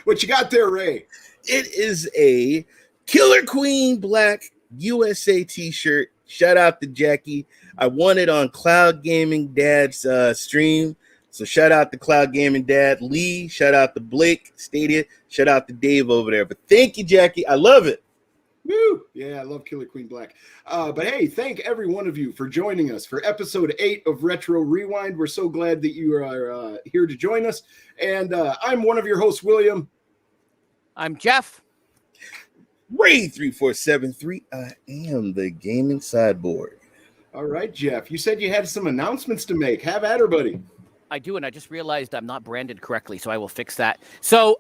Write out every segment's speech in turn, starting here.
What you got there, Ray? It is a Killer Queen Black USA t-shirt. Shout out to Jackie. I won it on Cloud Gaming Dad's stream. So shout out to Cloud Gaming Dad. Lee, shout out to Blake Stadia. Shout out to Dave over there. But thank you, Jackie. I love it. Woo! Yeah, I love Killer Queen Black. But hey, thank every one of you for joining us for episode 8 of Retro Rewind. We're so glad that you are here to join us. And I'm one of your hosts, William. I'm Jeff. Ray3473. I am the gaming sideboard. All right, Jeff. You said you had some announcements to make. Have at her, buddy. I do, and I just realized I'm not branded correctly, so I will fix that. So,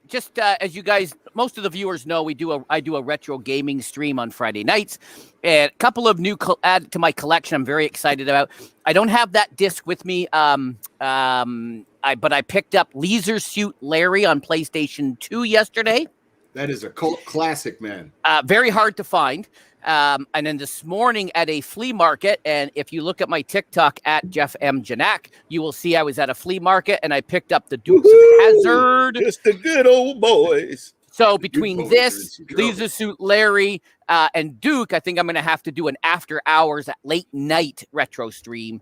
just as you guys, most of the viewers know, I do a retro gaming stream on Friday nights, and a couple of new add to my collection. I'm very excited about. I don't have that disc with me, but I picked up Leisure Suit Larry on PlayStation 2 yesterday. That is a cult classic, man. Very hard to find. And then this morning at a flea market, and if you look at my TikTok at Jeff M. Janak, you will see I was at a flea market and I picked up the Dukes of Hazzard. Just the good old boys. So between this, Leisure Suit Larry, and Duke, I think I'm going to have to do an after hours at late night retro stream.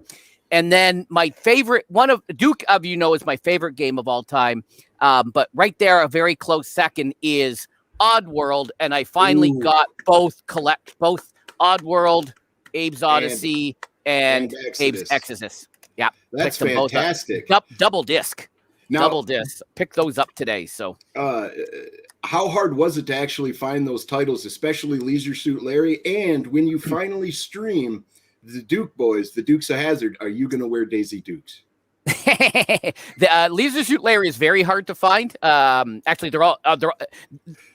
And then my favorite, one of Duke of is my favorite game of all time. But right there, a very close second is Oddworld, and I finally got both Oddworld, Abe's Odyssey, and Abe's Exodus. Yeah, that's fantastic. Double disc. Double disc. Pick those up today. So, how hard was it to actually find those titles, especially Leisure Suit Larry? And when you finally stream the Duke boys, the Dukes of Hazzard, are you going to wear Daisy Dukes? The Leisure Suit Larry is very hard to find. Actually, they're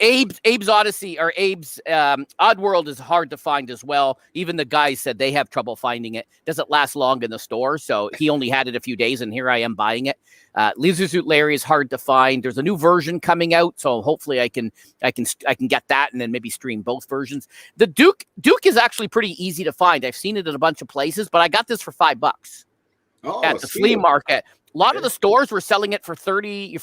Abe's Odyssey or Abe's Oddworld is hard to find as well. Even the guys said they have trouble finding it. Doesn't last long in the store, so he only had it a few days, and here I am buying it. Leisure Suit Larry is hard to find. There's a new version coming out, so hopefully I can get that and then maybe stream both versions. The Duke is actually pretty easy to find. I've seen it at a bunch of places, but I got this for $5. At the flea market. A lot of the stores were selling it for 40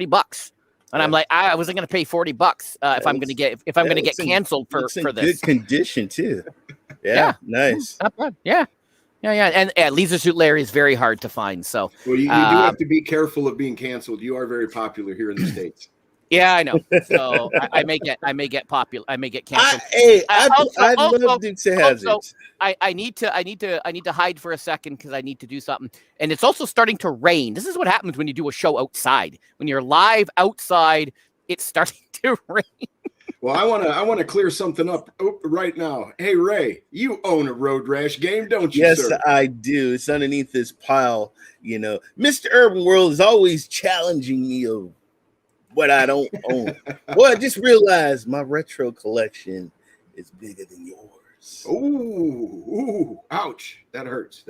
bucks. And I'm like, I wasn't going to pay $40 if I'm going to get canceled for this. Good condition too. Yeah, nice. Not bad. Yeah. And Leisure Suit Larry is very hard to find. So well, you do have to be careful of being canceled. You are very popular here in the States. Yeah, I know. So I may get popular. I may get canceled. I love Dukes of Hazzard. I need to hide for a second because I need to do something. And it's also starting to rain. This is what happens when you do a show outside. When you're live outside, it's starting to rain. Well, I want to clear something up right now. Hey, Ray, you own a Road Rash game, don't you, yes, sir? I do. It's underneath this pile. Mr. Urban World is always challenging me of what I don't own. Well, I just realized my retro collection is bigger than yours. Ooh, ouch. That hurts.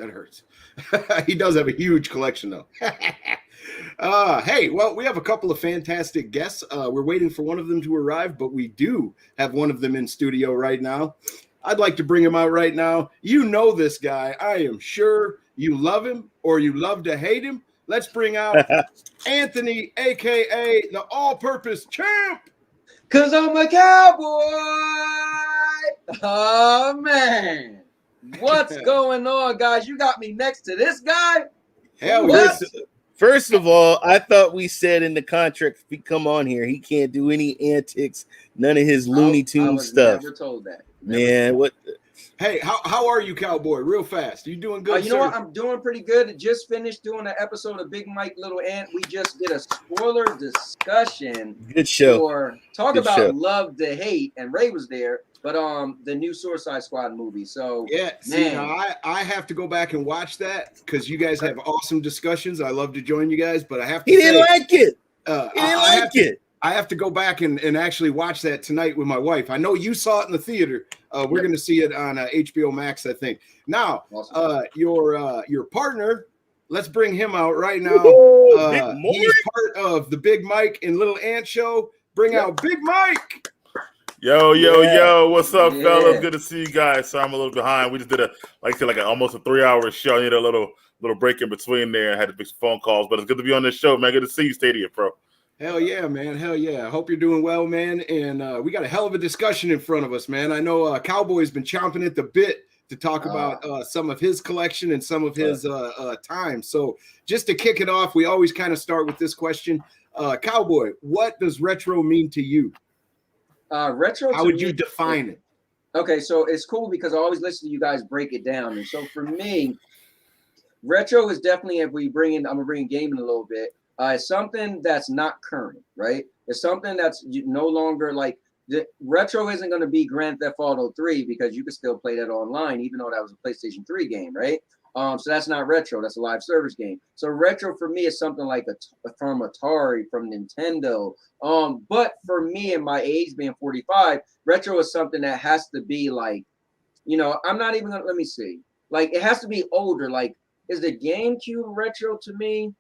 He does have a huge collection, though. Hey, well, we have a couple of fantastic guests. We're waiting for one of them to arrive, but we do have one of them in studio right now. I'd like to bring him out right now. You know this guy. I am sure you love him or you love to hate him. Let's bring out Anthony, a.k.a. the All-Purpose Champ. Because I'm a cowboy. Oh, man. What's going on, guys? You got me next to this guy? Hell yes. First of all, I thought we said in the contract, if he come on here, he can't do any antics, none of his Looney Tunes stuff. Never told that. Man, what? Hey, how are you, cowboy? Real fast. You doing good, you know what? I'm doing pretty good. Just finished doing an episode of Big Mike, Little Ant. We just did a spoiler discussion. Good show. Good about show. Love to Hate, and Ray was there. But the new Suicide Squad movie. So yeah, see, I have to go back and watch that because you guys have awesome discussions. I love to join you guys, but I have to. He didn't like it. He didn't like it. I have to go back and actually watch that tonight with my wife. I know you saw it in the theater. We're going to see it on HBO Max, I think. Now, awesome. Your partner, let's bring him out right now. He's part of the Big Mike and Little Ant show. Bring out Big Mike. Yo, what's up, fellas? Yeah. Good to see you guys. Sorry, I'm a little behind. We just did almost a 3-hour show. I need a little break in between there. I had to make some phone calls, but it's good to be on this show, man. Good to see you, Stadia, bro. Hell yeah, man. Hell yeah. I hope you're doing well, man. And we got a hell of a discussion in front of us, man. I know Cowboy's been chomping at the bit to talk about some of his collection and some of his time. So just to kick it off, we always kind of start with this question. Cowboy, what does retro mean to you? Retro. How would you define it? Okay, so it's cool because I always listen to you guys break it down. And so for me, retro is definitely, I'm gonna bring gaming a little bit. It's something that's not current, right? It's something that's no longer like the retro isn't going to be Grand Theft Auto 3 because you can still play that online, even though that was a PlayStation 3 game, right? So that's not retro. That's a live service game. So retro for me is something like from Atari, from Nintendo. But for me and my age being 45, retro is something that has to be like, I'm not even gonna, let me see. Like it has to be older. Like, is the GameCube retro to me?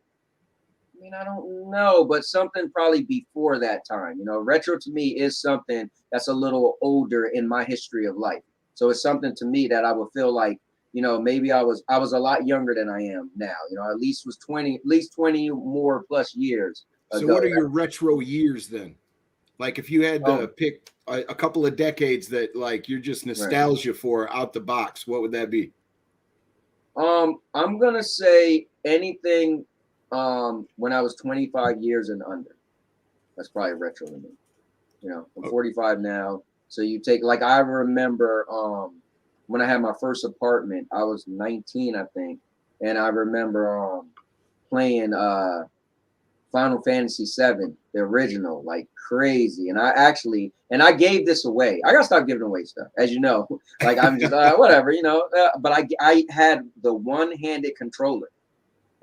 I mean, I don't know, but something probably before that time. Retro to me is something that's a little older in my history of life. So it's something to me that I would feel like, maybe I was a lot younger than I am now. At least 20 more plus years So ago. what are your retro years then? Like if you had to pick a couple of decades that like you're just nostalgia for out the box, what would that be? I'm gonna say anything when I was 25 years and under. That's probably retro to me. I'm 45 now. So you take, like, I remember when I had my first apartment, I was 19, I think. And I remember playing Final Fantasy VII, the original, like crazy. And I gave this away. I gotta stop giving away stuff, as you know. Like I'm just whatever, but I had the one-handed controller.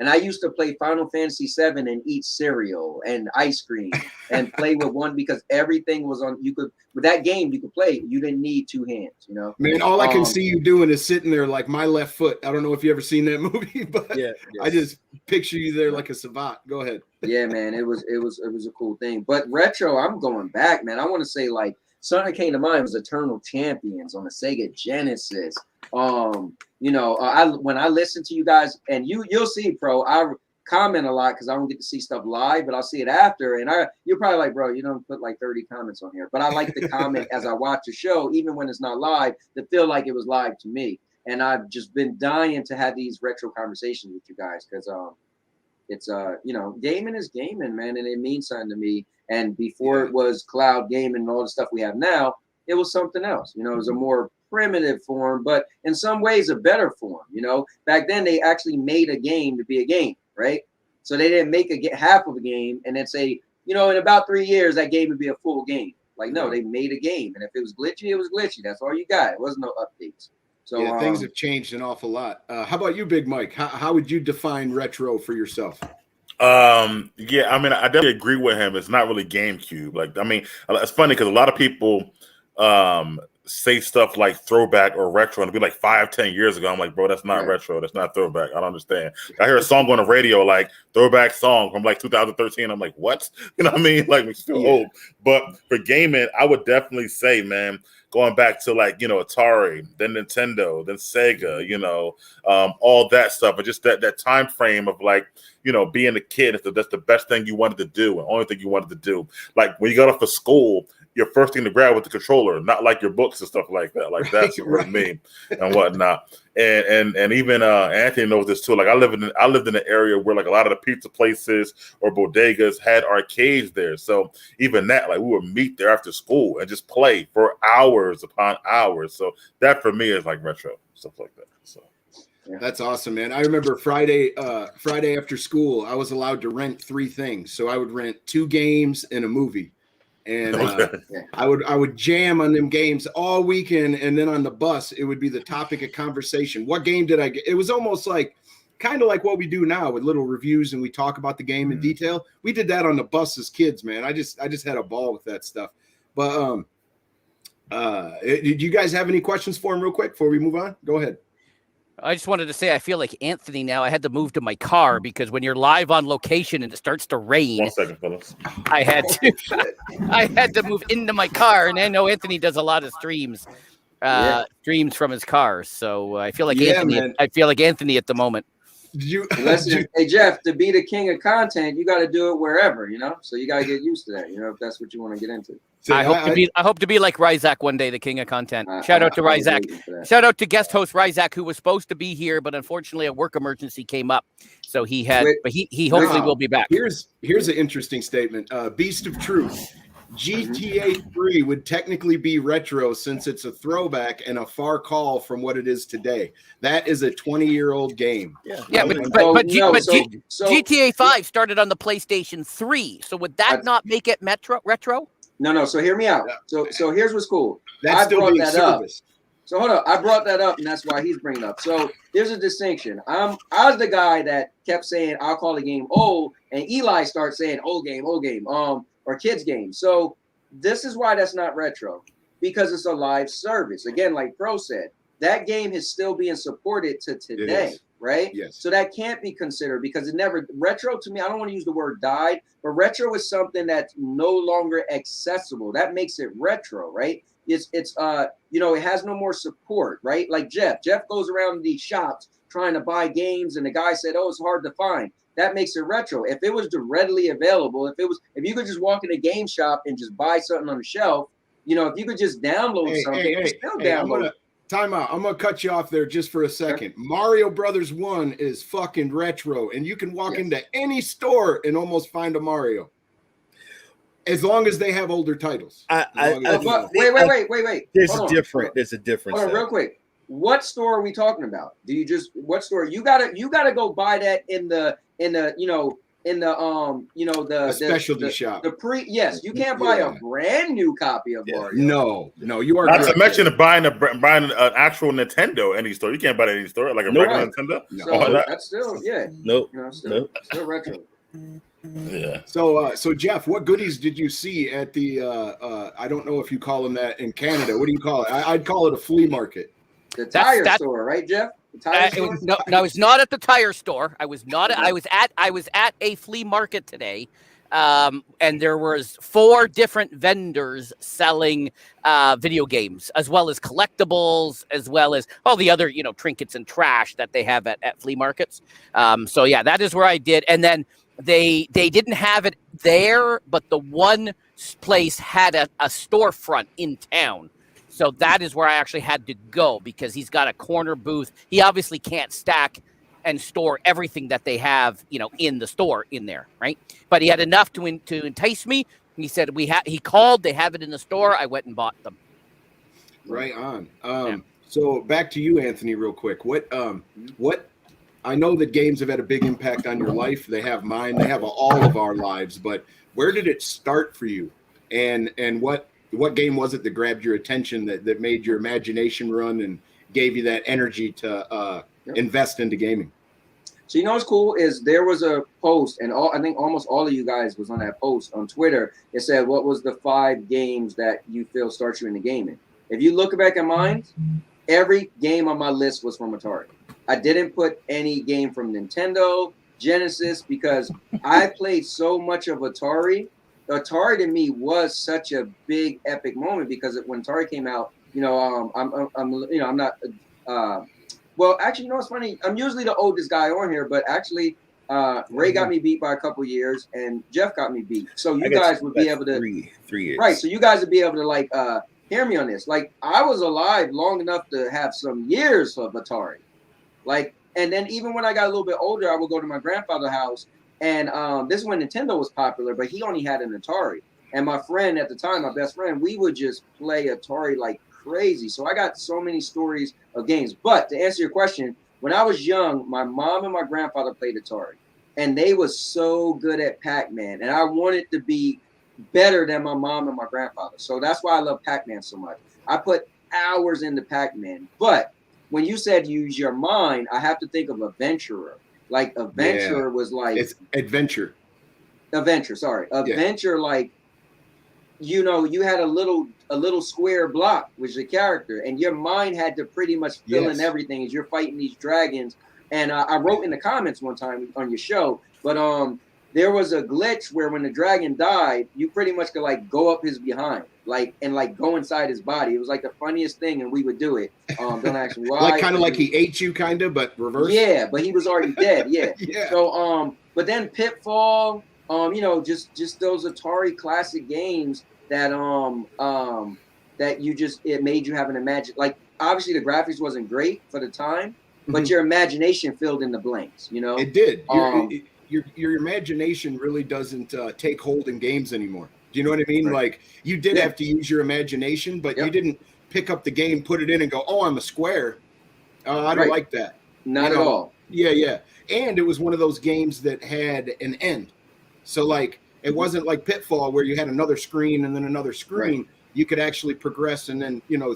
And I used to play Final Fantasy VII and eat cereal and ice cream and play with one because everything was on. With that game, you could play. You didn't need two hands, Man, all I can see you doing is sitting there like my left foot. I don't know if you ever seen that movie, but Yeah. I just picture you there like a savant. Go ahead. Yeah, man, it was a cool thing. But retro, I'm going back, man. I want to say like something that came to mind was Eternal Champions on the Sega Genesis. When I listen to you guys, and you'll see, Pro, I comment a lot because I don't get to see stuff live, but I'll see it after. And you're probably like, bro, you don't put like 30 comments on here. But I like to comment as I watch the show, even when it's not live, to feel like it was live to me. And I've just been dying to have these retro conversations with you guys because it's gaming is gaming, man, and it means something to me. And before it was cloud gaming and all the stuff we have now, it was something else. It was a more primitive form, but in some ways a better form. Back then they actually made a game to be a game, right? So they didn't make half of a game and then say, in about 3 years that game would be a full game. Like, no, they made a game, and if it was glitchy, it was glitchy. That's all you got. It wasn't no updates. So things have changed an awful lot. How about you, Big Mike? How would you define retro for yourself? I definitely agree with him. It's not really GameCube. It's funny because a lot of people say stuff like throwback or retro, and it'll be like 5-10 years ago. I'm like, bro, that's not retro. That's not throwback. I don't understand. I hear a song on the radio like throwback song from like 2013. I'm like, what? You know what I mean? Like, we still old. But for gaming, I would definitely say, man, going back to like, Atari, then Nintendo, then Sega, all that stuff. But just that time frame of like, being a kid, that's the best thing you wanted to do and only thing you wanted to do. Like when you got off of school, your first thing to grab was the controller, not like your books and stuff like that. Like that's for me and whatnot. And even Anthony knows this too. Like I lived in an area where like a lot of the pizza places or bodegas had arcades there. So even that, like we would meet there after school and just play for hours upon hours. So that for me is like retro stuff like that. So. Yeah. That's awesome, man. I remember Friday after school, I was allowed to rent 3 things. So I would rent 2 games and a movie. And I would jam on them games all weekend. And then on the bus, it would be the topic of conversation. What game did I get? It was almost like kind of like what we do now with little reviews and we talk about the game in detail. We did that on the bus as kids, man. I just had a ball with that stuff. But did you guys have any questions for him real quick before we move on? Go ahead. I just wanted to say I feel like Anthony now. I had to move to my car because when you're live on location and it starts to rain, 1 second, fellas. I had to move into my car, and I know Anthony does a lot of streams from his car. So I feel like Anthony. Man. I feel like Anthony at the moment. Listen, hey Jeff, to be the king of content, you got to do it wherever, so you got to get used to that, if that's what you want to get into. So I hope to be like Ryzak one day, the king of content. Shout out to Ryzak. Shout out to guest host Ryzak, who was supposed to be here, but unfortunately a work emergency came up, so he hopefully will be back. Here's an interesting statement. Beast of Truth. GTA 3 would technically be retro since it's a throwback and a far call from what it is today. That is a 20-year-old game. Yeah, but GTA 5 started on the PlayStation 3. So would that not make it retro? No. So hear me out. So here's what's cool. That's still being serviced. So hold on. I brought that up, and that's why he's bringing it up. So there's a distinction. I was the guy that kept saying I'll call the game old, and Eli starts saying old game. Or kids game. So this is why that's not retro, because it's a live service. Again, like Pro said, that game is still being supported to today, right? Yes. So that can't be considered because it never retro to me. I don't want to use the word died, but retro is something that's no longer accessible. That makes it retro, right? It's it has no more support, right? Like Jeff goes around these shops trying to buy games, and the guy said, "Oh, it's hard to find." That makes it retro. If it was readily available, if you could just walk in a game shop and just buy something on the shelf, if you could just download something, download. Time out. I'm gonna cut you off there just for a second. Mario Brothers 1 is fucking retro, and you can walk into any store and almost find a Mario, as long as they have older titles. Wait. There's a difference. Hold on, real quick. What store are we talking about? What store? You gotta go buy that in the specialty shop. You can't buy a brand new copy of Mario. No, you are not to mention buying an actual Nintendo any store. You can't buy that at any store, like a regular Nintendo. No. So that's still Nope. Still retro. Yeah. So Jeff, what goodies did you see at the I don't know if you call them that in Canada. What do you call it? I'd call it a flea market. The tire store, right, Jeff? The tire store? No, I was not at the tire store. I was not. I was at a flea market today, and there was 4 different vendors selling video games, as well as collectibles, as well as all the other trinkets and trash that they have at flea markets. So yeah, that is where I did, and then they didn't have it there, but the one place had a storefront in town. So that is where I actually had to go because he's got a corner booth. He obviously can't stack and store everything that they have, in the store in there, right? But he had enough to entice me. He said he called, they have it in the store. I went and bought them. Right on. So back to you, Anthony, real quick. What I know that games have had a big impact on your life. They have mine. They have all of our lives. But where did it start for you? And what game was it that grabbed your attention that made your imagination run and gave you that energy to invest into gaming? So what's cool is there was a post, and I think almost all of you guys was on that post on Twitter. It said, what was the 5 games that you feel starts you into gaming? If you look back at mine, every game on my list was from Atari. I didn't put any game from Nintendo, Genesis, because I played so much of Atari. Atari to me was such a big epic moment because when Atari came out, I'm not. Well, actually, it's funny. I'm usually the oldest guy on here, but actually, Ray got me beat by a couple years, and Jeff got me beat. So you guys would be able to 3 years, right? So you guys would be able to hear me on this. Like I was alive long enough to have some years of Atari, and then even when I got a little bit older, I would go to my grandfather's house. And this is when Nintendo was popular, but he only had an Atari. And my friend at the time, my best friend, we would just play Atari like crazy. So I got so many stories of games. But to answer your question, when I was young, my mom and my grandfather played Atari. And they was so good at Pac-Man. And I wanted to be better than my mom and my grandfather. So that's why I love Pac-Man so much. I put hours into Pac-Man. But when you said use your mind, I have to think of Adventurer. Like Adventure was like it's Adventure. Adventure, sorry. Adventure, you know, you had a little square block with the character, and your mind had to pretty much fill in everything as you're fighting these dragons. And I wrote in the comments one time on your show, but there was a glitch where when the dragon died, you pretty much could like go up his behind, like and like go inside his body. It was like the funniest thing, and we would do it. Don't ask me why. Like kind of like he ate you, kind of, but reverse. Yeah, but he was already dead. Yeah. Yeah. So but then Pitfall, you know, just those Atari classic games that that you just it made you have an imagine. Like obviously the graphics wasn't great for the time, but your imagination filled in the blanks. You know, It did. Your imagination really doesn't take hold in games anymore. Do you know what I mean? Right. Like you did have to use your imagination, but you didn't pick up the game, put it in, and go, "Oh, I'm a square." I don't like that. Not at all. Yeah, yeah. And it was one of those games that had an end. So like it wasn't like Pitfall where you had another screen and then another screen. Right. You could actually progress and then, you know,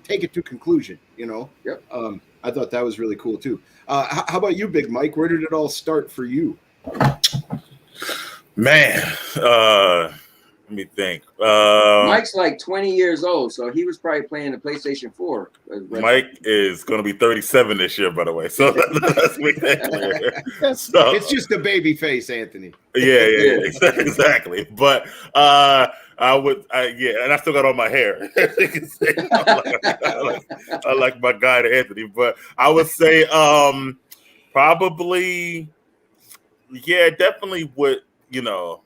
take it to conclusion, you know. Yep. I thought that was really cool too. How about you, Big Mike? Where did it all start for you? Man, let me think. Mike's like 20 years old, so he was probably playing the PlayStation 4. Mike is going to be 37 this year, by the way. So let's make that clear. So, It's just a baby face, Anthony. yeah, exactly. But I and I still got all my hair. I like my guy to Anthony, but I would say probably, definitely with, you know,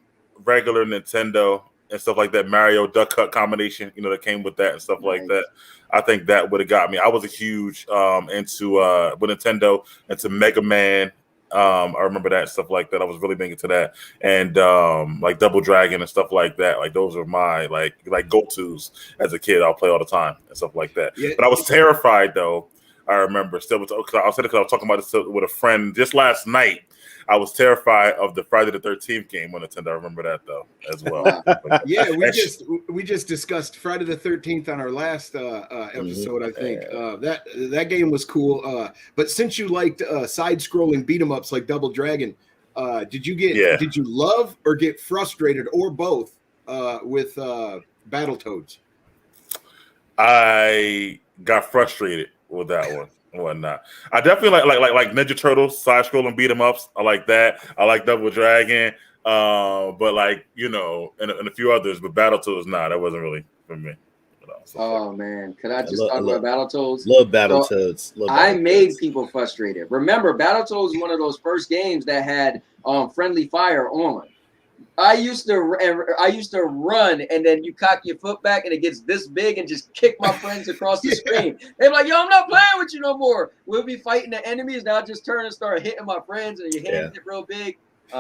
regular Nintendo and stuff like that, Mario Duck Hunt combination, you know, that came with that and stuff like that. I think that would have got me. I was a huge into with Nintendo, into Mega Man. I remember that stuff like that. I was really big into that, and like Double Dragon and stuff like that. Like those are my like go-tos as a kid. I'll play all the time and stuff like that. Yeah. But I was terrified though. I remember still because I was talking about this with a friend just last night. I was terrified of the Friday the 13th game on Nintendo. I remember that though as well. Yeah, we just discussed Friday the 13th on our last episode. I think that game was cool. But since you liked side-scrolling beat 'em ups like Double Dragon, did you love or get frustrated or both with Battletoads? I got frustrated with that one. Whatnot. I definitely like Ninja Turtles side scrolling beat 'em ups. I like that. I like Double Dragon. But like, you know, and a few others, but Battletoads, that wasn't really for me. Oh man, could I just talk about Battletoads? Love Battletoads. I made people frustrated. Remember, Battletoads is one of those first games that had friendly fire on. I used to run, and then you cock your foot back, and it gets this big, and just kick my friends across the screen. They're like, "Yo, I'm not playing with you no more." We'll be fighting the enemies. Now I just turn and start hitting my friends, and your hands get real big.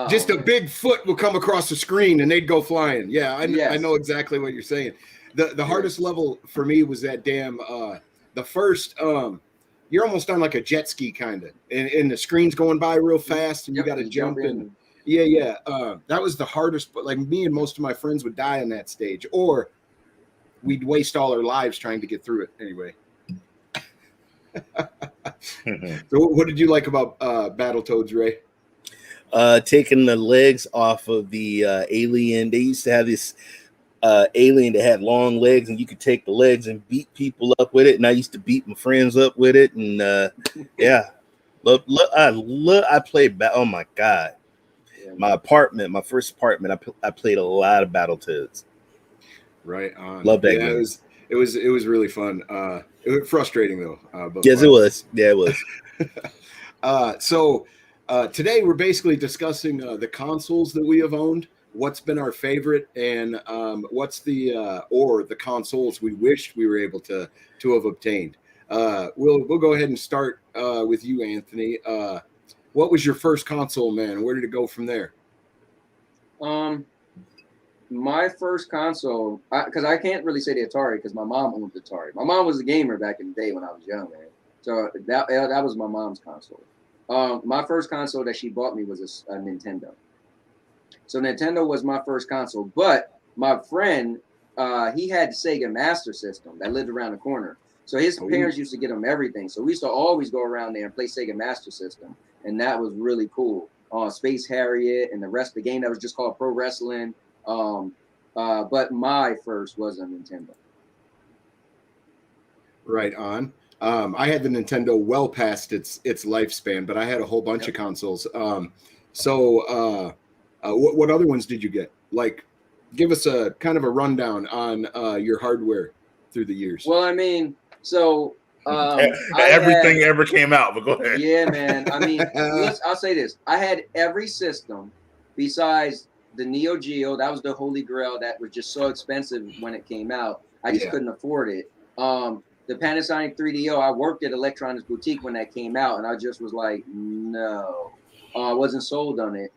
Just a big foot will come across the screen, and they'd go flying. Yeah, I know exactly what you're saying. The hardest level for me was that damn the first. You're almost on like a jet ski kind of, and the screen's going by real fast, and you got to jump in. Yeah. That was the hardest, but like me and most of my friends would die on that stage, or we'd waste all our lives trying to get through it anyway. So what did you like about Battletoads, Ray? Taking the legs off of the alien. They used to have this alien that had long legs, and you could take the legs and beat people up with it. And I used to beat my friends up with it. And I played. Oh my god. My first apartment, I played a lot of Battletoads. Right on. Love that game. It was really fun. It was frustrating though. Yes, it was. Yeah, it was. So today we're basically discussing the consoles that we have owned, what's been our favorite, and what's the consoles we wished we were able to have obtained. We'll go ahead and start with you, Anthony. What was your first console, man? Where did it go from there? My first console, because I can't really say the Atari because my mom owned the Atari. My mom was a gamer back in the day when I was young, man. So that was my mom's console. My first console that she bought me was a Nintendo. So Nintendo was my first console. But my friend, he had the Sega Master System that lived around the corner. So his parents used to get him everything. So we used to always go around there and play Sega Master System. And that was really cool. Space Harriet and the rest of the game that was just called Pro Wrestling. But my first was a Nintendo. Right on. I had the Nintendo well past its lifespan, but I had a whole bunch of consoles. What other ones did you get? Like, give us a kind of a rundown on your hardware through the years. Well, I mean, so everything ever came out, but go ahead. Yeah, man. I mean, I'll say this: I had every system besides the Neo Geo. That was the holy grail. That was just so expensive when it came out. I just couldn't afford it. The Panasonic 3DO. I worked at Electronics Boutique when that came out, and I just was like, no, I wasn't sold on it.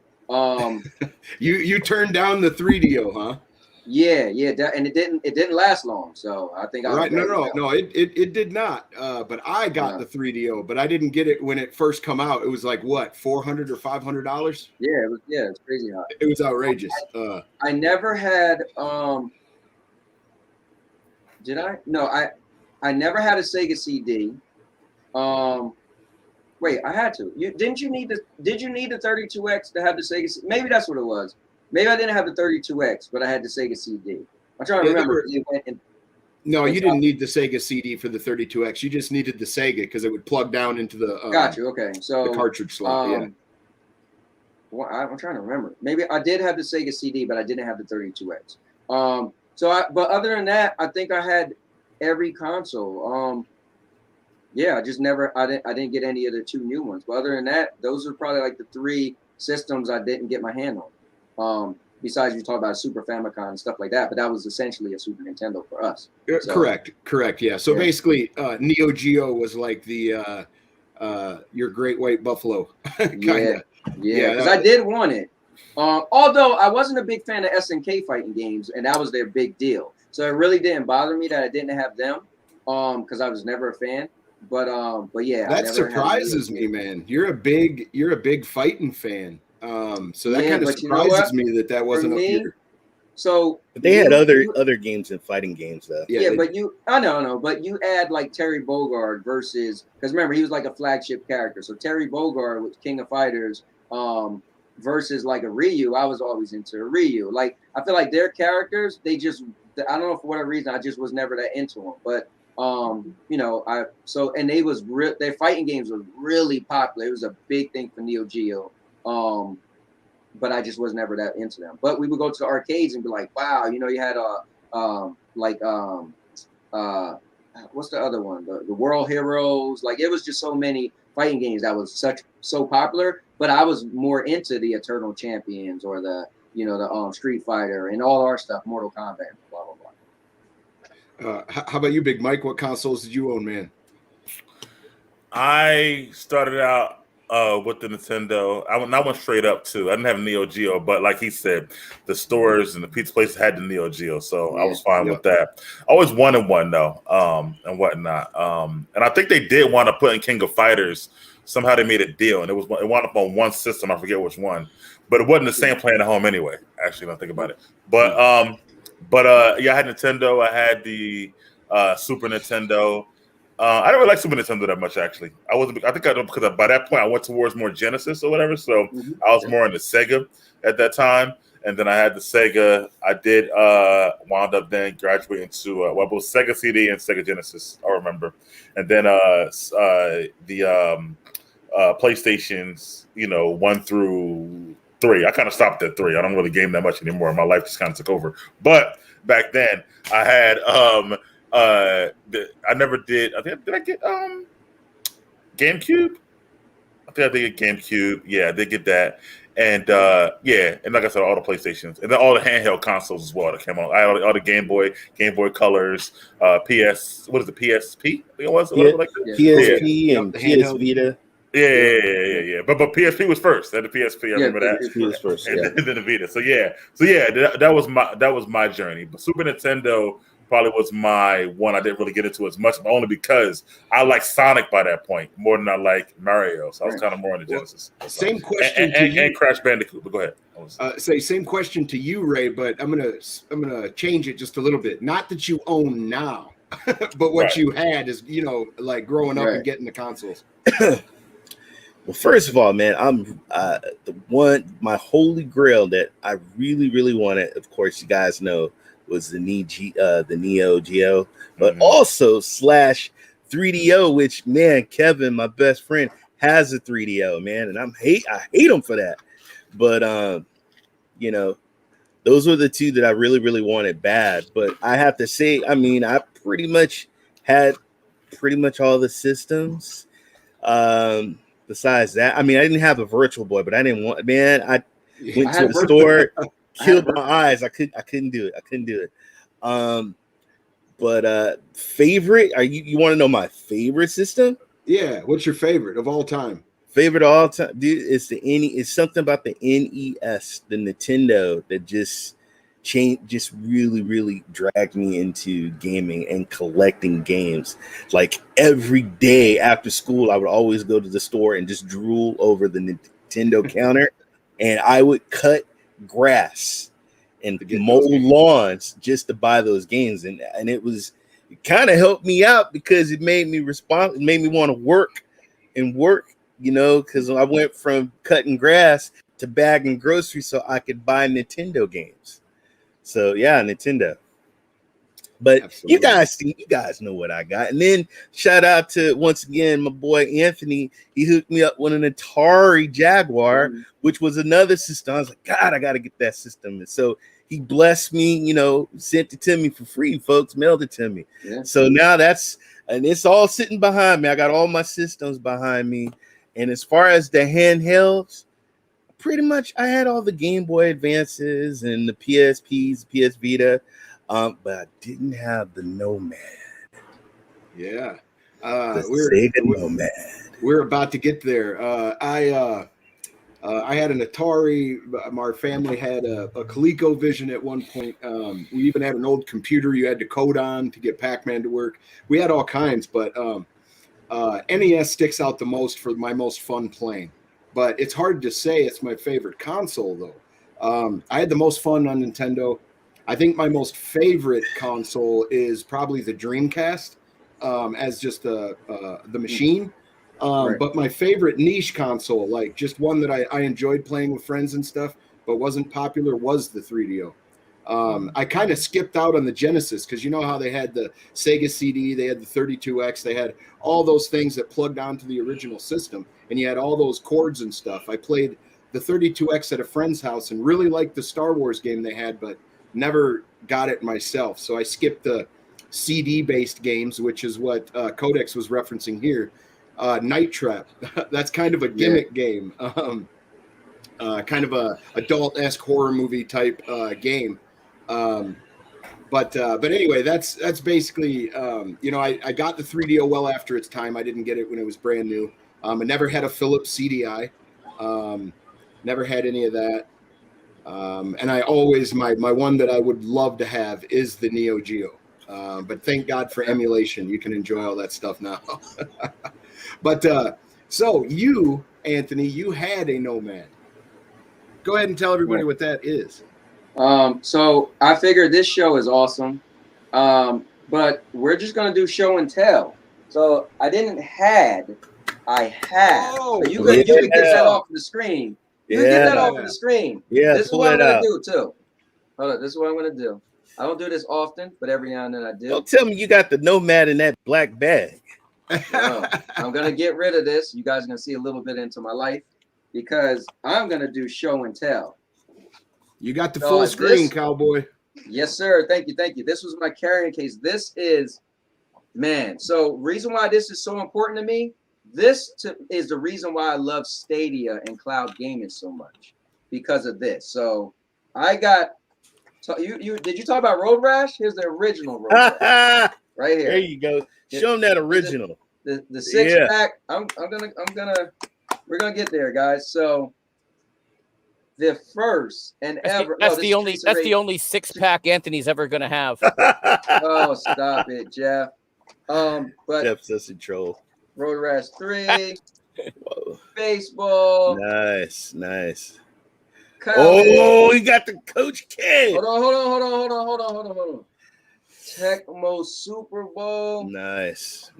You turned down the 3DO, huh? Yeah, and it didn't last long. So I think I was no, it did not. But I got the 3DO, but I didn't get it when it first come out. It was like what, $400 or $500? Yeah, it's crazy high. It was outrageous. I never had did I? No, I never had a Sega CD. Wait, I had to. Did you need the 32X to have the Sega CD? Maybe that's what it was. Maybe I didn't have the 32X, but I had the Sega CD. I'm trying to remember. No, you didn't need the Sega CD for the 32X. You just needed the Sega because it would plug down into the got you. Okay, so the cartridge slot. Well, I'm trying to remember. Maybe I did have the Sega CD, but I didn't have the 32X. But other than that, I think I had every console. Yeah, I just never. I didn't get any of the two new ones. But other than that, those are probably like the three systems I didn't get my hand on. Besides, you talk about Super Famicom and stuff like that, but that was essentially a Super Nintendo for us. So, correct. Yeah. So basically, Neo Geo was like the your Great White Buffalo. Yeah. Because I did want it. Although I wasn't a big fan of SNK fighting games, and that was their big deal. So it really didn't bother me that I didn't have them, because I was never a fan. But yeah, that surprises me, man. You're a big fighting fan. So that kind of surprises me that wasn't up here. So they had other games and fighting games though. Yeah, but I know, but you add like Terry Bogard versus, because remember he was like a flagship character. So Terry Bogard was King of Fighters, versus like a Ryu. I was always into a Ryu. Like I feel like their characters, I don't know for whatever reason, I just was never that into them. But their fighting games were really popular. It was a big thing for Neo Geo. But I just was never that into them. But we would go to the arcades and be like, wow, you had what's the other one? The World Heroes. Like it was just so many fighting games that was so popular. But I was more into the Eternal Champions or the Street Fighter and all our stuff, Mortal Kombat, blah blah blah. How about you, Big Mike? What consoles did you own, man? I started out with the Nintendo. I went straight up too. I didn't have Neo Geo, but like he said, the stores and the pizza places had the Neo Geo, so I was fine with that. I always wanted one though, and whatnot. And I think they did want to put in King of Fighters. Somehow they made a deal, and it wound up on one system. I forget which one, but it wasn't the same playing at home anyway. Actually, when I think about it. But yeah, I had Nintendo. I had the Super Nintendo. I didn't really like Super Nintendo that much, actually. Because by that point I went towards more Genesis or whatever, so I was more into Sega at that time. And then I had the Sega. I did wound up then graduating to both Sega CD and Sega Genesis, I remember. And then the PlayStations, 1 through 3. I kind of stopped at 3. I don't really game that much anymore. My life just kind of took over. But back then I had I never did. Did I get GameCube? I think I did get GameCube. Yeah, I did get that. And and like I said, all the PlayStations and then all the handheld consoles as well that came out. I had all the Game Boy Colors, PS. What is it? PSP? I think it was. PSP and PS Vita. Yeah. But PSP was first. Then the PSP, I remember that. PSP was first, and then the Vita. So that was my journey. But Super Nintendo probably was my one I didn't really get into as much, but only because I like Sonic by that point more than I like Mario. So I was kind of more into Genesis. Same question to you. And Crash Bandicoot. But go ahead. Same question to you, Ray. But I'm gonna change it just a little bit. Not that you own now, but what you had is like growing up and getting the consoles. Well, first of all, man, I'm my holy grail that I really, really wanted. Of course, you guys know was the Neo Geo, but also slash 3DO, which man, Kevin, my best friend, has a 3DO, man, and I hate him for that. But you know, those were the two that I really, really wanted bad. But I have to say, I mean, I pretty much had all the systems. Besides that, I mean, I didn't have a Virtual Boy, but I didn't want, man, I went to the store, killed my eyes. I couldn't do it. But favorite, you want to know my favorite system? Yeah, what's your favorite of all time? Favorite of all time, dude, it's something about the NES, the Nintendo, that just really, really dragged me into gaming and collecting games. Like every day after school, I would always go to the store and just drool over the Nintendo counter, and I would cut grass and mow lawns just to buy those games. And it kind of helped me out because it made me want to work, you know, because I went from cutting grass to bagging groceries so I could buy Nintendo games. So yeah, Nintendo. But Absolutely. you guys know what I got. And then shout out to, once again, my boy Anthony. He hooked me up with an Atari Jaguar, which was another system. I was like, God, I got to get that system. And so he blessed me, you know, sent it to me for free, folks, mailed it to me. Yeah. So now it's all sitting behind me. I got all my systems behind me. And as far as the handhelds, pretty much I had all the Game Boy Advances and the PSPs, PS Vita, but I didn't have the Nomad. Yeah. Nomad. We're about to get there. I had an Atari. Our family had a ColecoVision at one point. We even had an old computer you had to code on to get Pac-Man to work. We had all kinds, but NES sticks out the most for my most fun playing. But it's hard to say it's my favorite console, though. I had the most fun on Nintendo. I think my most favorite console is probably the Dreamcast, as just the machine. Right. But my favorite niche console, like just one that I enjoyed playing with friends and stuff, but wasn't popular, was the 3DO. I kind of skipped out on the Genesis because you know how they had the Sega CD, they had the 32X, they had all those things that plugged onto the original system, and you had all those cords and stuff. I played the 32X at a friend's house and really liked the Star Wars game they had, but never got it myself. So I skipped the CD-based games, which is what Codex was referencing here. Night Trap, that's kind of a gimmick game, kind of a adult-esque horror movie type game. But anyway, that's basically, you know, I got the 3DO well after its time. I didn't get it when it was brand new. I never had a Philips CDI, never had any of that. And I always, my one that I would love to have is the Neo Geo. But thank God for emulation. You can enjoy all that stuff now. But so you, Anthony, you had a Nomad. Go ahead and tell everybody what that is. So I figured this show is awesome, but we're just gonna do show and tell. So I had. Oh, so you can get that off the screen. You can get that off of the screen. Yeah, this is what I'm gonna do too. Hold on, this is what I'm gonna do. I don't do this often, but every now and then I do. Don't tell me you got the Nomad in that black bag. No, I'm gonna get rid of this. You guys are gonna see a little bit into my life because I'm gonna do show and tell. You got the full screen, cowboy. Yes, sir. Thank you. This was my carrying case. This is, man. So reason why this is so important to me. This is the reason why I love Stadia and cloud gaming so much, because of this. So I got. So you did you talk about Road Rash? Here's the original Road Rash right here. There you go. Show them that original. The 6-pack. We're gonna get there, guys. So the first and ever. That's the only 6-pack Anthony's ever gonna have. Oh, stop it, Jeff. But Jeff's just a troll. Road Rash 3, baseball. Nice. College. Oh, you got the Coach K. Hold on. Tecmo Super Bowl. Nice.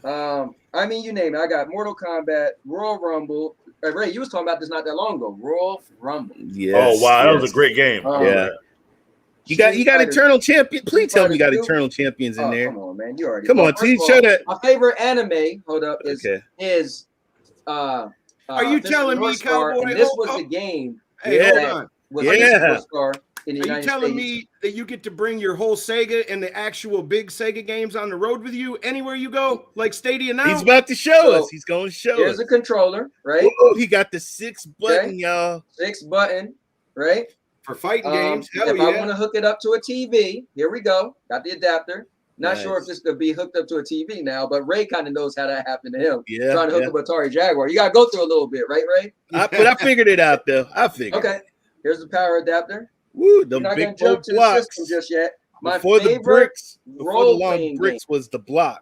I mean, you name it. I got Mortal Kombat, Royal Rumble. Ray, you was talking about this not that long ago. Royal Rumble. Yes. Oh wow, that was yes. a great game. Yeah. You got Eternal Champion. Please tell me you got Eternal Champions in there. Come on, man. You already. Come on, please show that. My favorite anime. Hold up. Is Are you telling me, Cowboy? And this was the game. Hey, hold on. Was Superstar in the Are you United telling States. me that you get to bring your whole Sega and the actual big Sega games on the road with you anywhere you go, like Stadia now? He's about to show us. He's going to show us. Here's a controller, right? Ooh, he got the 6 button, y'all. 6 button, right? For fighting games. Hell if yeah. I want to hook it up to a TV, here we go. Got the adapter. Not sure if this could be hooked up to a TV now, but Ray kind of knows how that happened to him. Yeah, trying to hook up Atari Jaguar. You got to go through a little bit, right, Ray? But I figured it out, though. I figured. Okay. Here's the power adapter. Woo, the You're not big gonna jump to the system just yet. My favorite role-playing game was the block.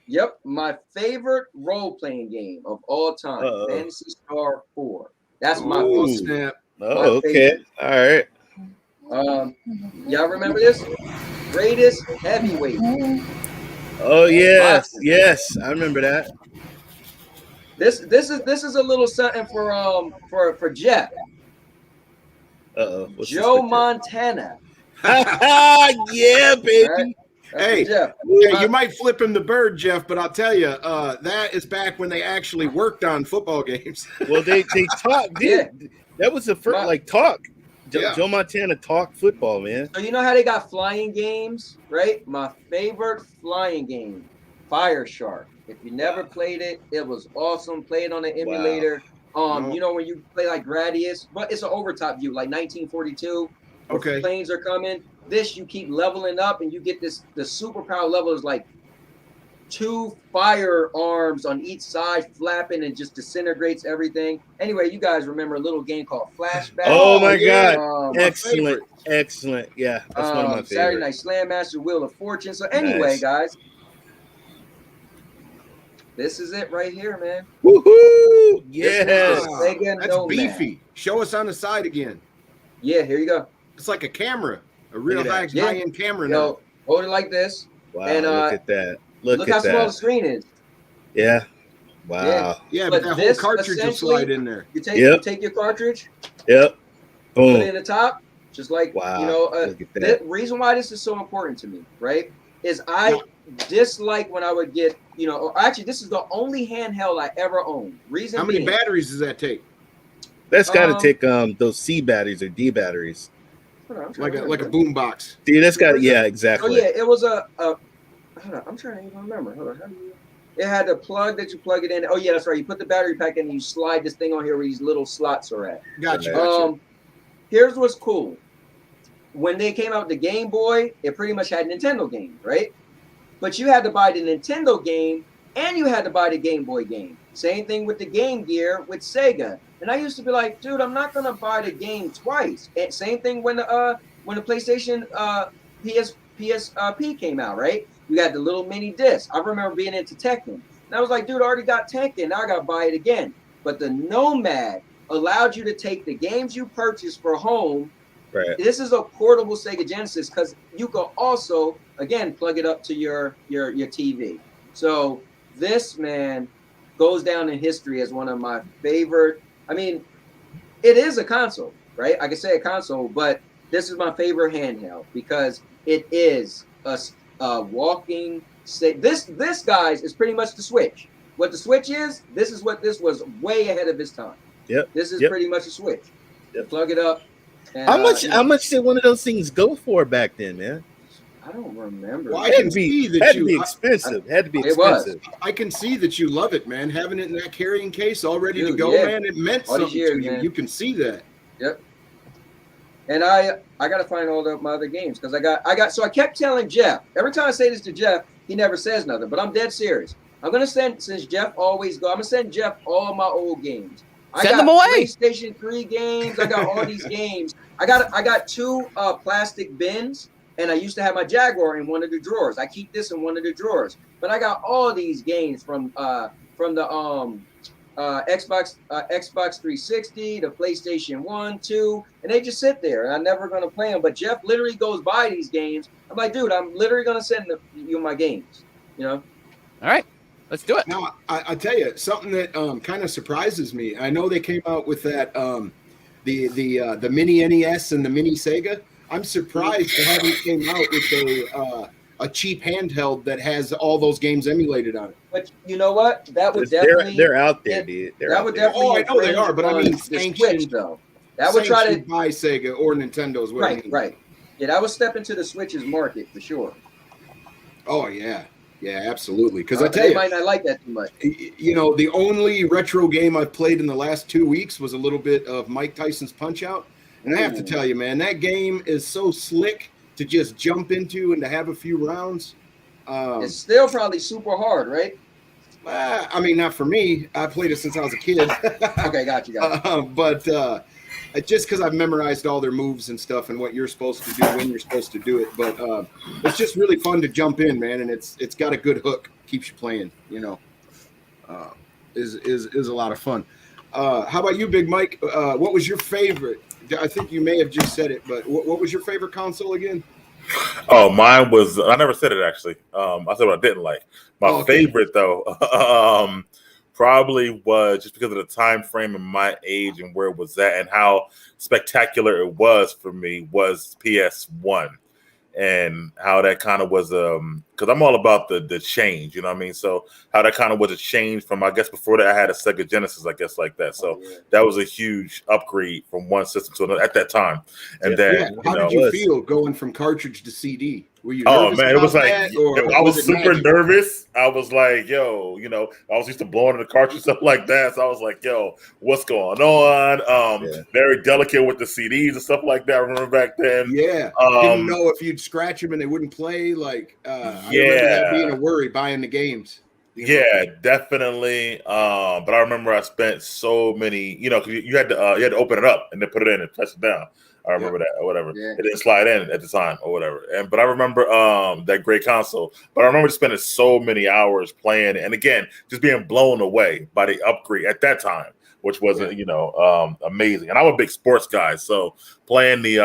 Yep, my favorite role-playing game of all time, Phantasy Star 4. That's my favorite. Snap. Oh, okay. All right. Y'all remember this? Greatest Heavyweight. Oh yes, yes, I remember that. This is a little something for Jeff. Joe Montana. Yeah, baby. Right? Hey, Jeff. You might flip him the bird, Jeff, but I'll tell you, that is back when they actually worked on football games. Well, they talked. That was the first talk. Joe Montana talked football, man. So you know how they got flying games, right? My favorite flying game, Fire Shark. If you never played it, it was awesome. Play it on an emulator. You know when you play like Gradius, but it's an overtop view, like 1942. Okay. Planes are coming. This you keep leveling up, and you get this. The superpower level is like 2 firearms on each side flapping and just disintegrates everything. Anyway, you guys remember a little game called Flashback? Oh my God. Excellent. Yeah, that's one of my favorites. Saturday Night Slam Master, Wheel of Fortune. So anyway, guys, this is it right here, man. Woohoo! Yes. That's beefy. Show us on the side again. Yeah, here you go. It's like a camera, a real high-end camera now. Hold it like this. Wow, and, look at that. Look how small the screen is. Yeah. Wow. Yeah, but that whole cartridge will slide in there. You take your cartridge. Yep. Boom. Put it in the top. Just like, look at that. The reason why this is so important to me, right, is I dislike when I would get, actually, this is the only handheld I ever owned. How many batteries does that take? That's got to take those C batteries or D batteries. Like a boom box. Dude, that's got exactly. Oh yeah, it was a hold on, I'm trying to even remember. Hold on. It had a plug that you plug it in. Oh yeah, that's right. You put the battery pack in and you slide this thing on here where these little slots are at. Gotcha. Here's what's cool. When they came out with the Game Boy, it pretty much had Nintendo games, right? But you had to buy the Nintendo game and you had to buy the Game Boy game. Same thing with the Game Gear with Sega. And I used to be like, dude, I'm not gonna buy the game twice. And same thing when the PlayStation PSP came out, right? You got the little mini disc. I remember being into Tekken. And I was like, dude, I already got Tekken. Now I gotta buy it again. But the Nomad allowed you to take the games you purchased for home. Right. This is a portable Sega Genesis because you can also, again, plug it up to your TV. So this, man, goes down in history as one of my favorite. I mean, it is a console, right? I can say a console, but this is my favorite handheld because it is a walking. This guys is pretty much the Switch. What the Switch is, this is what this was way ahead of its time. Yep. This is pretty much a Switch. Yep. Plug it up. And, how much did one of those things go for back then, man? I don't remember. Well, I can see that had to be expensive. Had to be expensive. I can see that you love it, man. Having it in that carrying case all ready to go, man. It meant something to you. Man. You can see that. Yep. And I got to find all my other games because I got. So I kept telling Jeff every time I say this to Jeff, he never says nothing. But I'm dead serious. I'm gonna send since Jeff always go. I'm gonna send Jeff all my old games. Send them away. PlayStation 3 games. I got all these games. I got 2 plastic bins. And I used to have my Jaguar in one of the drawers. I keep this in one of the drawers. But I got all these games from the Xbox 360, the PlayStation 1, 2, and they just sit there. And I'm never going to play them. But Jeff literally goes by these games. I'm like, dude, I'm literally going to send you my games. You know? All right, let's do it. Now, I tell you something that kind of surprises me. I know they came out with that the mini NES and the mini Sega. I'm surprised they haven't came out with a cheap handheld that has all those games emulated on it. But you know what? That would definitely they're out there, dude. That would definitely. Oh, I know they are, but I mean, the Switch though. That would try to buy Sega or Nintendo's. Right. Yeah, that would step into the Switch's market for sure. Oh yeah, absolutely. Because I tell they you, might not like that too much. You know, the only retro game I've played in the last 2 weeks was a little bit of Mike Tyson's Punch Out, and I have to tell you, man, that game is so slick to just jump into and to have a few rounds. It's still probably super hard, right? I mean, not for me. I played it since I was a kid. Okay, got you. But just because I've memorized all their moves and stuff and what you're supposed to do when you're supposed to do it. But it's just really fun to jump in, man, and it's got a good hook, keeps you playing. You know, is a lot of fun. How about you, Big Mike? What was your favorite? I think you may have just said it, but what was your favorite console again? Oh, mine was. I never said it actually. I said what I didn't like. My favorite though, probably was just because of the time frame and my age and where it was at and how spectacular it was for me was PS1 and how that kind of was because I'm all about the change, you know what I mean? So how that kind of was a change from, I guess before that I had a Sega Genesis, I guess like that. So that was a huge upgrade from one system to another at that time. And then how did you feel going from cartridge to CD? Were you oh nervous man, it about was like that, or I was it super magical? nervous. I was like, yo, you know, I was used to blowing the cartridge stuff like that. So I was like, yo, what's going on? Very delicate with the CDs and stuff like that. I remember back then. Yeah. Didn't know if you'd scratch them and they wouldn't play. Like I remember that being a worry buying the games. Yeah, definitely. But I remember I spent so many, you know, cause you had to open it up and then put it in and press it down. I remember that or whatever. Yeah. It didn't slide in at the time or whatever. But I remember that great console. But I remember spending so many hours playing and again, just being blown away by the upgrade at that time, which wasn't, amazing. And I'm a big sports guy. So playing the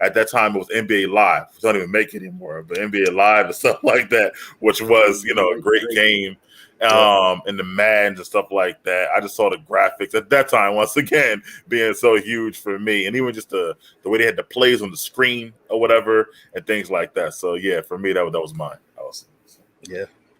at that time it was NBA Live. It don't even make it anymore, but NBA Live and stuff like that, which was, a great game. And the Maddens and stuff like that. I just saw the graphics at that time once again being so huge for me, and even just the way they had the plays on the screen or whatever and things like that. So yeah, for me that was mine.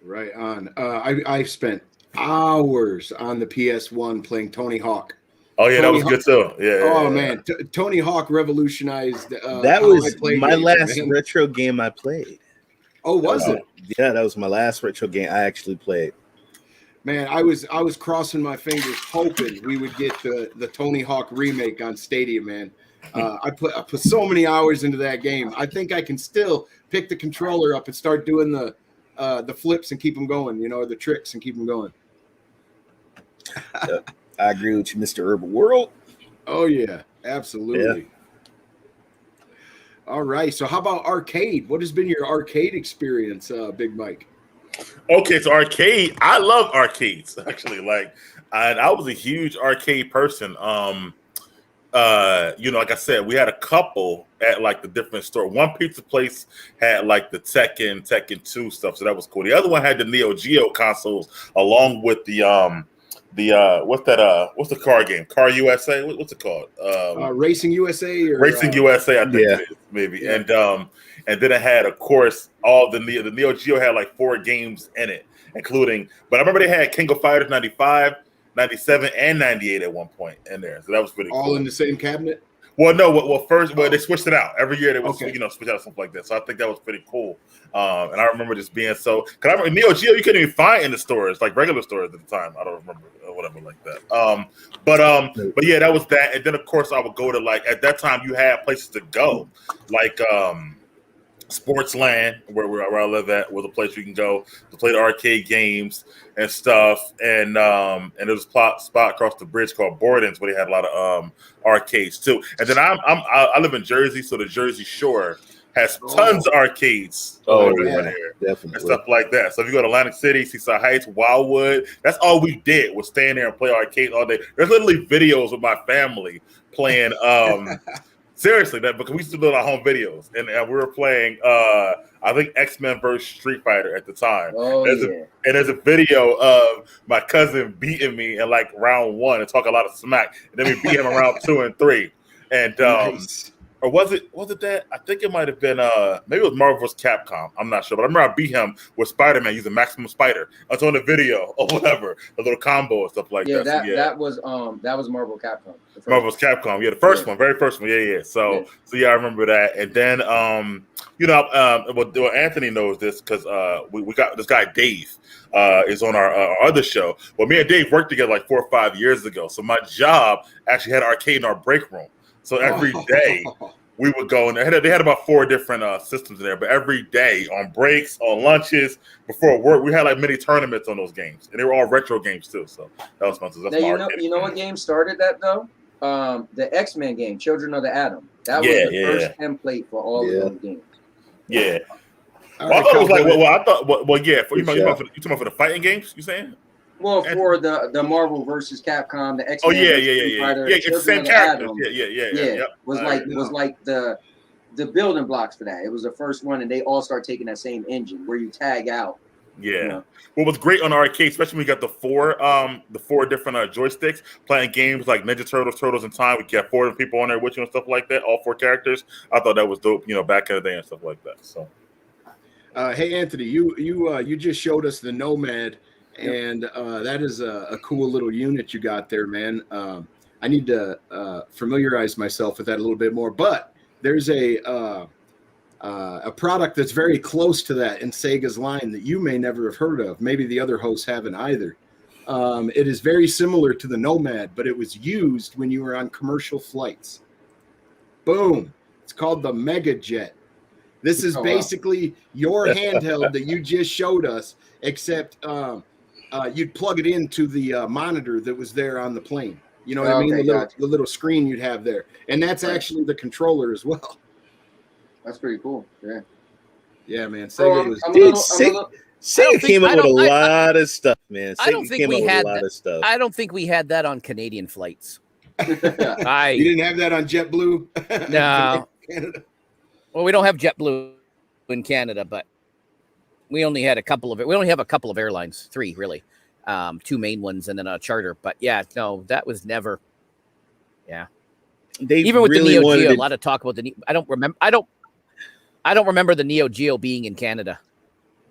Right on. I spent hours on the PS1 playing Tony Hawk. Oh yeah, that was good too. Yeah. Man, Tony Hawk revolutionized. That was my last retro game I played. Oh, was it? Yeah, that was my last retro game I actually played. Man, I was crossing my fingers hoping we would get the Tony Hawk remake on Stadia, man. I put so many hours into that game. I think I can still pick the controller up and start doing the flips and keep them going, the tricks and keep them going. I agree with you, Mr. Urban World. Oh yeah, absolutely. Yeah. All right. So how about arcade? What has been your arcade experience, Big Mike? Okay, so arcade. I love arcades actually. And I was a huge arcade person. Like I said, we had a couple at like the different store. One pizza place had like the Tekken 2 stuff, so that was cool. The other one had the Neo Geo consoles along with the what's the car game? Car USA? What's it called? Racing USA or Racing USA, I think it is, maybe. Yeah. And then it had, of course, all the Neo Geo had like 4 games in it, including. But I remember they had King of Fighters 95, 97, and 98 at one point in there. So that was pretty cool. All in the same cabinet? Well, no. First, they switched it out every year. They would switch out stuff like that. So I think that was pretty cool. And I remember just being so. Because I remember Neo Geo you couldn't even find in the stores, like regular stores at the time. I don't remember whatever like that. But yeah, that was that. And then of course I would go to at that time you had places to go, like Sportsland, where I live at, was a place you can go to play the arcade games and stuff. And there was a spot across the bridge called Borden's where they had a lot of arcades too. And then I live in Jersey, so the Jersey Shore has tons of arcades over yeah, there definitely. and stuff like that. So if you go to Atlantic City, Seaside Heights, Wildwood, that's all we did was stand there and play arcades all day. There's literally videos with my family playing. Seriously, that because we used to do our home videos, and we were playing. I think X-Men versus Street Fighter at the time. Oh, And there's a video of my cousin beating me in like round 1 and talk a lot of smack, and then we beat him in round 2 and 3. And Nice. or was it that? I think it might have been maybe it was Marvel vs. Capcom. I'm not sure, but I remember I beat him with Spider-Man using Maximum Spider. I was on the video or whatever, a little combo and stuff like that. That was Marvel Capcom. Marvel vs. Capcom, yeah, the first one, very first one, yeah. So I remember that, and then well, Anthony knows this because we got this guy Dave is on our other show. Well, me and Dave worked together like 4 or 5 years ago. So my job actually had an arcade in our break room. So every day we would go in there. They had about 4 different systems in there, but every day on breaks, on lunches, before work, we had like mini tournaments on those games, and they were all retro games too. So that was fun. So that's you know what game started that though? The X-Men game, Children of the Atom. That was the first template for all of those games. Yeah. Well, I thought it was like I thought. Well, yeah. You talking about for the fighting games? You saying? Well, for the Marvel versus Capcom, the X-Men. Yeah. It's the same characters. Yeah. Was like the building blocks for that. It was the first one, and they all start taking that same engine where you tag out. Yeah. You know? What was great on the arcade, especially when we got the four different joysticks, playing games like Ninja Turtles in Time. We got 4 people on there with you and stuff like that. All 4 characters. I thought that was dope. Back in the day and stuff like that. So. Hey Anthony, you just showed us the Nomad. And that is a cool little unit you got there, man. I need to familiarize myself with that a little bit more. But there's a product that's very close to that in Sega's line that you may never have heard of. Maybe the other hosts haven't either. It is very similar to the Nomad, but it was used when you were on commercial flights. Boom. It's called the Mega Jet. This is basically your handheld that you just showed us, except you'd plug it into the monitor that was there on the plane. You know what I mean? The little screen you'd have there. And that's actually the controller as well. That's pretty cool. Yeah. Yeah, man. Sega was Sega came up with a lot of stuff, man. I don't think we had that. I don't think we had that on Canadian flights. You didn't have that on JetBlue? No. Canada. Well, we don't have JetBlue in Canada, but we only had a couple of it. We only have a couple of airlines, 3 really, 2 main ones and then a charter. But yeah, no, that was never. Yeah, even with really the Neo Geo, a lot of talk about the. I don't remember the Neo Geo being in Canada.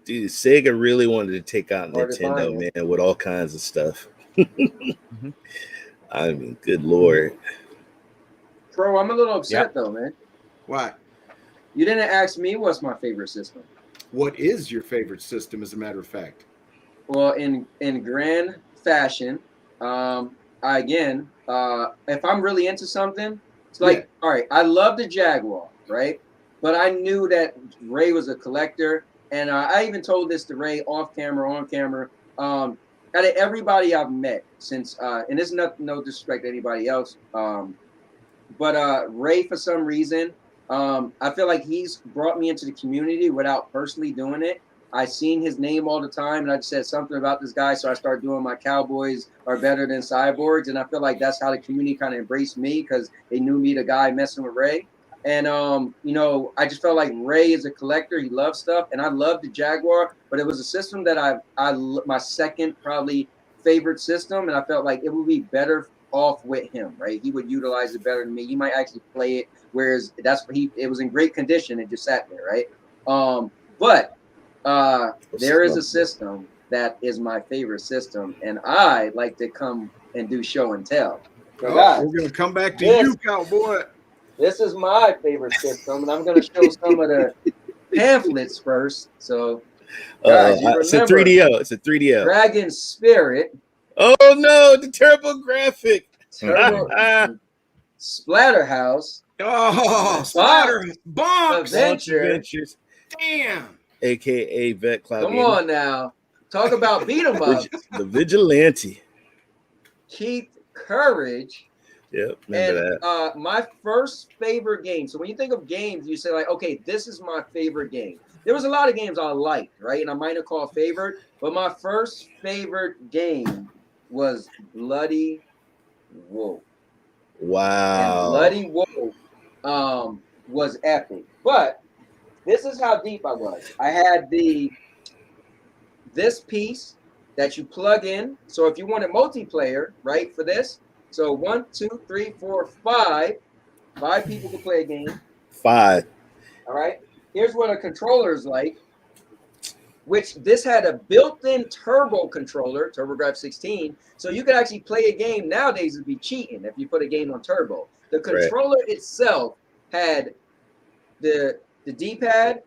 Dude, Sega really wanted to take out Nintendo, man, with all kinds of stuff. I mean, good Lord. Bro, I'm a little upset though, man. Why? You didn't ask me what's my favorite system. What is your favorite system, as a matter of fact? Well, in grand fashion, if I'm really into something, it's like, all right, I love the Jaguar, right? But I knew that Ray was a collector, and I even told this to Ray off camera, on camera. Out of everybody I've met since, and it's no disrespect to anybody else, but Ray, for some reason, I feel like he's brought me into the community without personally doing it. I seen his name all the time, and I just said something about this guy, so I started doing my Cowboys are better than cyborgs, and I feel like that's how the community kind of embraced me because they knew me, the guy messing with Ray. And I just felt like Ray is a collector. He loves stuff, and I love the Jaguar, but it was a system that my second probably favorite system, and I felt like it would be better off with him, right? He would utilize it better than me. He might actually play it, whereas it was in great condition and just sat there, right? But there is a system that is my favorite system, and I like to come and do show and tell. So guys, we're going to come back to you, cowboy. This is my favorite system, and I'm going to show some of the pamphlets first. So, guys, it's a 3DO. It's a 3DO. Dragon Spirit. Oh no, the terrible graphic. Splatterhouse. Oh, Splatter Bonks. Adventures. Damn. AKA Vet Cloud. Come on now. Talk about beat 'em up. The Vigilante. Keith Courage. Yep, remember that. My first favorite game. So when you think of games, you say like, okay, this is my favorite game. There was a lot of games I liked, right? And I might not call favorite, but my first favorite game was Bloody Wolf. Wow. And Bloody Wolf was epic. But this is how deep I was. I had this piece that you plug in. So if you wanted multiplayer, right, for this, so 1, 2, 3, 4, 5. 5 people could play a game. 5. All right. Here's what a controller is like, which this had a built-in turbo controller, TurboGrafx 16. So you could actually play a game. Nowadays, it'd be cheating if you put a game on turbo. The controller itself had the D-pad,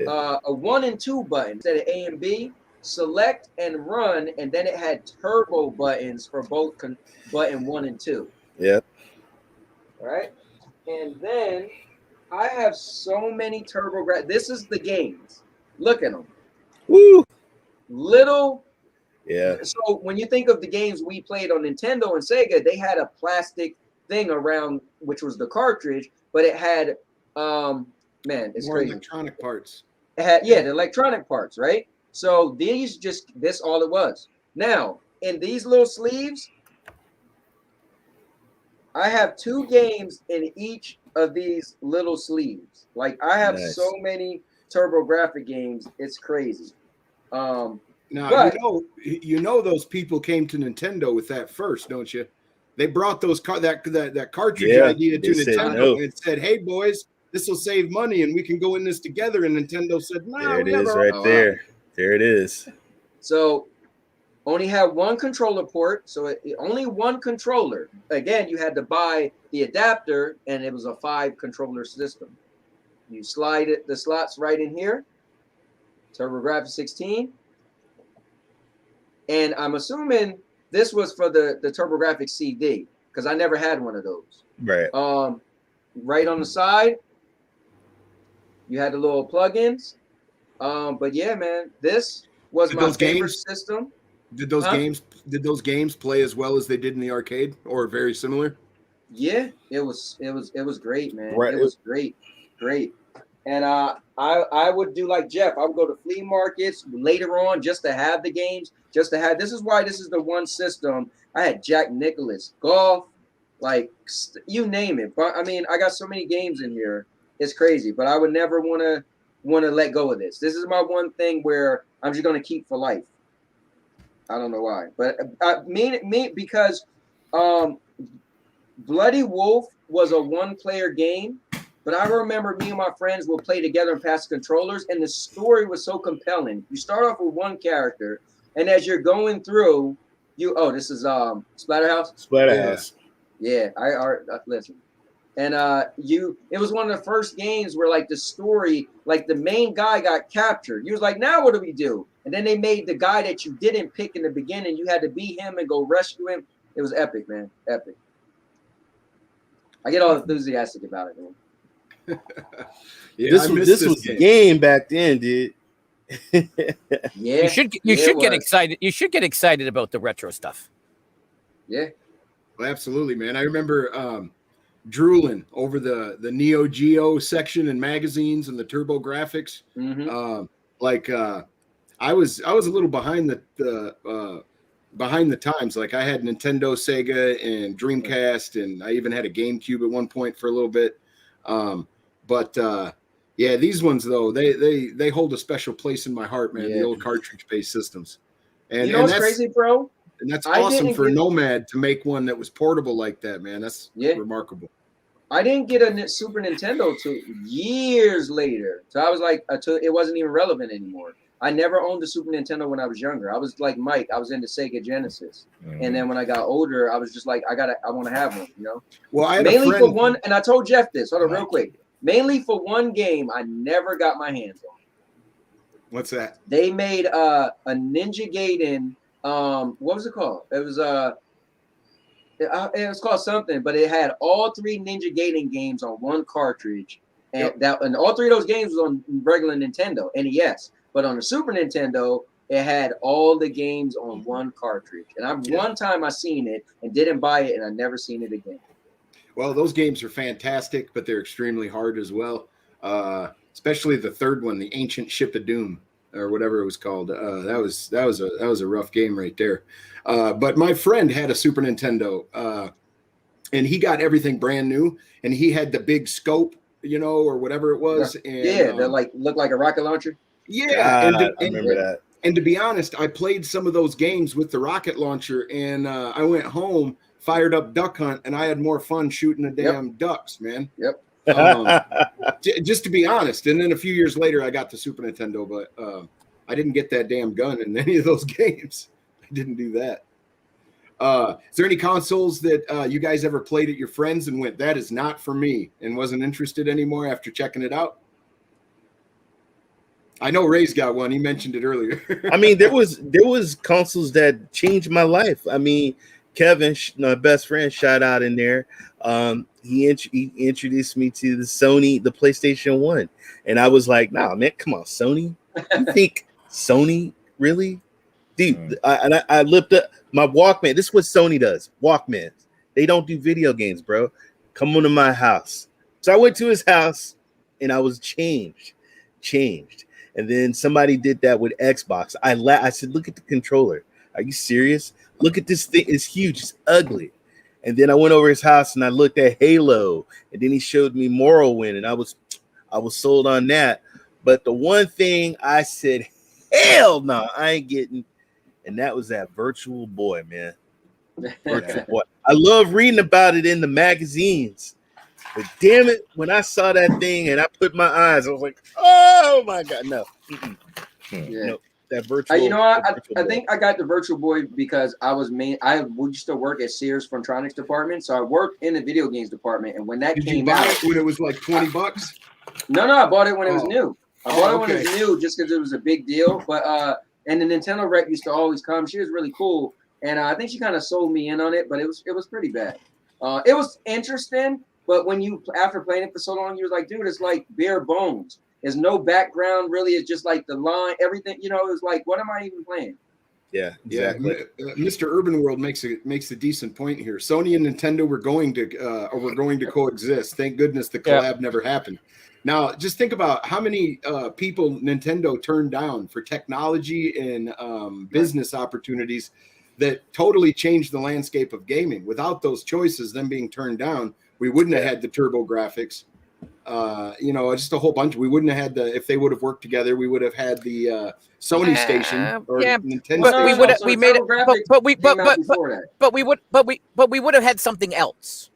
a 1 and 2 button instead of A and B, select and run, and then it had turbo buttons for both button 1 and 2. Yep. All right. And then I have so many TurboGrafx. This is the games. Look at them. Woo. Little. Yeah. So when you think of the games we played on Nintendo and Sega, they had a plastic thing around, which was the cartridge, but it had, man, it's more crazy. electronic parts. It had, yeah, the electronic parts, right? So this all it was. Now, in these little sleeves, I have 2 games in each of these little sleeves. Like I have so many TurboGrafx games, it's crazy. Now but, you know those people came to Nintendo with that first, don't you? They brought those that cartridge idea to Nintendo and said, "Hey boys, this will save money and we can go in this together." And Nintendo said, "Nah, there it is, right there. There it is. So only had 1 controller port, so only 1 controller. Again, you had to buy the adapter, and it was a 5 controller system. You slide the slots right in here. TurboGrafx 16. And I'm assuming this was for the TurboGrafx CD, because I never had one of those. Right. Right on the side, you had the little plugins. But yeah, man, this was my favorite system. Did those games play as well as they did in the arcade, or very similar? Yeah, it was great, man. Right. It was great. And I would do like Jeff. I would go to flea markets later on just to have the games, just to have. This is why this is the one system. I had Jack Nicklaus, golf, like you name it. But I mean, I got so many games in here. It's crazy. But I would never want to let go of this. This is my one thing where I'm just gonna keep for life. I don't know why, but because Bloody Wolf was a 1-player game, but I remember me and my friends would play together and pass controllers, and the story was so compelling. You start off with 1 character, and as you're going through, this is Splatterhouse. Splatterhouse. Yeah, I listen. And it was one of the first games where like the story, like the main guy got captured. You was like, now what do we do? And then they made the guy that you didn't pick in the beginning, you had to beat him and go rescue him. It was epic, man. Epic. I get all enthusiastic about it, man. Yeah, this was the game back then, dude. Yeah. You should get excited. You should get excited about the retro stuff. Yeah. Well, absolutely, man. I remember drooling over the Neo Geo section in magazines and the TurboGrafx. Mm-hmm. I was a little behind the times. Like I had Nintendo, Sega, and Dreamcast, and I even had a GameCube at one point for a little bit. Yeah, these ones though, they hold a special place in my heart, man. Yeah. The old cartridge-based systems. And you know what's crazy, bro? And that's awesome for Nomad to make one that was portable like that, man. That's remarkable. I didn't get a Super Nintendo till years later. So I was like, it wasn't even relevant anymore. I never owned a Super Nintendo when I was younger. I was like Mike. I was into Sega Genesis. Mm-hmm. And then when I got older, I was just like, I want to have one, you know? Well, I had mainly for one, and I told Jeff this. Hold on real quick. Mainly for one game I never got my hands on. What's that? They made a Ninja Gaiden. What was it called? It was called something, but it had all 3 Ninja Gaiden games on 1 cartridge, and and all 3 of those games was on regular Nintendo NES. But on the Super Nintendo, it had all the games on 1 cartridge. And one time I seen it and didn't buy it, and I never seen it again. Well, those games are fantastic, but they're extremely hard as well. Especially the third one, the Ancient Ship of Doom, or whatever it was called. That was a rough game right there. But my friend had a Super Nintendo, and he got everything brand new, and he had the big scope, or whatever it was. And, that like looked like a rocket launcher. Yeah, I remember that. And to be honest, I played some of those games with the rocket launcher, and I went home, fired up Duck Hunt, and I had more fun shooting the damn ducks, man. Yep. Just to be honest. And then a few years later, I got the Super Nintendo, but I didn't get that damn gun in any of those games. I didn't do that. Is there any consoles that you guys ever played at your friends and went, that is not for me, and wasn't interested anymore after checking it out? I know Ray's got one. He mentioned it earlier. I mean, there was consoles that changed my life. I mean, Kevin, my best friend, shout out in there. He introduced me to the PlayStation 1. And I was like, nah, man, come on, Sony. You think Sony, really? Dude, I looked up my Walkman. This is what Sony does. Walkman. They don't do video games, bro. Come on to my house. So I went to his house and I was changed. And then somebody did that with Xbox. I said, look at the controller. Are you serious? Look at this thing. It's huge. It's ugly. And then I went over his house and I looked at Halo. And then he showed me Morrowind. And I was sold on that. But the one thing I said, hell no, I ain't getting. And that was that Virtual Boy, man. Virtual Boy. I love reading about it in the magazines. But damn it, when I saw that thing and I put my eyes, I was like, oh my God, no. Yeah. No, that Virtual I think I got the Virtual Boy because I used to work at Sears Frontronics department. So I worked in the video games department. And when that Did came you buy out, it when it was like $20? No, I bought it when it was new. I bought it when it was new just because it was a big deal. But and the Nintendo rep used to always come. She was really cool. And I think she kind of sold me in on it, but it was pretty bad. It was interesting. But when after playing it for so long, you was like, dude, it's like bare bones. There's no background, really. It's just like the line, everything. It was like, what am I even playing? Yeah, exactly. Yeah. Mr. Urban World makes a decent point here. Sony and Nintendo were going to coexist. Thank goodness the collab never happened. Now, just think about how many people Nintendo turned down for technology and business opportunities that totally changed the landscape of gaming. Without those choices, them being turned down, we wouldn't have had the turbo graphics. Just a whole bunch. We wouldn't have had if they would have worked together, we would have had the Sony station or Nintendo but station. we would have we would have had something else.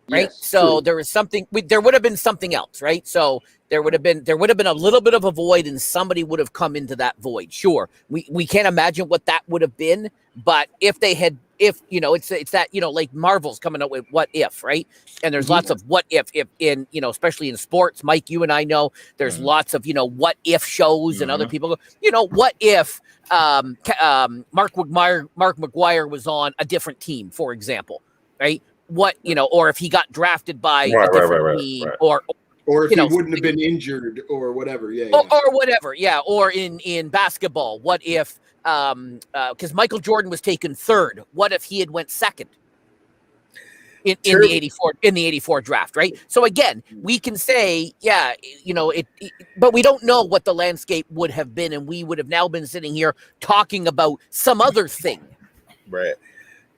Right. Yes, so true. there was something, there would have been something else. Right. So there would have been a little bit of a void and somebody would have come into that void. Sure. We can't imagine what that would have been. But it's that, like Marvel's coming out with What If, right? And there's lots of what if in, especially in sports, Mike, you and I know there's lots of, what if shows and other people go, what if Mark McGuire was on a different team, for example, right? What, or if he got drafted by a different team or if he wouldn't have been injured or whatever. Or whatever. Yeah. Or in basketball, what if, because Michael Jordan was taken third. What if he had went second in the 84 draft, right? So again, we can say, but we don't know what the landscape would have been, and we would have now been sitting here talking about some other thing. Right.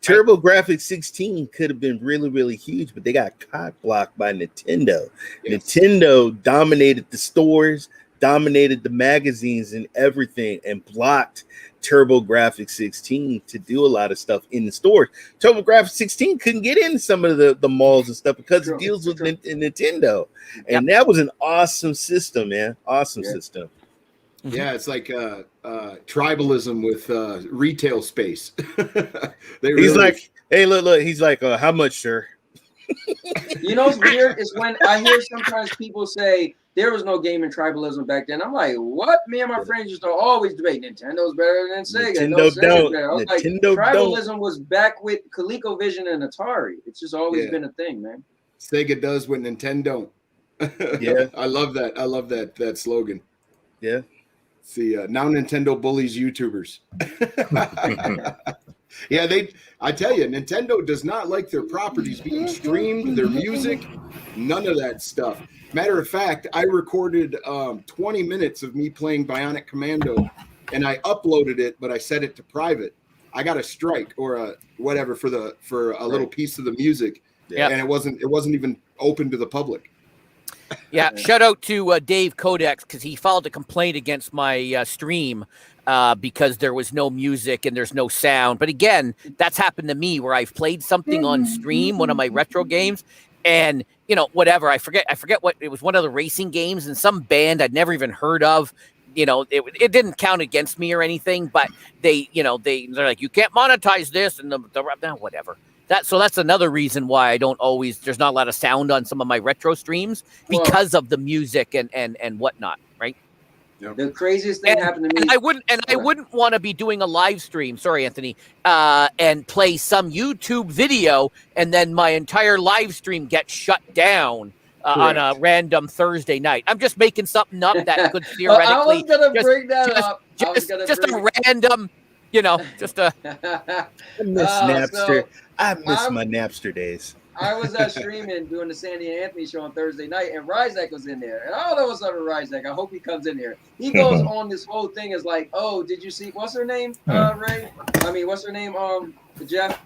TurboGrafx 16 could have been really, really huge, but they got cock blocked by Nintendo. Yes. Nintendo dominated the stores, dominated the magazines and everything, and blocked TurboGrafx 16 to do a lot of stuff in the stores. TurboGrafx 16 couldn't get into some of the malls and stuff because it deals with Nintendo. And that was an awesome system, man. Awesome system. Yeah, it's like tribalism with retail space. He's like, hey, look. He's like, how much, sir? What's weird is when I hear sometimes people say there was no gaming tribalism back then. I'm like, what? Me and my friends used to always debate Nintendo's better than Sega. Nintendo don't. I was like, tribalism was back with ColecoVision and Atari. It's just always been a thing, man. Sega does what Nintendo don't. Yeah, I love that. I love that slogan. Yeah. See, now Nintendo bullies YouTubers. Yeah, I tell you, Nintendo does not like their properties being streamed, their music, none of that stuff. Matter of fact, I recorded 20 minutes of me playing Bionic Commando, and I uploaded it, but I set it to private. I got a strike or a whatever for a little piece of the music, and it wasn't even open to the public. Yeah, shout out to Dave Codex because he filed a complaint against my stream because there was no music and there's no sound. But again, that's happened to me where I've played something on stream, one of my retro games, and whatever. I forget what it was. One of the racing games and some band I'd never even heard of. It didn't count against me or anything, but they're like, you can't monetize this and whatever. So that's another reason why I don't always. There's not a lot of sound on some of my retro streams because of the music and whatnot, right? Yep. The craziest thing happened to me. I wouldn't want to be doing a live stream. Sorry, Anthony, and play some YouTube video, and then my entire live stream gets shut down on a random Thursday night. I'm just making something up that could theoretically. I was gonna bring that up. Just a random. Just a. I miss Napster. I miss my Napster days. I was streaming doing the Sandy and Anthony show on Thursday night, and Ryzak was in there. And I don't know what's up with Ryzak. I hope he comes in here. He goes on this whole thing is like, oh, did you see? What's her name, Ray? I mean, what's her name, Jeff?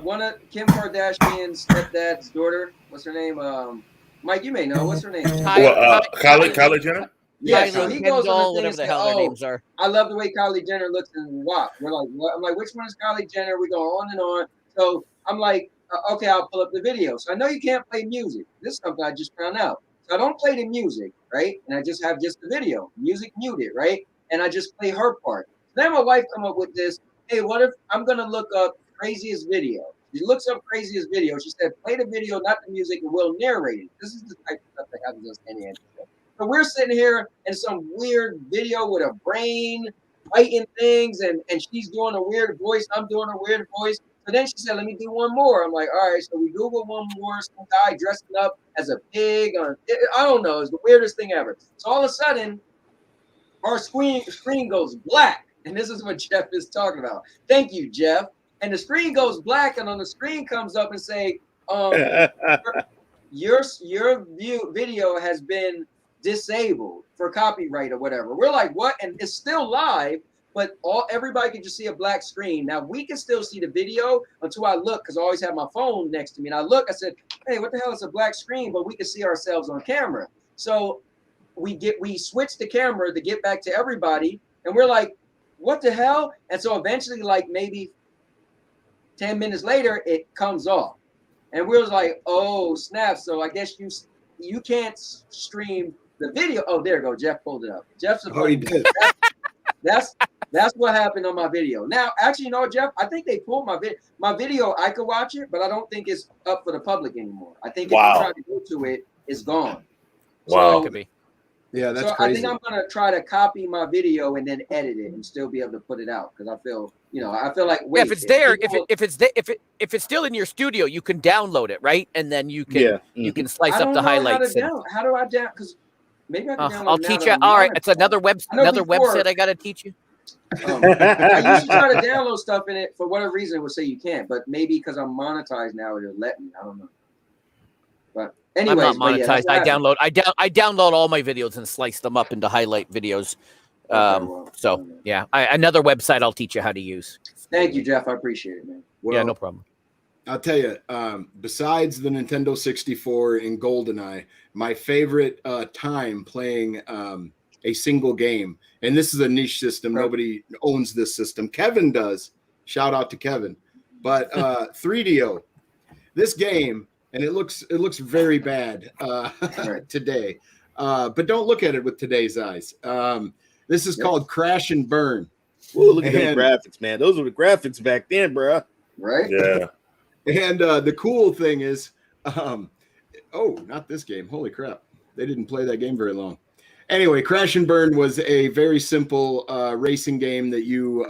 One of Kim Kardashian's stepdad's daughter. What's her name? Mike, you may know. What's her name? Kylie Jenner. Yeah, so he goes on whatever the hell their names are. I love the way Kylie Jenner looks in WAP. We're like, what? I'm like, which one is Kylie Jenner? We go on and on. So I'm like, okay, I'll pull up the video. So I know you can't play music. This is something I just found out. So I don't play the music, right? And I just have the video, music muted, right? And I just play her part. Then my wife come up with this. Hey, what if I'm gonna look up craziest video? She looks up craziest video. She said, play the video, not the music, and we'll narrate it. This is the type of stuff that happens on Sandy and Anthony. So we're sitting here in some weird video with a brain fighting things, and she's doing a weird voice. I'm doing a weird voice. So then she said, let me do one more. I'm like, all right. So we Google one more. Some guy dressing up as a pig. I don't know. It's the weirdest thing ever. So all of a sudden, our screen goes black. And this is what Jeff is talking about. Thank you, Jeff. And the screen goes black, and on the screen comes up and say, your video has been disabled for copyright or whatever. We're like, what? And it's still live, but everybody can just see a black screen. Now we can still see the video until I look, because I always have my phone next to me. And I look, I said, hey, what the hell is a black screen? But we can see ourselves on camera. So we switch the camera to get back to everybody, and we're like, what the hell? And so eventually, like maybe 10 minutes later, it comes off. And we was like, oh, snap. So I guess you can't stream the video. Oh, there you go. Jeff pulled it up. Jeff's he did. That's what happened on my video. Now, actually, Jeff, I think they pulled my video. My video, I could watch it, but I don't think it's up for the public anymore. I think if you try to go to it, it's gone. Wow. So, could be. Yeah, that's so crazy. I think I'm gonna try to copy my video and then edit it and still be able to put it out, because I feel like if it's there, if it's still in your studio, you can download it, right? And then you can slice up the highlights. How do I down? Because maybe I can download. I'll teach you. All right, it's another website I got to teach you. I usually try to download stuff in it. For whatever reason, it will say you can't, but maybe because I'm monetized now, it'll let me. I don't know. But anyways, I'm not monetized. I download all my videos and slice them up into highlight videos. Another website I'll teach you how to use. Thank you, Jeff. I appreciate it, man. Well, yeah, no problem. I'll tell you, besides the Nintendo 64 and GoldenEye, my favorite time playing a single game, and this is a niche system. Right. Nobody owns this system. Kevin does. Shout out to Kevin. But 3DO, this game, and it looks very bad today. But don't look at it with today's eyes. This is called Crash and Burn. Ooh, look at the graphics, man. Those were the graphics back then, bro. Right? Yeah. And the cool thing is, not this game. Holy crap. They didn't play that game very long. Anyway, Crash and Burn was a very simple racing game that you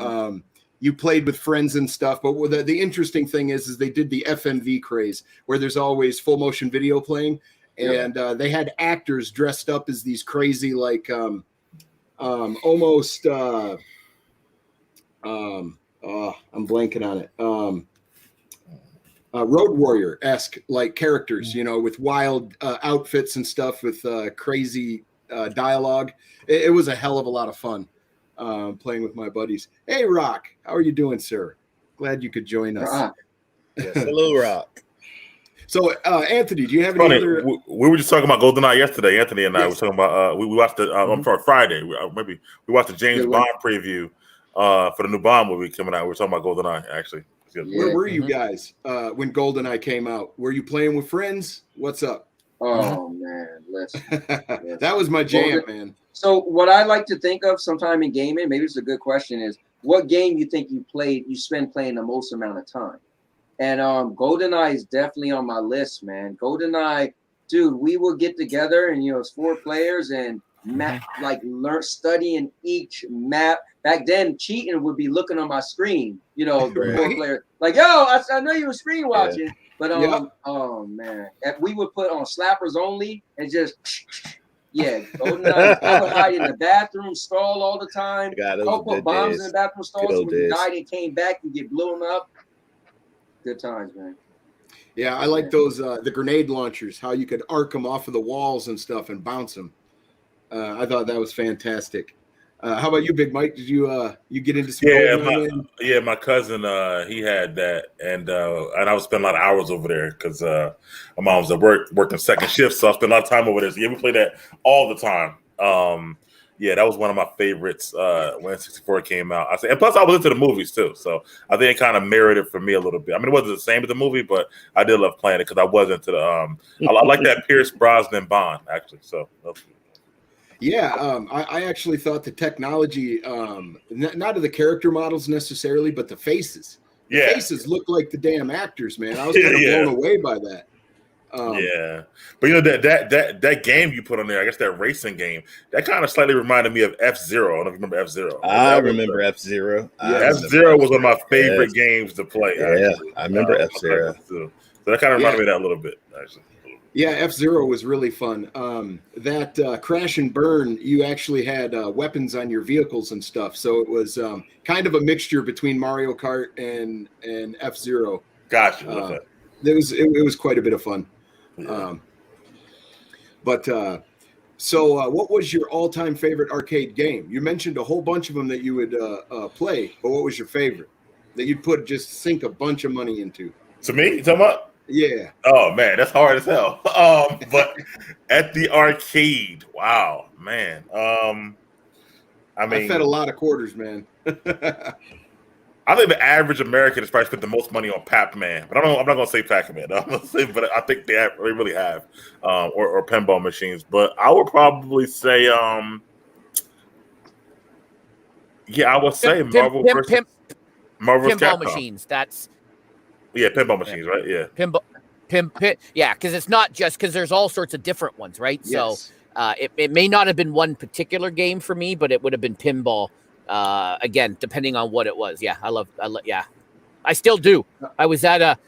played with friends and stuff. But the interesting thing is they did the FMV craze, where there's always full motion video playing. And they had actors dressed up as these crazy, like almost I'm blanking on it. Road Warrior-esque like characters, with wild outfits and stuff with crazy dialogue. It was a hell of a lot of fun playing with my buddies. Hey, Rock, how are you doing, sir? Glad you could join us. Rock. Yes, hello, Rock. So, Anthony, do you have any Funny, other? we were just talking about GoldenEye yesterday. Anthony and I were Yes. talking about we watched the I'm sorry, Friday. We watched the James Good one. Bond preview for the new Bond movie coming out. We were talking about GoldenEye actually. Where Yeah. were you guys when GoldenEye came out? Were you playing with friends? What's up? Oh man, listen. That was my jam, man. So what I like to think of sometime in gaming, maybe it's a good question, is what game you think you spend playing the most amount of time? And GoldenEye is definitely on my list, man. GoldenEye, dude, we will get together and it's 4 players and studying each map. Back then, cheating would be looking on my screen, the 4 players. Like, yo, I know you were screen watching, but oh man, we would put on slappers only and just GoldenEye. I would hide in the bathroom stall all the time. I'll put bombs in the bathroom stall so when you died and came back, you get blown up. Good times, man. Yeah, I like those the grenade launchers. How you could arc them off of the walls and stuff and bounce them. I thought that was fantastic. How about you, Big Mike? Did you get into some? My cousin he had that, and I would spend a lot of hours over there because my mom was at work working second shift, so I spent a lot of time over there. So we played that all the time. That was one of my favorites when 64 came out. And plus I was into the movies too, so I think it kind of mirrored it for me a little bit. I mean, it wasn't the same as the movie, but I did love playing it because I was into the I like that Pierce Brosnan Bond actually. So. I actually thought the technology, not of the character models necessarily, but the faces. The faces look like the damn actors, man. I was kind of blown away by that. But that game you put on there, I guess that racing game, that kind of slightly reminded me of F-Zero. I don't know if you remember F-Zero. I remember F-Zero. F-Zero was one of my favorite games to play. I remember F-Zero. So that kind of reminded me of that a little bit, actually. Yeah, F-Zero was really fun. That Crash and Burn, you actually had weapons on your vehicles and stuff. So it was kind of a mixture between Mario Kart and F-Zero. Gotcha. It was quite a bit of fun. Yeah. So what was your all-time favorite arcade game? You mentioned a whole bunch of them that you would play, but what was your favorite that you'd sink a bunch of money into? To me, you talking about? Yeah. Oh man, that's hard as hell. But at the arcade, wow, man. I fed a lot of quarters, man. I think the average American has probably spent the most money on Pac-Man, but I'm not gonna say Pac-Man. But I think they really have, or pinball machines. But I would probably say, I would say Marvel versus pinball Capcom. machines. That's. Yeah, pinball machines, right? Yeah. Because it's not just because there's all sorts of different ones, right? Yes. So it may not have been one particular game for me, but it would have been pinball. Again, depending on what it was. Yeah, I still do. I was at a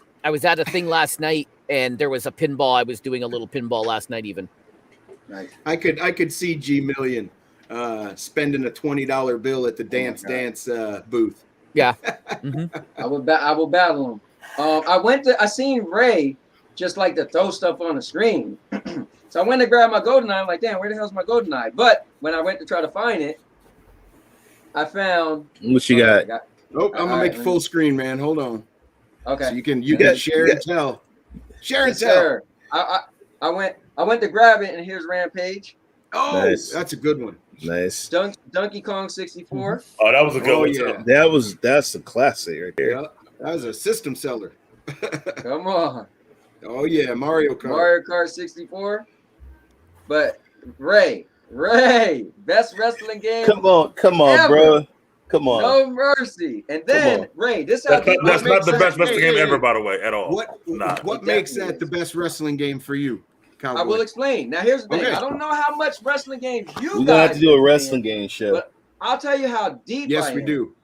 thing last night, and there was a pinball. I was doing a little pinball last night, even. Nice. I could see G Million spending a $20 bill at the Dance booth. Yeah. Mm-hmm. I will battle him. I seen Ray just like to throw stuff on the screen. So I went to grab my GoldenEye. I'm like, damn, where the hell's my GoldenEye? But when I went to try to find it, I found what you got. I'm gonna make full screen, man. Hold on. Okay. So you can share and tell. Share and tell. Sir. I went to grab it, and here's Rampage. Oh, nice. That's a good one. Nice. Donkey Kong 64. Oh, that was a good one too. That's a classic right there. Yeah, that was a system seller. Come on. Oh yeah, Mario Kart. Mario Kart 64. But Ray, best wrestling game. Come on, ever. Bro. Come on. No mercy. And then Ray, that's not the best wrestling game ever, by the way, at all. What makes that the best wrestling game for you? Cowboy? I will explain. Now here's the thing. I don't know how much wrestling games you guys guys have to do a wrestling game show. But I'll tell you how deep I am. Yes, we do.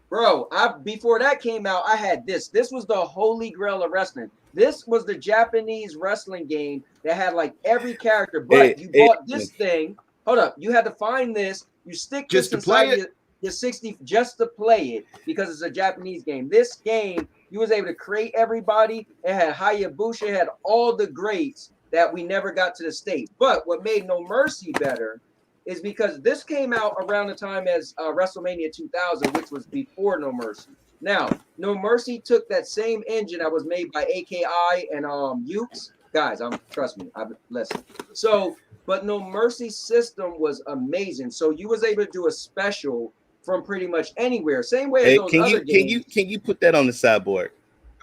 Bro, before that came out, I had this. This was the holy grail of wrestling. This was the Japanese wrestling game that had like every character. But you bought this thing. Hold up. You had to find this. You stick just this to play inside it. the 60 just to play it because it's a Japanese game. This game, you was able to create everybody. It had Hayabusa, it had all the greats that we never got to the States. But what made No Mercy better is because this came out around the time as WrestleMania 2000, which was before No Mercy. Now, No Mercy took that same engine that was made by AKI and Ukes. Guys, trust me, listen. So, but No Mercy system was amazing. So you was able to do a special from pretty much anywhere. Same way as those other games. Can you put that on the sideboard?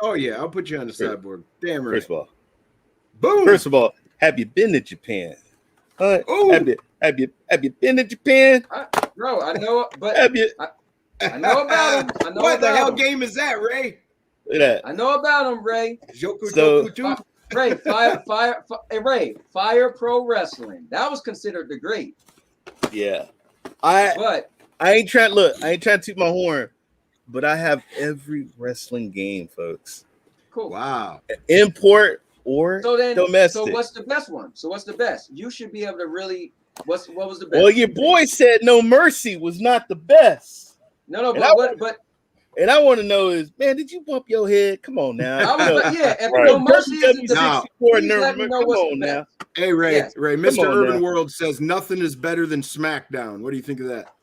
Oh yeah, I'll put you on the sideboard. Damn right. First of all, boom. First of all, have you been to Japan? Have you been to Japan? Bro, I know, but have you? I know about him. I know what about the hell him. game is that, Ray? Look at that. I know about him, Ray. So, Ray, Fire Pro Wrestling. That was considered the great. Yeah. I ain't trying to toot my horn, but I have every wrestling game, folks. Cool. Wow. Import or domestic. So what's the best one? So what's the best? You should be able to really what was the best? Well, your boy said No Mercy was not the best. No, and I want to know is, man, did you bump your head? Come on now. If No Mercy is the come on now. Hey, Ray, Yes. Ray, Mr. Urban World says nothing is better than SmackDown. What do you think of that?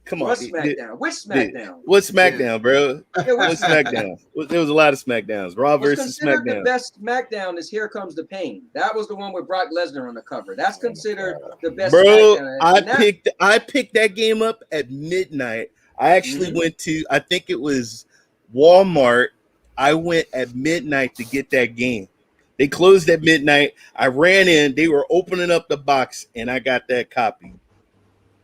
Come on. What's SmackDown? Which SmackDown? What's SmackDown, bro? What's SmackDown? There was a lot of SmackDowns. Raw versus SmackDown. The best SmackDown is Here Comes the Pain. That was the one with Brock Lesnar on the cover. That's considered the best SmackDown. I picked that game up at midnight. I actually went to, I think it was Walmart. I went at midnight to get that game. They closed at midnight. I ran in. They were opening up the box, and I got that copy.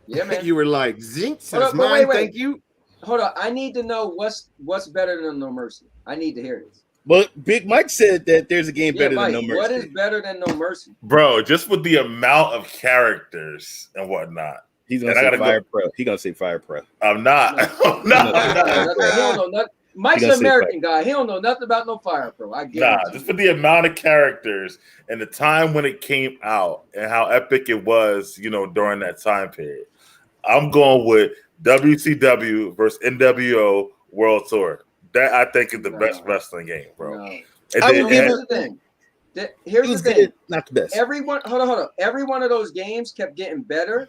Yeah, man. You were like, Zinc says mine, wait. thank you. Hold on. I need to know what's better than No Mercy. I need to hear this. But Big Mike said that there's a game better than No Mercy. What is better than No Mercy? Bro, just with the amount of characters and whatnot. He's gonna say Fire Pro. He's gonna say Fire Pro. I'm not. I'm not. He don't know nothing. Mike's an American guy. He don't know nothing about no Fire Pro. I get it. Just for the amount of characters and the time when it came out and how epic it was, during that time period. I'm going with WCW versus NWO World Tour. That I think is the best wrestling game, bro. No. Here's the thing. Here's the thing. Not the best. Hold on. Every one of those games kept getting better.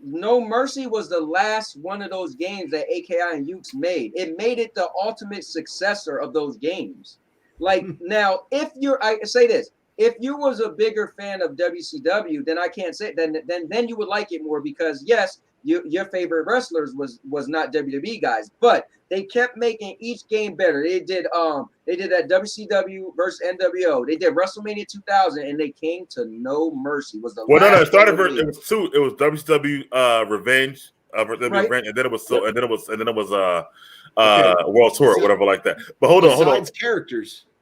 No Mercy was the last one of those games that AKI and Ukes made. It made it the ultimate successor of those games. Like now, I say this, if you was a bigger fan of WCW, then I can't say then you would like it more because yes, your favorite wrestlers was not WWE guys, but they kept making each game better. They did that WCW versus NWO. They did WrestleMania 2000, and they came to No Mercy. Was the it started first. It was two. It was WCW Revenge, Revenge, and then it was World Tour or whatever like that. But hold on.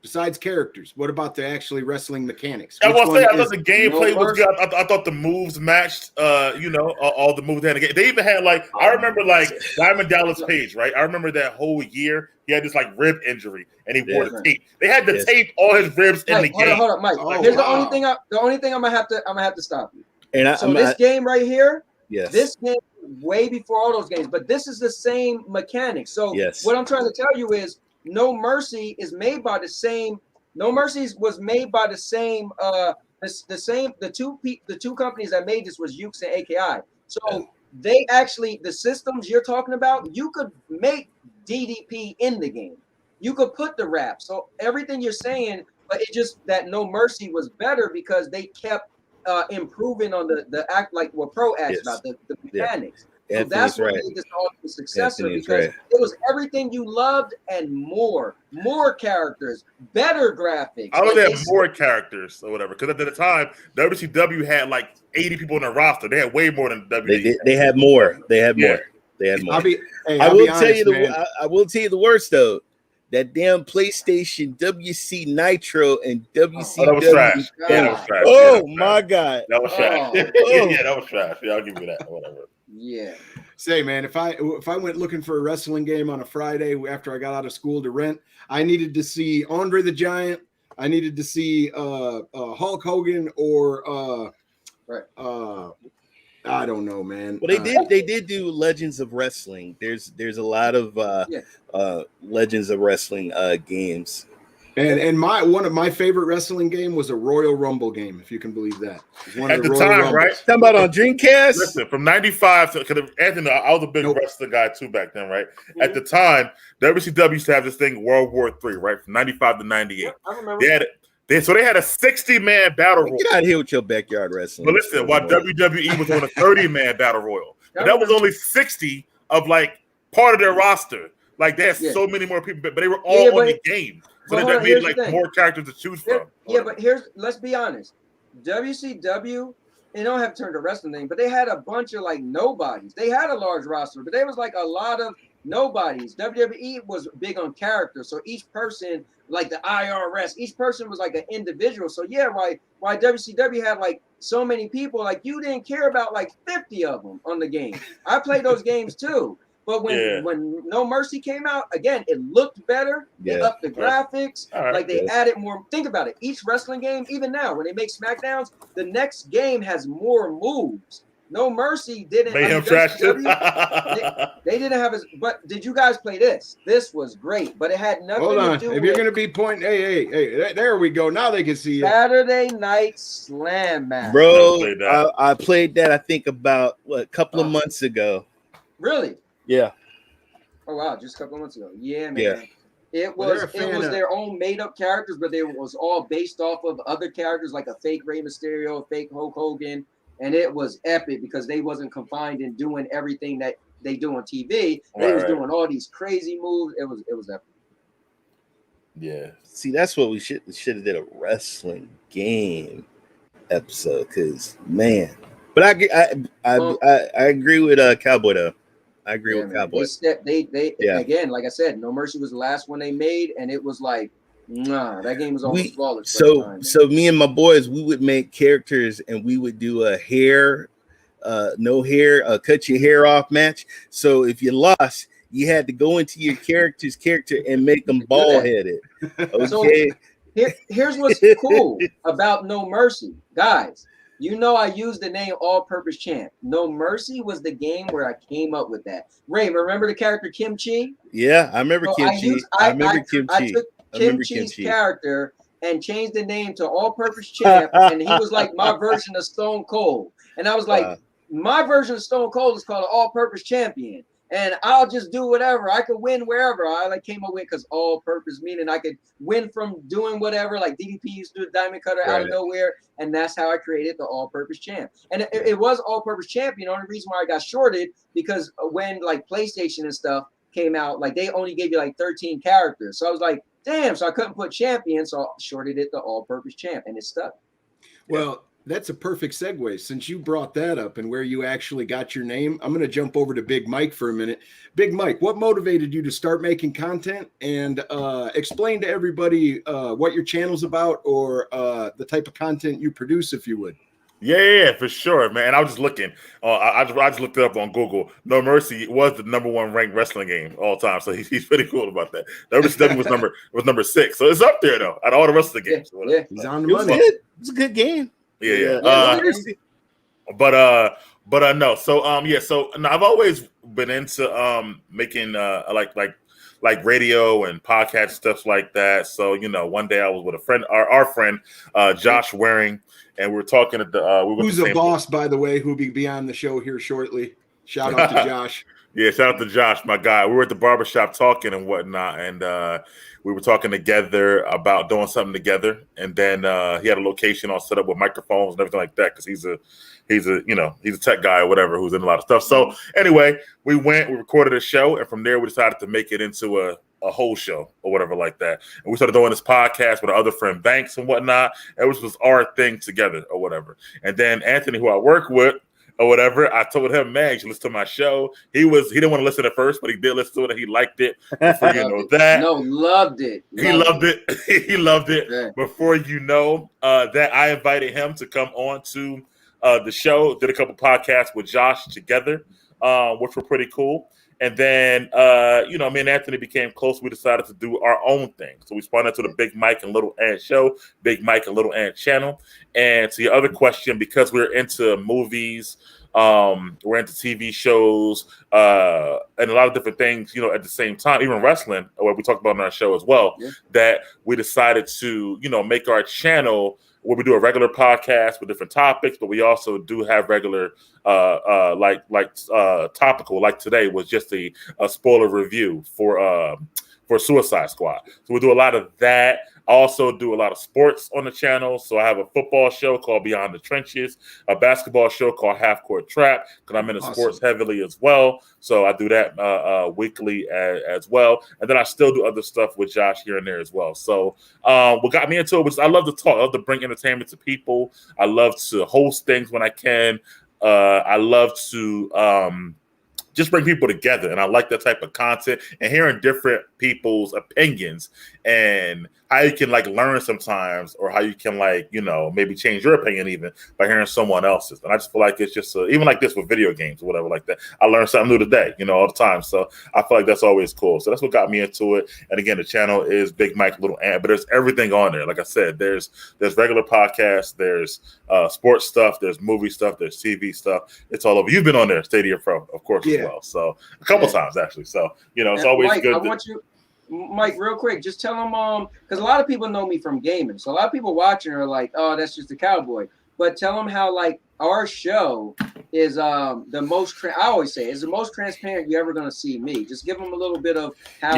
Besides characters, what about the actually wrestling mechanics? I thought the gameplay was good. I thought the moves matched, all the moves they had in the game. They even had I remember Diamond Dallas Page, right? I remember that whole year he had this rib injury and he wore the tape. They had to tape all his ribs in the game. Hold on, Mike. Here's the only thing. The only thing I'm gonna have to stop you. And this game right here, this game way before all those games, but this is the same mechanics. So what I'm trying to tell you is. No Mercy is made by the same. No Mercy was made by the same. The two companies that made this was Ukes and AKI. So they actually the systems you're talking about. You could make DDP in the game. You could put the rap. So everything you're saying, but it just that No Mercy was better because they kept improving on the act like what Pro asked about the mechanics. So that's what made this ultimate successor because it was everything you loved and more characters, better graphics. I don't have more characters or whatever because at the time WCW had 80 people in their roster. They had way more than WWE. They had more. They had more. I will tell you the worst though. That damn PlayStation WC Nitro and WCW. That was trash. Oh my God. That was trash. Yeah, that was trash. Yeah, I'll give you that. Whatever. Yeah. Say, man, if I went looking for a wrestling game on a Friday after I got out of school to rent, I needed to see Andre the Giant. I needed to see Hulk Hogan or I don't know, man. Well, they did do Legends of Wrestling. There's a lot of Legends of Wrestling games. And one of my favorite wrestling game was a Royal Rumble game, if you can believe that. It was one At of the Royal time, Rumbles. right? Talking about on Dreamcast. Listen, from '95 to because Anthony, I was a big wrestling guy too back then, right? Mhm. At the time, WCW used to have this thing, World War III, right? From '95 to '98. Yeah, I remember. They had a 60-man battle royal. Get out of here with your backyard wrestling. But listen, while WWE was on a 30-man battle royal, but that was only 60 of like part of their roster. Like they had so many more people, but they were all on the game. So that made like more characters to choose from. But let's be honest. WCW, they don't have to turn to wrestling thing, but they had a bunch of like nobodies. They had a large roster, but there was like a lot of nobodies. WWE was big on character. So each person, like the IRS, each person was like an individual. So yeah, why WCW had like so many people, like you didn't care about like 50 of them on the game. I played those games too. But when No Mercy came out, again, it looked better. They upped the graphics. Like they added more. Think about it. Each wrestling game, even now, when they make SmackDowns, the next game has more moves. No Mercy didn't. Made him trash too. They didn't have as. But did you guys play this? This was great, but it had nothing Hold on. to do If you're going to be pointing, hey, there we go. Now they can see you. Saturday Night Slam match. Bro, I played that, I think, about, a couple of months ago. Really? Yeah. Oh, wow. Just a couple of months ago. Yeah, man. Yeah. It was their own made-up characters, but they was all based off of other characters, like a fake Rey Mysterio, a fake Hulk Hogan. And it was epic because they wasn't confined in doing everything that they do on TV. They was doing all these crazy moves. It was epic. Yeah. See, that's what we should have did a wrestling game episode, because man. But I agree with Cowboy though. I agree with Cowboy. They again, like I said, No Mercy was the last one they made, and it was like, nah, that game was almost flawless. So me and my boys, we would make characters and we would do a no hair, cut your hair off match. So if you lost, you had to go into your character's character and make them bald headed. Okay. So here's what's cool about No Mercy, guys. You know, I used the name All-Purpose Champ. No Mercy was the game where I came up with that. Ray, remember the character Kim Chi? Yeah, I remember Kim Chi. I remember Kim Chi. I took Kim Chi's character and changed the name to All-Purpose Champ, and he was like my version of Stone Cold. And I was like, my version of Stone Cold is called an All-Purpose Champion. And I'll just do whatever. I could win wherever. I came up with because all-purpose meaning I could win from doing whatever. Like DDP used to do a diamond cutter out of nowhere, and that's how I created the all-purpose champ. And it was all-purpose champion. The only reason why I got shorted because when like PlayStation and stuff came out, like they only gave you like 13 characters. So I was like, damn. So I couldn't put champion, so I shorted it to all-purpose champ, and it stuck. Well. That's a perfect segue. Since you brought that up and where you actually got your name, I'm going to jump over to Big Mike for a minute. Big Mike, what motivated you to start making content, and explain to everybody what your channel's about, or the type of content you produce, if you would. Yeah, for sure, man. I was just looking. I just looked it up on Google. No Mercy was the #1 ranked wrestling game all time, so he's pretty cool about that. WCW was number 6, so it's up there though at all the rest of the games. Yeah. He's on the money. It's a good game. Yeah. No. So So I've always been into making like radio and podcast stuff like that. So one day I was with a friend, our friend Josh Waring, and we were talking at the who's a boss, by the way, who'll be on the show here shortly. Shout out to Josh. Yeah, shout out to Josh, my guy. We were at the barbershop talking and whatnot, and we were talking together about doing something together. And then he had a location all set up with microphones and everything like that, because he's a tech guy or whatever who's in a lot of stuff. So anyway, we recorded a show, and from there we decided to make it into a whole show or whatever like that. And we started doing this podcast with our other friend Banks and whatnot. It was our thing together or whatever. And then Anthony, who I work with, or whatever, I told him, man, you should listen to my show. He didn't want to listen at first, but he did listen to it and he liked it. Before you know that. No, loved it. He loved it. He loved it. Yeah. Before you know that, I invited him to come on to the show, did a couple podcasts with Josh together, which were pretty cool. And then, me and Anthony became close. We decided to do our own thing. So we spun into the Big Mike and Little Ant show, Big Mike and Little Ant channel. And to your other question, because we're into movies, we're into TV shows, and a lot of different things, at the same time, even wrestling, what we talked about on our show as well, that we decided to, make our channel where we do a regular podcast with different topics, but we also do have regular, topical, like today was just a spoiler review for Suicide Squad. So we do a lot of that. I also do a lot of sports on the channel. So I have a football show called Beyond the Trenches, a basketball show called Half Court Trap, because I'm into sports heavily as well. So I do that weekly as well. And then I still do other stuff with Josh here and there as well. So what got me into it was I love to talk. I love to bring entertainment to people. I love to host things when I can. I love to just bring people together, and I like that type of content and hearing different people's opinions and how you can learn sometimes, or how you can maybe change your opinion even by hearing someone else's. And I just feel like it's just even like this with video games or whatever like that. I learn something new today, all the time. So I feel like that's always cool. So that's what got me into it. And again, the channel is Big Mike Little Ant, but there's everything on there. Like I said, there's regular podcasts, there's sports stuff, there's movie stuff, there's TV stuff. It's all over. You've been on there, Stadium Pro, of course, as well. So a couple times actually. So it's always Mike, good. I want you, Mike, real quick, just tell them because a lot of people know me from gaming. So a lot of people watching are like, "Oh, that's just a cowboy." But tell them how our show is the most. I always say is the most transparent you're ever going to see me. Just give them a little bit of how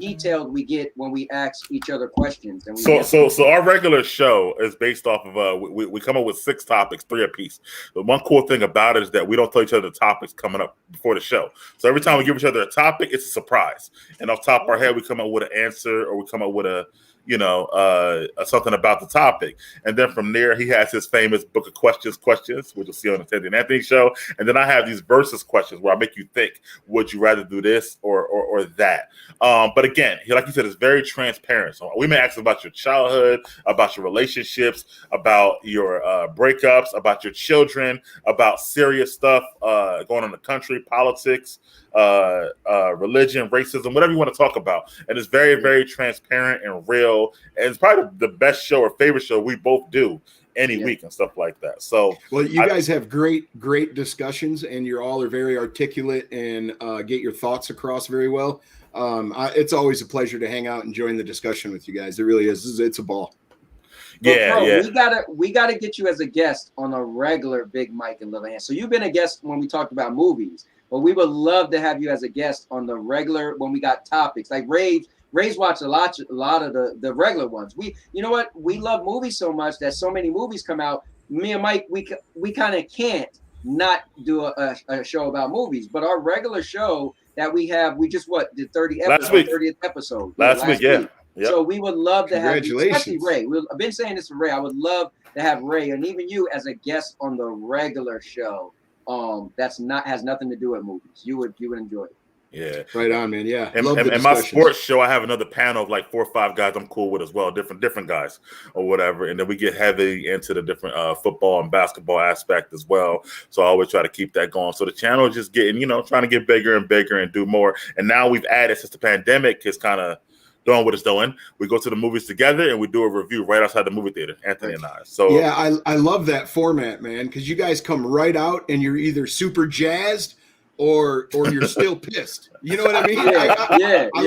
detailed we get when we ask each other questions. And so our regular show is based off of we come up with 6 topics, 3 apiece. The one cool thing about it is that we don't tell each other the topics coming up before the show. So every time we give each other a topic, it's a surprise. And off the top of our head, we come up with an answer, or we come up with a something about the topic. And then from there, he has his famous book of questions, which you'll see on the Teddy and Anthony show. And then I have these versus questions where I make you think, would you rather do this or that? But again, like you said, it's very transparent. So we may ask about your childhood, about your relationships, about your breakups, about your children, about serious stuff going on in the country, politics, religion, racism, whatever you want to talk about. And it's very, very transparent and real. And it's probably the best show or favorite show we both do any week and stuff like that. So, well, you guys have great discussions, and you all are very articulate and get your thoughts across very well. It's always a pleasure to hang out and join the discussion with you guys. It really is. It's a ball. We gotta get you as a guest on a regular Big Mike and Little Ant. So you've been a guest when we talked about movies, but we would love to have you as a guest on the regular when we got topics like Ray's watched a lot of the regular ones. We love movies so much that so many movies come out. Me and Mike, we kind of can't not do a show about movies. But our regular show that we have, we just did 30th episode last week. Yep. So we would love to have you, especially Ray. I've been saying this for Ray. I would love to have Ray and even you as a guest on the regular show. Has nothing to do with movies. You would enjoy it. Yeah, right on, man. Yeah, and my sports show, I have another panel of 4 or 5 guys I'm cool with as well, different guys or whatever, and then we get heavy into the different football and basketball aspect as well. So I always try to keep that going. So the channel is just getting, trying to get bigger and bigger and do more. And now we've added, since the pandemic is kind of doing what it's doing, we go to the movies together and we do a review right outside the movie theater, Anthony and I. So yeah, I love that format, man, because you guys come right out and you're either super jazzed or you're still pissed. You know what I mean? I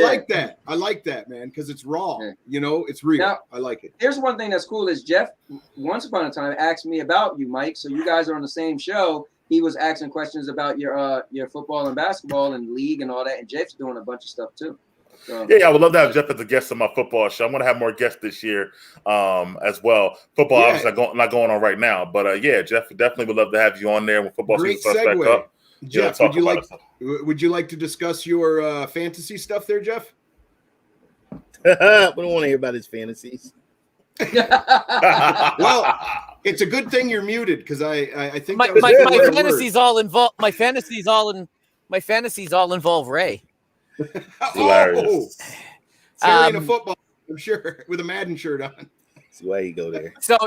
like that. I like that, man, because it's raw. Yeah. It's real. Now, I like it. Here's one thing that's cool is Jeff, once upon a time, asked me about you, Mike. So you guys are on the same show. He was asking questions about your football and basketball and league and all that. And Jeff's doing a bunch of stuff too. So, yeah, I would love to have Jeff as a guest on my football show. I'm going to have more guests this year as well. Football obviously not going on right now. But Jeff, definitely would love to have you on there when football season starts back up. Jeff, would you like to discuss your fantasy stuff there, Jeff? We don't want to hear about his fantasies. Well, it's a good thing you're muted because I think my fantasies all involve Ray. Hilarious. Sarah in a football, I'm sure, with a Madden shirt on. See why you go there. So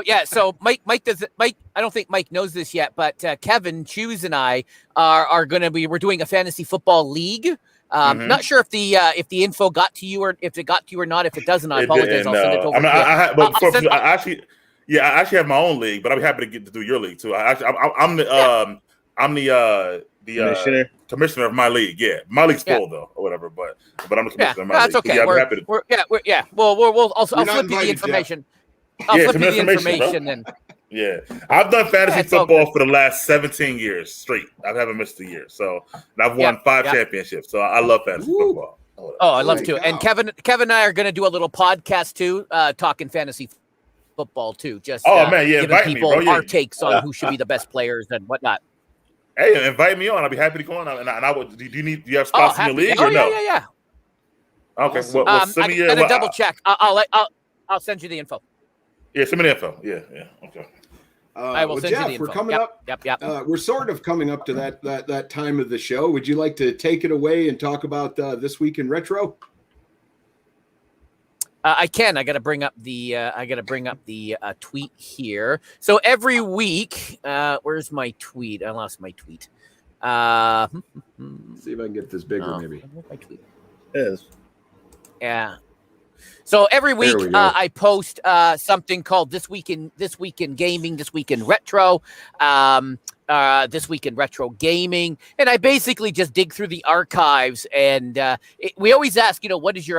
Mike I don't think Mike knows this yet, but Kevin Choose and I are going to we're doing a fantasy football league. Not sure if the info got to you or if it got to you or not. If it doesn't, I apologize. I'll send it over. I actually have my own league, but I'll be happy to do your league too. I'm the commissioner of my league. Yeah, my league's full though, or whatever. But I'm the commissioner of my league. That's okay. Yeah, I'm happy to. I'll flip you the information. I'll flip you the information and. Yeah, I've done fantasy football for the last 17 years straight. I haven't missed a year, so and I've won 5 championships. So I love fantasy football. Oh, I love to. And Kevin and I are going to do a little podcast too, talking fantasy football too. Just giving people our takes on who should be the best players and whatnot. Hey, invite me on. I'll be happy to go on. And I would. Do you have spots in your league or no? Yeah. Okay. Awesome. I'm gonna double check. I'll send you the info. Yeah, send me the info. Yeah. Okay. I will send you the info. We're coming up. Yep. We're sort of coming up to that time of the show. Would you like to take it away and talk about This Week in Retro? I can. I got to bring up the tweet here. So every week, where's my tweet? I lost my tweet. See if I can get this bigger, maybe. My tweet. Yes. Yeah. So every week I post something called This Week in Gaming, This Week in Retro, This Week in Retro Gaming, and I basically just dig through the archives. And we always ask, what is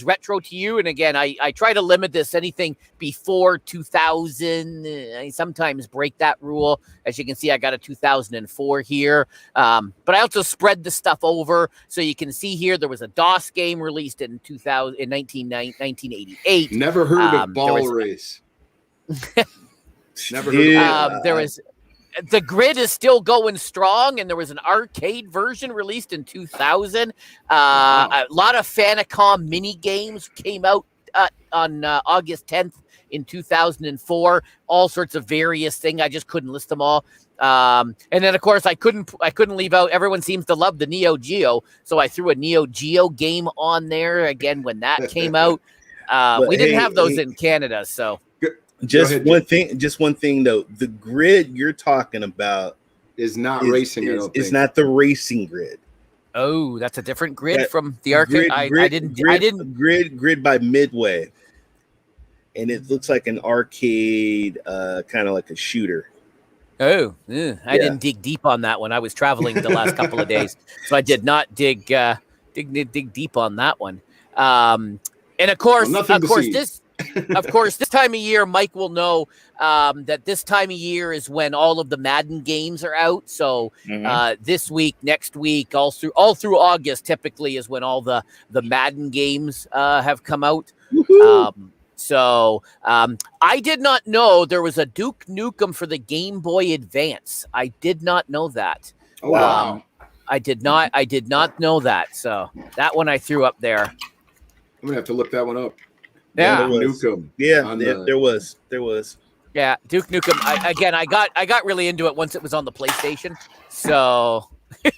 retro to you? And again, I try to limit this anything before 2000. I sometimes break that rule. As you can see, I got a 2004 here, but I also spread the stuff over so you can see here there was a DOS game released in 1988. Never heard of Ball Race. Never heard of there was. The Grid is still going strong, and there was an arcade version released in 2000. A lot of Famicom mini games came out on August 10th in 2004. All sorts of various things. I just couldn't list them all. And then, of course, I couldn't leave out. Everyone seems to love the Neo Geo, so I threw a Neo Geo game on there again when that came out. We didn't have those in Canada, so. Just one thing though. The grid you're talking about is not racing. It's not the racing grid. Oh, that's a different grid from the arcade. I didn't grid by Midway, and it looks like an arcade, kind of like a shooter. Oh, I didn't dig deep on that one. I was traveling the last couple of days, so I did not dig deep on that one. And of course, this time of year, Mike will know that this time of year is when all of the Madden games are out. So this week, next week, all through August, typically is when all the Madden games have come out. I did not know there was a Duke Nukem for the Game Boy Advance. I did not know that. Oh, wow. I did not know that. So that one I threw up there. I'm gonna have to look that one up. Yeah, Nukem. Yeah, there was. Yeah, Duke Nukem. I got really into it once it was on the PlayStation. So, what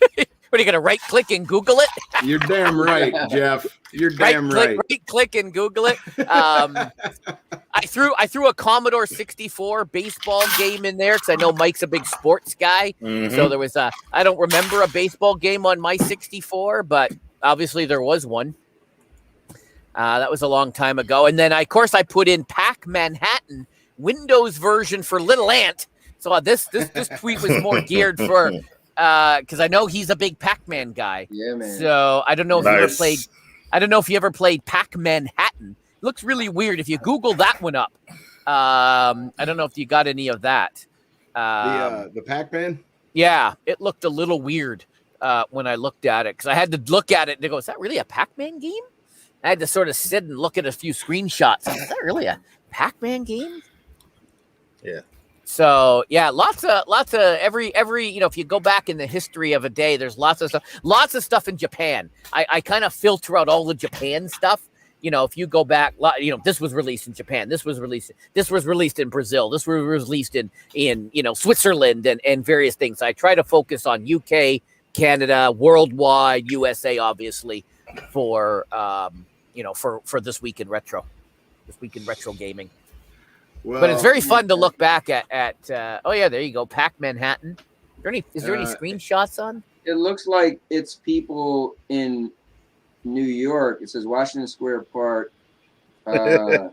are you gonna right click and Google it? You're damn right, Jeff. You're damn right. Right click and Google it. I threw a Commodore 64 baseball game in there because I know Mike's a big sports guy. So there was I don't remember a baseball game on my 64, but obviously there was one. That was a long time ago. And then, of course, I put in Pac Manhattan Windows version for Little Ant. So this tweet was more geared for because I know he's a big Pac-Man guy. Yeah, man. So I don't know if you ever played. I don't know if you ever played Pac Manhattan. It looks really weird if you Google that one up. I don't know if you got any of that. The Pac-Man. Yeah, it looked a little weird when I looked at it because I had to look at it and go, "Is that really a Pac-Man game?" I had to sort of sit and look at a few screenshots. Is that really a Pac-Man game? Yeah. So yeah, lots of every if you go back in the history of a day, there's lots of stuff in Japan. I kind of filter out all the Japan stuff. If you go back, this was released in Japan. This was released in Brazil. This was released in Switzerland and various things. I try to focus on UK, Canada, worldwide, USA, obviously, for This Week in Retro. This Week in Retro Gaming. Well, But it's very fun to look back at. Oh yeah, there you go, Pac Manhattan. Is there any screenshots on? It looks like it's people in New York. It says Washington Square Park. I don't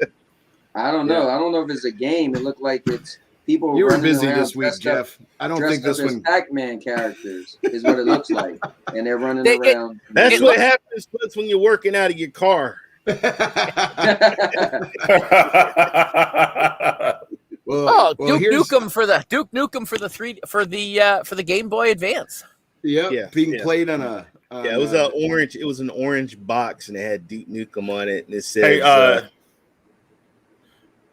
know. I don't know if it's a game. It looked like it's people. You were running busy around this week, Jeff. I don't think this one. Pac-Man characters is what it looks like, and they're running around. That's what happens when you're working out of your car. Duke Nukem for the Game Boy Advance. Being played on a. It was orange. It was an orange box, and it had Duke Nukem on it, and it says. Hey,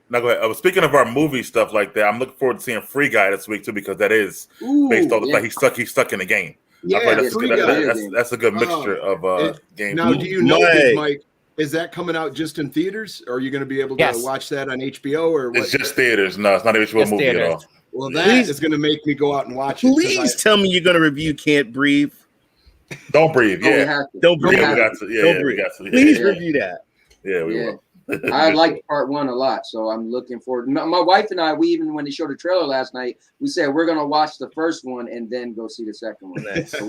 now go ahead. Speaking of our movie stuff like that, I'm looking forward to seeing Free Guy this week too, because that is based on the fact he's stuck in the game. Yeah, that's a good mixture of games. Now, do you know, Big Mike? Is that coming out just in theaters, or are you going to be able to watch that on HBO? Or what? It's just theaters. No, it's not an HBO movie at all. Well, that is going to make me go out and watch it. Please tell me you're going to review Can't Breathe. Don't breathe. Don't breathe. Don't breathe. Please review that. Yeah, we will. I liked part 1 a lot, so I'm looking forward. My wife and I, when they showed the trailer last night, we said we're gonna watch the first one and then go see the second one. Nice. So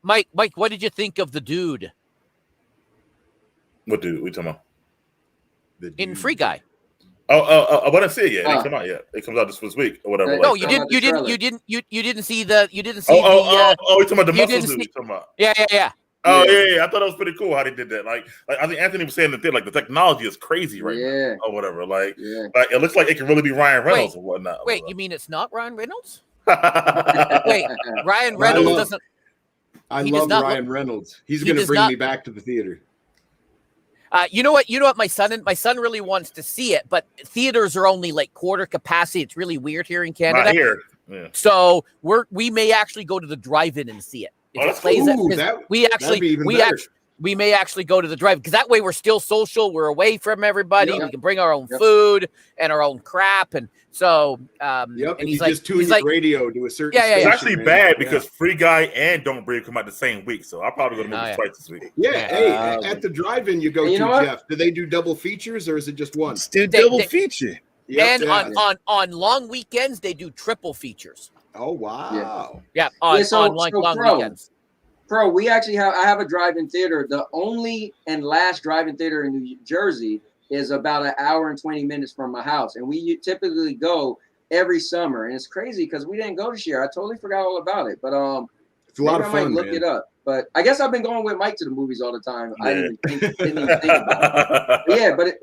Mike, what did you think of the dude? What dude? We talking about? In Free Guy. I didn't see it yet. It didn't come out yet. It comes out this week or whatever. No, you didn't see the. You didn't see. We talking about the muscles dude. We talking about. Yeah. Oh yeah. I thought it was pretty cool how they did that. Like I think Anthony was saying that the technology is crazy right now or whatever. Like it looks like it can really be Ryan Reynolds or whatnot. Wait, you mean it's not Ryan Reynolds? Wait, Ryan Reynolds doesn't. I love Ryan Reynolds. He's going to bring me back to the theater. You know what? My son really wants to see it, but theaters are only like quarter capacity. It's really weird here in Canada. Not here. Yeah. So we may actually go to the drive-in and see it. If it plays we may actually go to the drive, because that way we're still social. We're away from everybody. We can bring our own food and our own crap, and so and he's just tune your radio to a certain. It's actually bad because Free Guy and Don't Breathe come out the same week, so I'll probably go to movies twice this week. Hey, at the drive-in you go to, Jeff. Do they do double features or is it just one? Still double feature. And on long weekends they do triple features. Oh wow! On long weekends. Pro, I have a drive-in theater. The only and last drive-in theater in New Jersey is about an hour and 20 minutes from my house, and we typically go every summer. And it's crazy because we didn't go this year. I totally forgot all about it, but it's a lot of fun. I might look it up. But I guess I've been going with Mike to the movies all the time. I didn't even think about it. But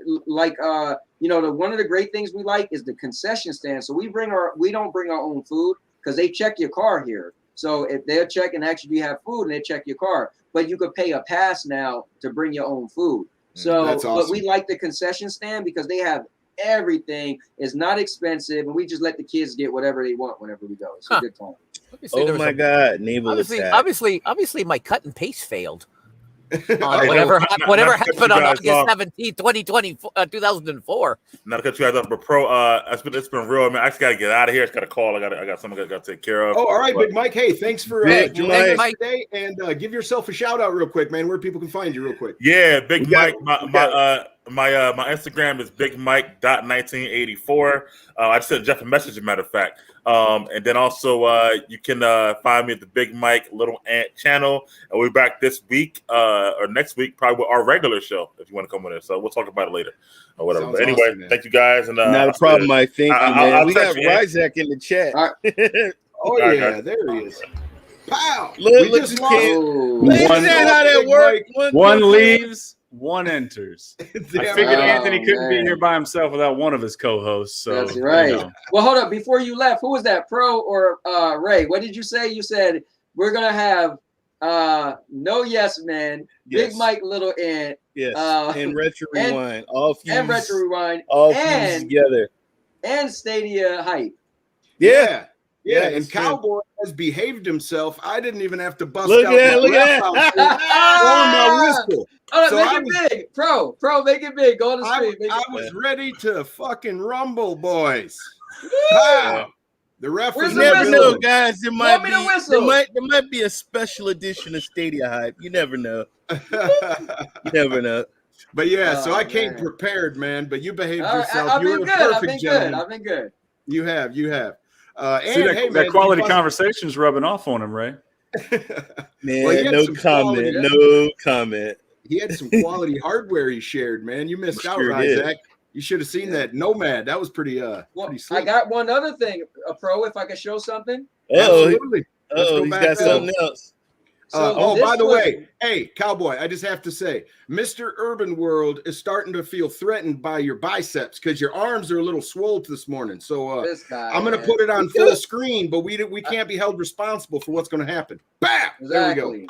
one of the great things we like is the concession stand. So we don't bring our own food because they check your car here. So if they'll check and actually do you have food, and they check your car, but you could pay a pass now to bring your own food. So, that's awesome. But we like the concession stand because they have everything. It's not expensive, and we just let the kids get whatever they want whenever we go. It's a good time. Oh my God! Naval attack. Obviously, my cut and paste failed. Whatever happened on August 17th, 2004. Not to cut you guys off, but Pro, it's been real. I mean, I just gotta get out of here. I just got a call. I got something I gotta take care of. Oh, all right, Big Mike. Hey, thanks for joining us today, and give yourself a shout out real quick, man. Where people can find you, real quick. Yeah, Big Mike. My Instagram is bigmike.1984. I just sent Jeff a message, as a matter of fact. And then also you can find me at the Big Mike Little Ant channel. And we'll be back this week or next week, probably with our regular show, if you want to come with us. So we'll talk about it later or whatever. But anyway, awesome, thank you guys. And not a problem, Mike. Thank you, man. We got Ryzak in the chat. There he is. Pow! Look how that works. One leaves, one enters. I figured Anthony couldn't be here by himself without one of his co-hosts. So that's right. Well, hold up. Before you left, who was that, Pro or Ray? What did you say? You said we're gonna have no yes man, Big Mike Little Ant, and Retro Rewind, all fused together, and Stadia Hype. Yeah, and Cowboy has behaved himself. I didn't even have to bust look out at my whistle. Make it big. Pro, make it big. Go on the screen. I was ready to fucking rumble, boys. Wow. The ref was never know, guys. There might be a special edition of Stadia Hype. You never know. You never know. But yeah, so Oh, I came man. prepared, man. But you behaved All right, yourself. I've You been were a good. I've perfect been good. gentleman. I've been good. You have. See, And that, hey, that man, quality you conversation's rubbing off on him, Ray. Well, he Man, had no some comment. quality. No comment. He had some quality hardware he shared, man. You missed out, Sure did. Isaac. You should have seen Yeah. that Nomad. That was pretty Well, pretty I slick. got one other thing, a pro, if I could show something. Absolutely. Let's Oh, go he's back got to something else. So by this the was- way, hey, Cowboy, I just have to say, Mr. Urban World is starting to feel threatened by your biceps because your arms are a little swole this morning. So this guy, I'm going to man. put it on full screen, but we can't be held responsible for what's going to happen. Bam! There we go. Exactly.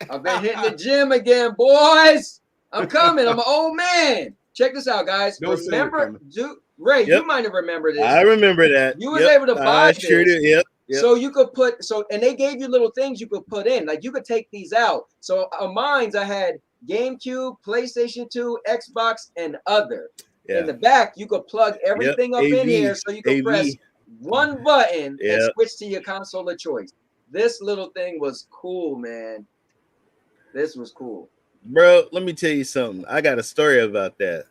I've been hitting the gym again, boys. I'm coming. I'm an old man. Check this out, guys. Don't say you're Remember, coming. Ray, Yep. you might have remembered this. I remember that. You was able to buy I sure this. did. Yep. So you could put and they gave you little things you could put in. Like you could take these out. So on mine, I had GameCube, PlayStation 2, Xbox, and other. Yeah. In the back, you could plug everything up in AV, here so you could AV. press one button and Yep. switch to your console of choice. This little thing was cool, man. This was cool. Bro, let me tell you something. I got a story about that.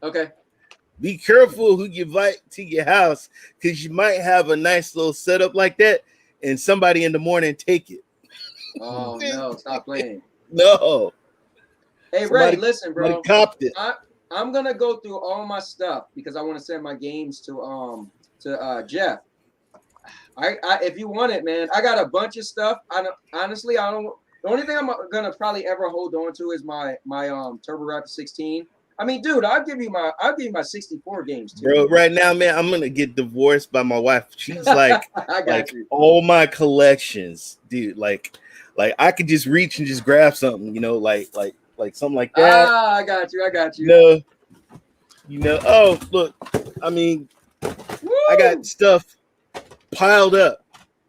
Okay. Be careful who you invite to your house because you might have a nice little setup like that and somebody in the morning take it. Oh no, stop playing. No. Hey Somebody- Ray, listen, bro. Somebody copped it. I'm gonna go through all my stuff because I want to send my games to Jeff. I if you want it, man, I got a bunch of stuff. Honestly, I don't. The only thing I'm gonna probably ever hold on to is my TurboRaptor 16. I mean, dude, I'll give you my 64 games too. Bro, right now, man, I'm gonna get divorced by my wife. She's like, I got like you. all my collections, dude. Like I could just reach and just grab something, like something like that. Ah, I got you. Oh, look, I mean, Woo! I got stuff piled up.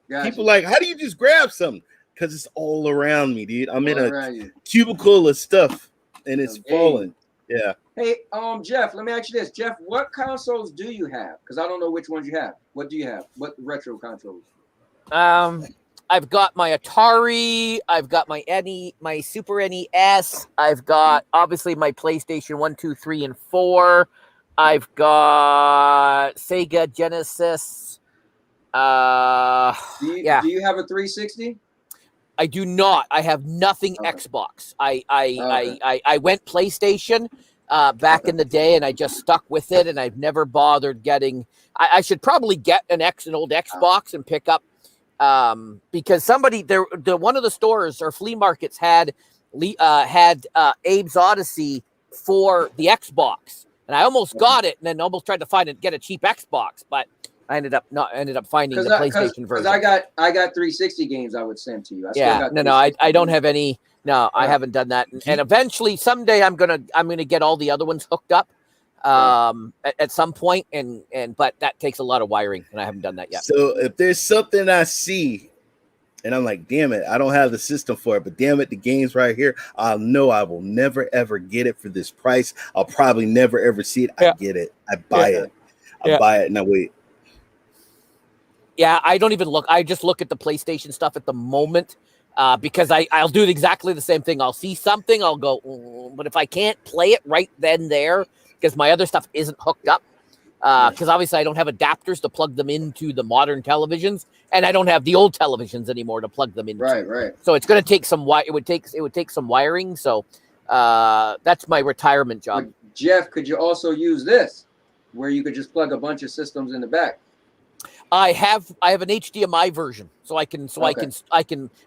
Got People you. like, how do you just grab something? Because it's all around me, dude. I'm in All a around you. cubicle of stuff, and it's Hey. falling. Yeah. Hey, Jeff, let me ask you this. Jeff, what consoles do you have? Because I don't know which ones you have. What do you have? What retro consoles? I've got my Atari. I've got my Super NES. I've got obviously my PlayStation 1, 2, 3, and 4. I've got Sega Genesis. Do you have a 360? I do not. I have nothing Okay. Xbox. I went PlayStation back in the day, and I just stuck with it, and I've never bothered getting. I should probably get an old Xbox and pick up because somebody there, one of the stores or flea markets had Abe's Odyssey for the Xbox, and I almost got it, and then almost tried to get a cheap Xbox, but I ended up finding the PlayStation version. Because I got 360 games I would send to you. I don't have any. No, I haven't done that, and eventually someday I'm gonna get all the other ones hooked up at some point, but that takes a lot of wiring, and I haven't done that yet. So if there's something I see, and I'm like, damn it, I don't have the system for it, but damn it, the game's right here. I'll know I will never ever get it for this price. I'll probably never ever see it. I get it. I buy it. I buy it, and I wait. Yeah, I don't even look. I just look at the PlayStation stuff at the moment because I'll do exactly the same thing. I'll see something, I'll go, but if I can't play it right then there because my other stuff isn't hooked up, because obviously I don't have adapters to plug them into the modern televisions, and I don't have the old televisions anymore to plug them into. Right. So it's going to take some it would take some wiring. So that's my retirement job. But Jeff, could you also use this, where you could just plug a bunch of systems in the back? I have an HDMI version, so I can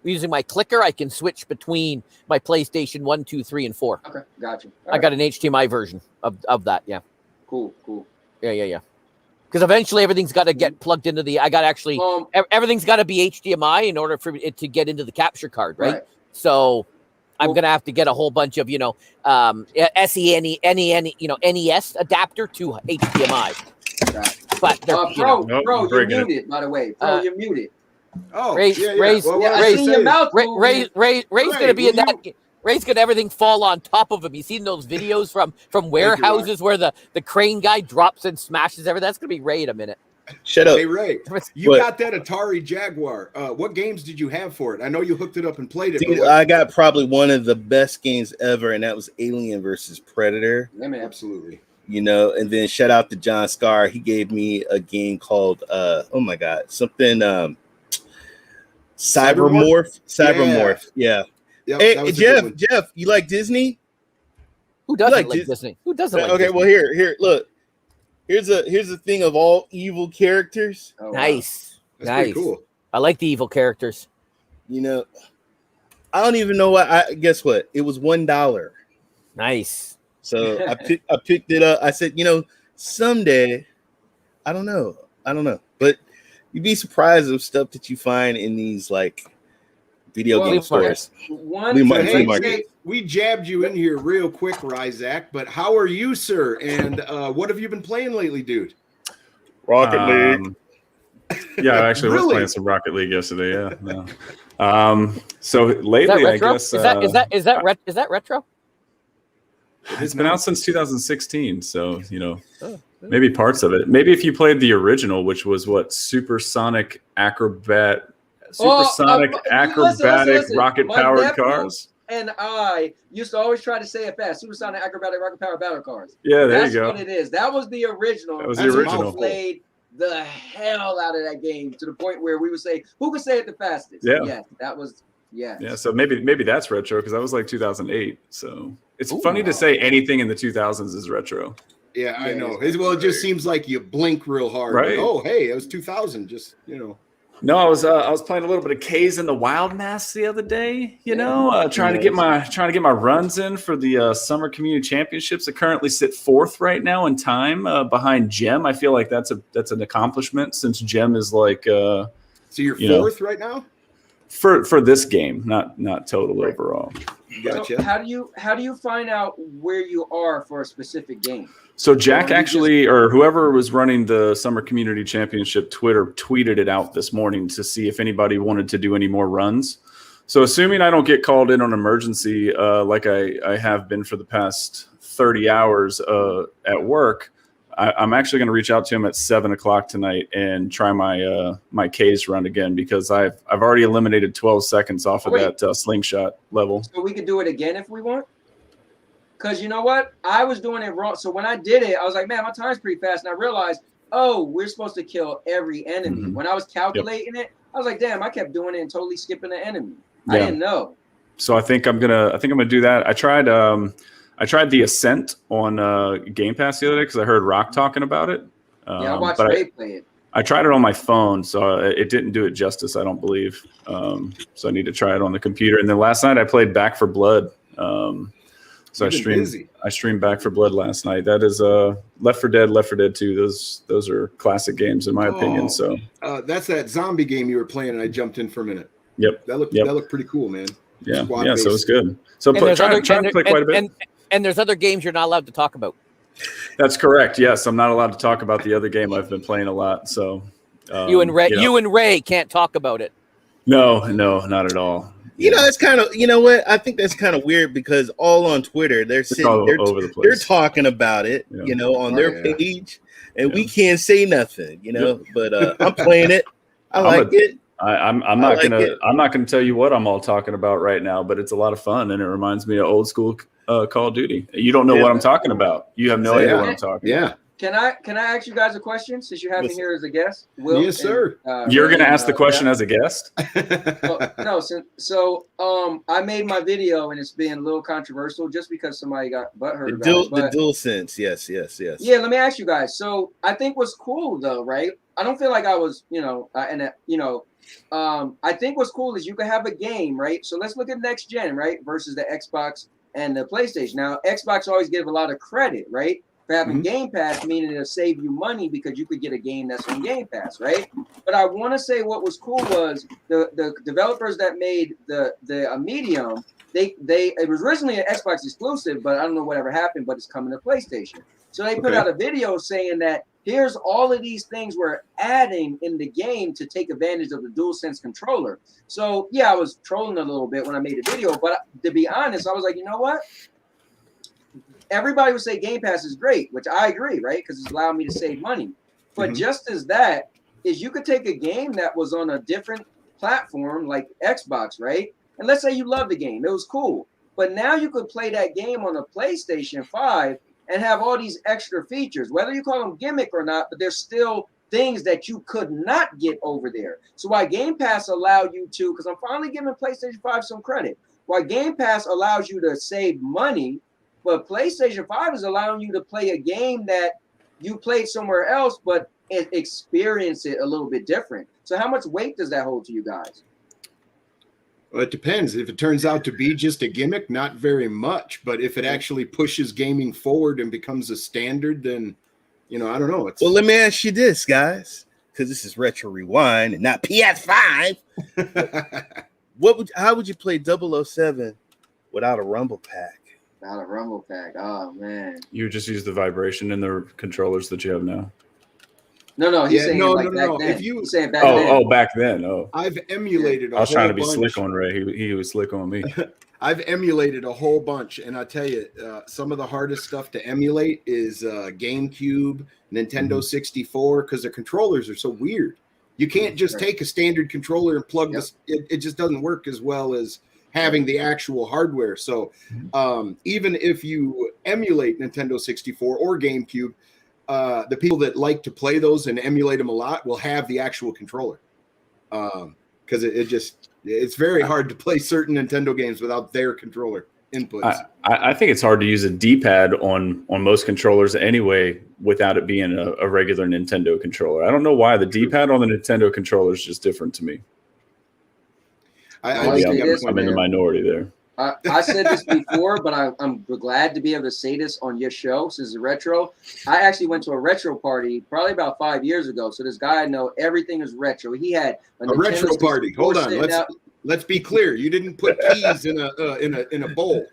using my clicker I can switch between my PlayStation 1, 2, 3, and 4. Okay, got you. I got an HDMI version of that. Yeah. Cool. Yeah. Because eventually everything's got to get plugged into the. Everything's got to be HDMI in order for it to get into the capture card, right? So I'm gonna have to get a whole bunch of NES adapter to HDMI. Right. But Bro, you're muted, by the way. Bro, you're muted. Oh, Ray's I seen your mouth. Ray's gonna be in that. Ray's gonna everything fall on top of him. You seen those videos from warehouses where the crane guy drops and smashes everything? That's gonna be Ray in a minute. Shut up. Hey Ray, you What? got that Atari Jaguar. What games did you have for it? I know you hooked it up and played it. Dude, but I got probably one of the best games ever, and that was Alien versus Predator. Yeah, man. absolutely. You know, and then shout out to John Scar. He gave me a game called oh my god, something Cybermorph. Yeah. Yep, Hey, that was a good one. Jeff, you like Disney? Who doesn't like like Dis- Disney? Who doesn't like Okay, Disney? well here, look. Here's a thing of all evil characters. Oh, wow. Nice. That's nice. pretty cool. I like the evil characters. You know, I don't even know what. Guess what? It was $1. Nice. So I picked it up. I said, someday, I don't know, but you'd be surprised of stuff that you find in these like video Well, game stores. One, We So, might- hey, we might- Jay, we jabbed you in here real quick, Ryzak, but how are you, sir? And what have you been playing lately, dude? Rocket League. Yeah, I actually was Really? playing some Rocket League yesterday. Yeah. No. So Is that lately, I retro? guess is that retro? it's been out since 2016. So Oh, maybe parts of it. Maybe if you played the original, which was what Supersonic Acrobatic listen. rocket My powered nephew- cars. And I used to always try to say it fast. Supersonic acrobatic rocket power battle cars. Yeah, there That's you go. what it is. That was the original. That was the We original. played the hell out of that game to the point where we would say, "Who could say it the fastest?" Yeah. Yes, that was. Yes. Yeah, so maybe that's retro because that was like 2008. So it's Ooh, funny wow. to say anything in the 2000s is retro. Yeah, I Yeah, know. it's Well, it just seems like you blink real hard. Right. Like, oh, hey, it was 2000. Just No, I was playing a little bit of K's in the Wild Mass the other day. Trying to get my runs in for the Summer Community Championships. I currently sit fourth right now in time behind Gem. I feel like that's an accomplishment since Gem is like so you're You know. fourth right now. for this game, not total Right. overall. Gotcha. So how do you find out where you are for a specific game? So Jack you actually, or whoever was running the Summer Community Championship Twitter tweeted it out this morning to see if anybody wanted to do any more runs. So assuming I don't get called in on emergency, like I have been for the past 30 hours at work, I'm actually going to reach out to him at 7:00 tonight and try my K's run again because I've already eliminated 12 seconds off of Wait. that slingshot level. So we could do it again if we want. Because you know what? I was doing it wrong. So when I did it, I was like, man, my time's pretty fast. And I realized, oh, we're supposed to kill every enemy. Mhm. When I was calculating it, I was like, damn, I kept doing it and totally skipping the enemy. I Yeah. didn't know. So I think I'm gonna do that. I tried the Ascent on Game Pass the other day because I heard Rock talking about it. Yeah, I watched but Ray play it. I tried it on my phone, so it didn't do it justice. I don't believe. So I need to try it on the computer. And then last night I played Back for Blood. So You've been busy. I streamed Back for Blood last night. That is Left 4 Dead 2. Those are classic games in my opinion. So That's that zombie game you were playing, and I jumped in for a minute. Yep. That looked pretty cool, man. yeah, Squad yeah. So based. it was good. So And there's trying other- to play quite a bit. And there's other games you're not allowed to talk about. That's correct. Yes, I'm not allowed to talk about the other game. I've been playing a lot. So You and Ray, you know. you and Ray can't talk about it. No, not at all. That's kind of what I think that's kind of weird because all on Twitter they're It's all sitting, over the they're place. talking about it, Yeah. on their yeah. page, and we Yeah. can't say nothing, But I'm playing it. I I'm like it. I'm I not like gonna it. I'm not gonna tell you what I'm all talking about right now, but it's a lot of fun and it reminds me of old school Call of Duty. You don't know Yeah. what I'm talking about. You have no Yeah. idea what I'm talking about. Yeah. Can I ask you guys a question since you have me Listen. here as a guest? Will Yes, sir. You're gonna Ray ask the and, question Jeff? as a guest. No, so I made my video and it's been a little controversial just because somebody got butthurt The about dual, it. But the dual sense, yes. yeah, let me ask you guys. So I think what's cool though, right? I don't feel like I was, I think what's cool is you can have a game, right? So let's look at next gen, right, versus the Xbox and the PlayStation. Now, Xbox always give a lot of credit, right, for having Game Pass, meaning it'll save you money because you could get a game that's on Game Pass, right? But I want to say what was cool was the developers that made the Medium. It was originally an Xbox exclusive, but I don't know whatever happened. But it's coming to PlayStation. So they put Okay. out a video saying that here's all of these things we're adding in the game to take advantage of the DualSense controller. So yeah, I was trolling a little bit when I made the video, but to be honest, I was like, you know what? Everybody would say Game Pass is great, which I agree, right? Because it's allowed me to save money. But just as that is, you could take a game that was on a different platform like Xbox, right? And let's say you love the game, it was cool, but now you could play that game on a PlayStation 5 and have all these extra features, whether you call them gimmick or not, but there's still things that you could not get over there. So why Game Pass allowed you to, because I'm finally giving PlayStation 5 some credit, why Game Pass allows you to save money, but PlayStation 5 is allowing you to play a game that you played somewhere else, but experience it a little bit different. So how much weight does that hold to you guys? Well, it depends. If it turns out to be just a gimmick, not very much. But if it actually pushes gaming forward and becomes a standard, then, I don't know. Well, let me ask you this, guys, because this is Retro Rewind and not PS5. How would you play 007 without a Rumble Pack? Without a Rumble Pack. Oh, man. You just use the vibration in the controllers that you have now. No, he's saying back then. If you, he's saying back then. Oh, back then. Oh, I've emulated. I was trying to be slick on Ray. He was slick on me. I've emulated a whole bunch, and I tell you, some of the hardest stuff to emulate is GameCube, Nintendo 64, because the controllers are so weird. You can't just take a standard controller and plug this. It just doesn't work as well as having the actual hardware. So even if you emulate Nintendo 64 or GameCube, the people that like to play those and emulate them a lot will have the actual controller, because it's very hard to play certain Nintendo games without their controller inputs. I think it's hard to use a D-pad on most controllers anyway without it being a regular Nintendo controller. I don't know why the D-pad on the Nintendo controller is just different to me. I think I'm in the minority there. I said this before, but I'm glad to be able to say this on your show since it's retro. I actually went to a retro party probably about 5 years ago. So this guy I know everything is retro. He had a retro party. Hold on, let's be clear. You didn't put keys in a bowl.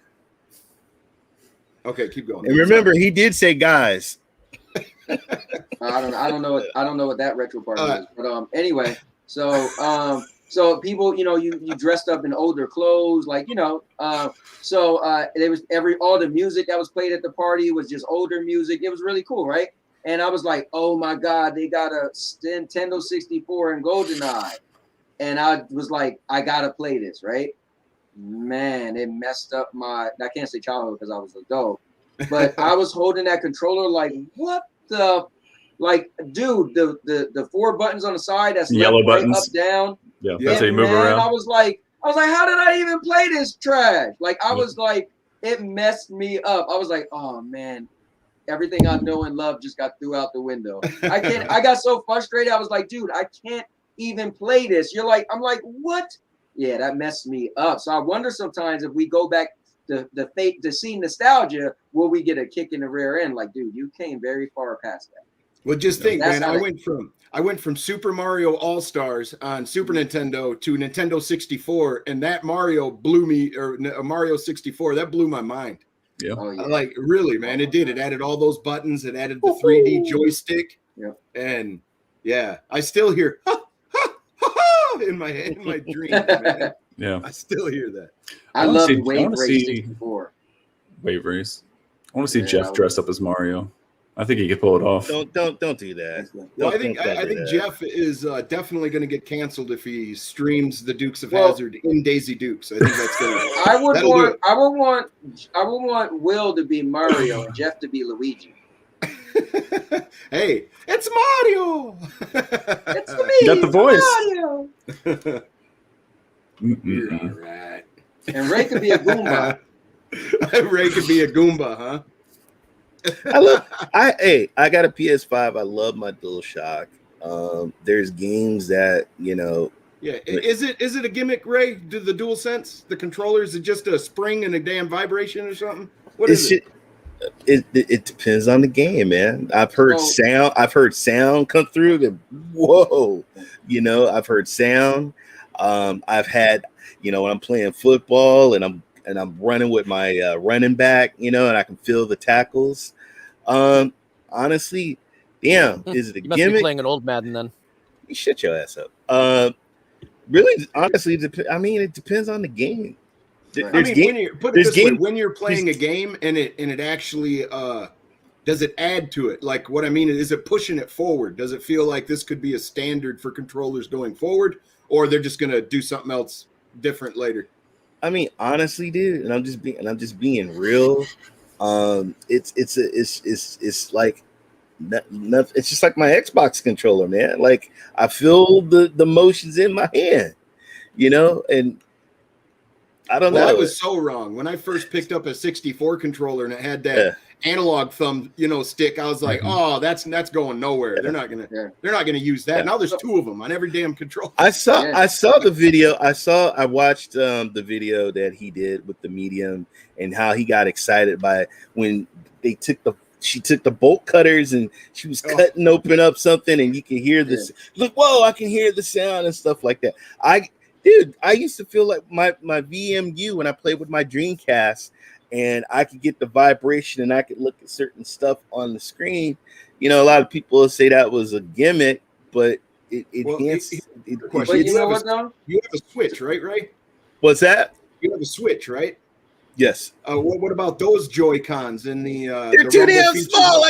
Okay, keep going. And remember, he did say guys. I don't know what that retro party is, but anyway, so people, you dressed up in older clothes, there was all the music that was played at the party was just older music. It was really cool, right? And I was like, oh my God, they got a Nintendo 64 and GoldenEye. And I was like, I gotta play this, right? Man, it messed up I can't say childhood because I was an adult, but I was holding that controller like, what the, dude, the 4 buttons on the side, that's yellow left, buttons, right, up, down. Yeah, that's how you move around. I was like, how did I even play this trash? I was like, it messed me up. I was like, oh man, everything I know and love just got threw out the window. I got so frustrated. I was like, dude, I can't even play this. I'm like, what? Yeah, that messed me up. So I wonder sometimes if we go back to see nostalgia, will we get a kick in the rear end? Like, dude, you came very far past that. Well, just think, man. I went from Super Mario All-Stars on Super Nintendo to Nintendo 64, and that Mario blew me, or Mario 64, that blew my mind. Yeah. Oh, yeah. Like, really, man, it did. It added all those buttons. It added the 3D joystick. Yeah. And yeah, I still hear ha, ha, ha, ha, in my dreams, man. Yeah. I still hear that. I loved Wave Race 64. Wave Race. I want to see Jeff dressed up as Mario. I think he could pull it off. Don't do that. Well, I think Jeff is definitely going to get canceled if he streams the Dukes of Hazzard in Daisy Dukes. I think that's going to. I would want Will to be Mario and Jeff to be Luigi. Hey, it's Mario. It's me. You got the voice. Mario. You're all right. And Ray could be a Goomba. Ray could be a Goomba, huh? I got a PS5. I love my DualShock. There's games that Yeah, is it a gimmick, Ray? Do the DualSense, the controller, is it just a spring and a damn vibration or something? What is it? It depends on the game, man. I've heard sound. I've heard sound come through. Whoa, I've heard sound. I've had, when I'm playing football and I'm running with my running back, and I can feel the tackles. Honestly, damn, is it a you must gimmick? Be playing an old Madden then. You shut your ass up. Really, honestly, it depends on the game. When you're playing a game and it actually does it add to it? Like, what I mean is it pushing it forward? Does it feel like this could be a standard for controllers going forward, or they're just going to do something else different later? I mean, honestly, dude, and I'm just being real. It's like it's just like my Xbox controller, man. Like I feel the motions in my hand, and I don't know. I was so wrong when I first picked up a 64 controller and it had that analog thumb, stick. I was like, oh, that's going nowhere. They're not gonna use that. Now there's 2 of them on every damn controller. I saw the video. I watched the video that he did with the medium and how he got excited by when they she took the bolt cutters and she was cutting open up something and you can hear this. Look, whoa, I can hear the sound and stuff like that. I used to feel like my VMU when I played with my Dreamcast and I could get the vibration and I could look at certain stuff on the screen. A lot of people say that was a gimmick, but you know what, though? You have a Switch, right? What's that? You have a Switch, right? Yes. What about those Joy-Cons in the? They're too damn small.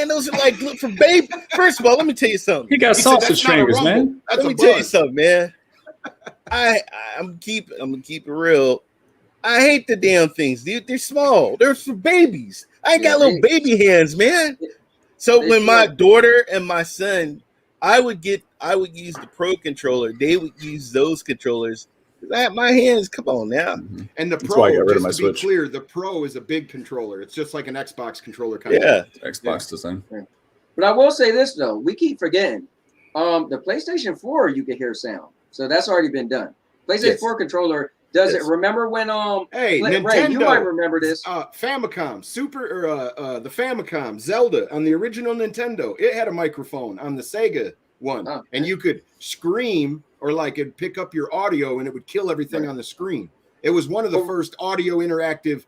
Those are like for baby. First of all, let me tell you something. He got sausage fingers, man. Let me tell you something, man. I'm gonna keep it real. I hate the damn things, dude. They're small. They're for babies. I ain't got little baby hands, man. So when my daughter and my son, I would use the Pro controller. They would use those controllers. My hands, come on now. And the Pro, just to be clear, the Pro is a big controller. It's just like an Xbox controller kind of. Xbox design. But I will say this though, we keep forgetting. The PlayStation 4, you can hear sound. So that's already been done. PlayStation 4 controller does it. Remember when hey, Ray, Nintendo, you might remember this. Famicom, the Famicom, Zelda on the original Nintendo, it had a microphone on the Sega one. And you could scream or like it'd pick up your audio and it would kill everything on the screen. It was one of the first audio interactive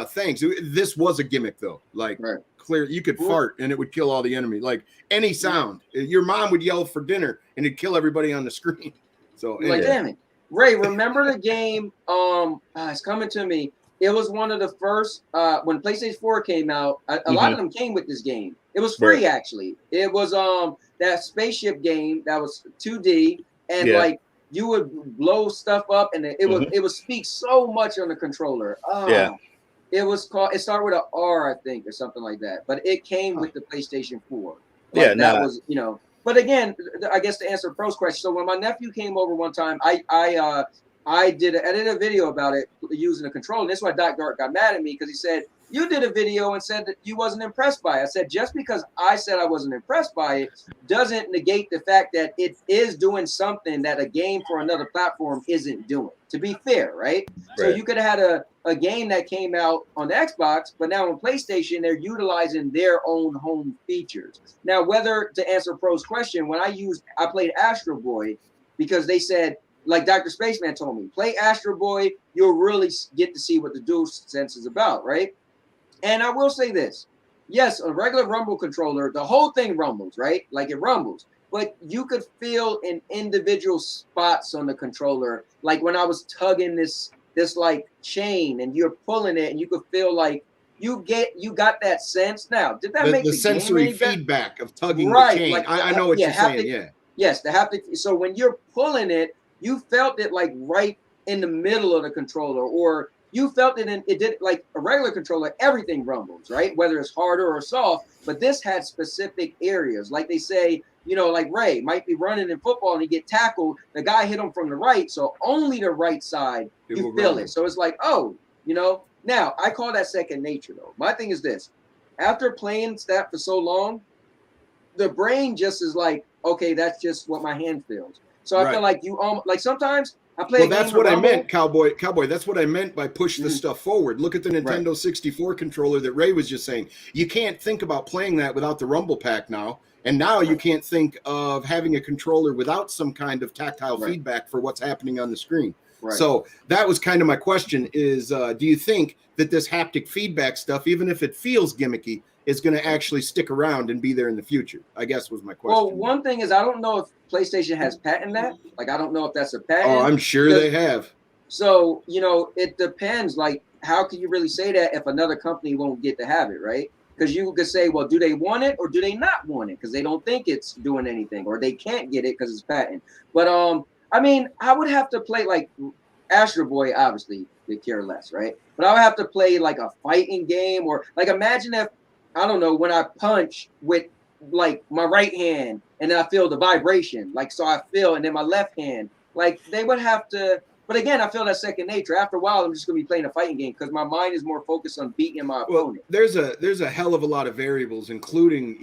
things. This was a gimmick though. Like clear, you could fart and it would kill all the enemy. Like any sound. Your mom would yell for dinner and it'd kill everybody on the screen. So like, damn it. Ray, remember the game? It's coming to me. It was one of the first when PlayStation 4 came out. A lot of them came with this game. It was free actually. It was that spaceship game that was 2D and like you would blow stuff up and it would speak so much on the controller. It was called. It started with an R, I think, or something like that. But it came with the PlayStation 4. Like, that was But again, I guess to answer Pro's question, so when my nephew came over one time, I did a video about it using a controller. And that's why Doc Dart got mad at me because he said, you did a video and said that you wasn't impressed by it. I said, just because I said I wasn't impressed by it doesn't negate the fact that it is doing something that a game for another platform isn't doing, to be fair, right? So you could have had a game that came out on the Xbox, but now on PlayStation, they're utilizing their own home features. Now, whether to answer Pro's question, when I played Astro Boy because they said, like Dr. Spaceman told me, play Astro Boy, you'll really get to see what the DualSense is about, right? And I will say this. Yes, a regular rumble controller, the whole thing rumbles, right? Like it rumbles. But you could feel in individual spots on the controller, like when I was tugging this like chain and you're pulling it and you could feel like you got that sense. Now, did that make the sensory feedback of tugging the chain? Like, I know what you're saying, Yes, the haptic. So when you're pulling it, you felt it like right in the middle of the controller, or you felt it it did like a regular controller, everything rumbles, right? Whether it's harder or soft, but this had specific areas. Like they say, like Ray might be running in football and he get tackled. The guy hit him from the right. So only the right side, you feel it. So it's like, now I call that second nature though. My thing is this, after playing that for so long, the brain just is like, okay, that's just what my hand feels. So I feel like like sometimes I play. Well, that's what I meant, Cowboy. That's what I meant by push the stuff forward. Look at the Nintendo 64 controller that Ray was just saying. You can't think about playing that without the Rumble Pack now. And now you can't think of having a controller without some kind of tactile feedback for what's happening on the screen. So that was kind of my question is, do you think that this haptic feedback stuff, even if it feels gimmicky, is going to actually stick around and be there in the future? I guess was my question. Well, one thing is I don't know if PlayStation has patented that. Like, I don't know if that's a patent. Oh, I'm sure they have. So, it depends. Like, how can you really say that if another company won't get to have it, right? Because you could say, well, do they want it or do they not want it? Because they don't think it's doing anything, or they can't get it because it's patent. But I mean, I would have to play like Astro Boy, obviously, they care less, right? But I would have to play like a fighting game, or like imagine if, I don't know, when I punch with like my right hand and then I feel the vibration, like so I feel, and then my left hand, like they would have to. But again, I feel that's second nature. After a while, I'm just going to be playing a fighting game because my mind is more focused on beating my opponent. There's a hell of a lot of variables, including,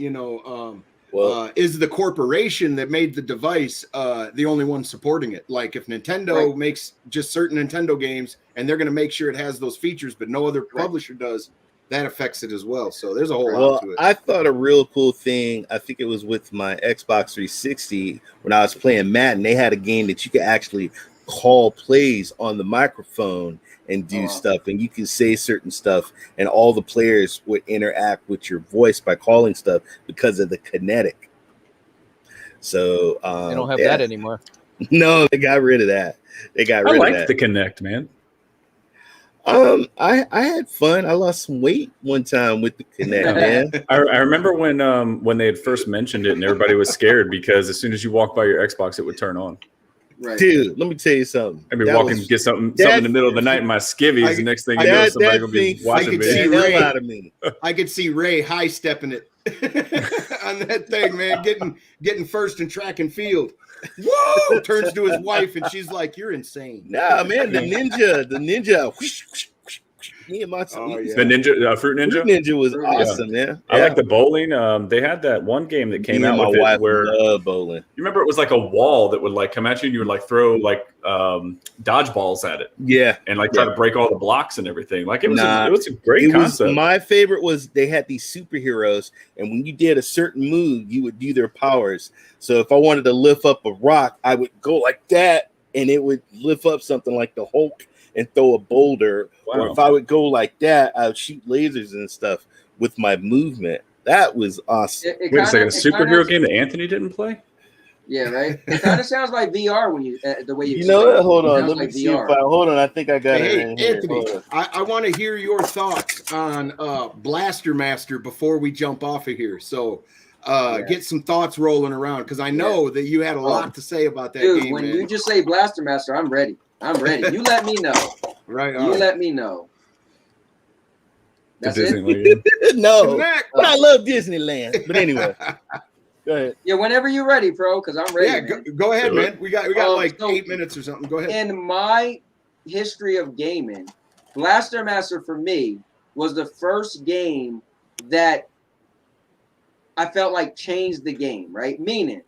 is the corporation that made the device the only one supporting it? Like if Nintendo makes just certain Nintendo games and they're going to make sure it has those features, but no other publisher does, that affects it as well. So there's a whole lot to it. I thought a real cool thing, I think it was with my Xbox 360 when I was playing Madden, they had a game that you could actually call plays on the microphone and do stuff, and you can say certain stuff, and all the players would interact with your voice by calling stuff because of the kinetic. So they don't have that anymore. No, they got rid of that. I like the Kinect, man. I had fun. I lost some weight one time with the Kinect, man. I remember when they had first mentioned it and everybody was scared because as soon as you walk by your Xbox, it would turn on. Right. Dude, let me tell you something. I'd be walking to get something in the middle of the night in my skivvies. The next thing you know, somebody will be watching me. I could see Ray high stepping it on that thing, man. Getting first in track and field. Whoa! Turns to his wife and she's like, "You're insane." Nah, man, the ninja. Whoosh, whoosh, whoosh, whoosh. Me and my the ninja, Fruit Ninja. Fruit Ninja was awesome, man. I like the bowling. They had that one game that came out with it where love bowling. You remember it was like a wall that would like come at you and you would like throw like dodgeballs at it. Yeah, and like try to break all the blocks and everything. Like it was a great concept. My favorite was they had these superheroes, and when you did a certain move, you would do their powers. So if I wanted to lift up a rock, I would go like that, and it would lift up something like the Hulk and throw a boulder. Wow. Or if I would go like that, I would shoot lasers and stuff with my movement. That was awesome. Wait a second, a superhero game that Anthony didn't play? Yeah, right. It kind of sounds like VR when you the way you. know what? Hold on, let me see if hold on. I think I got it. In Anthony, I want to hear your thoughts on Blaster Master before we jump off of here. So. Get some thoughts rolling around because I know that you had a lot to say about that game. When you just say Blaster Master, I'm ready. You let me know. Right. You let me know. That's it. No, but I love Disneyland. But anyway, go ahead. Yeah, whenever you're ready, bro, because I'm ready. Yeah, go ahead, man. We got like 8 minutes or something. Go ahead. In my history of gaming, Blaster Master for me was the first game that I felt like changed the game, right? Meaning,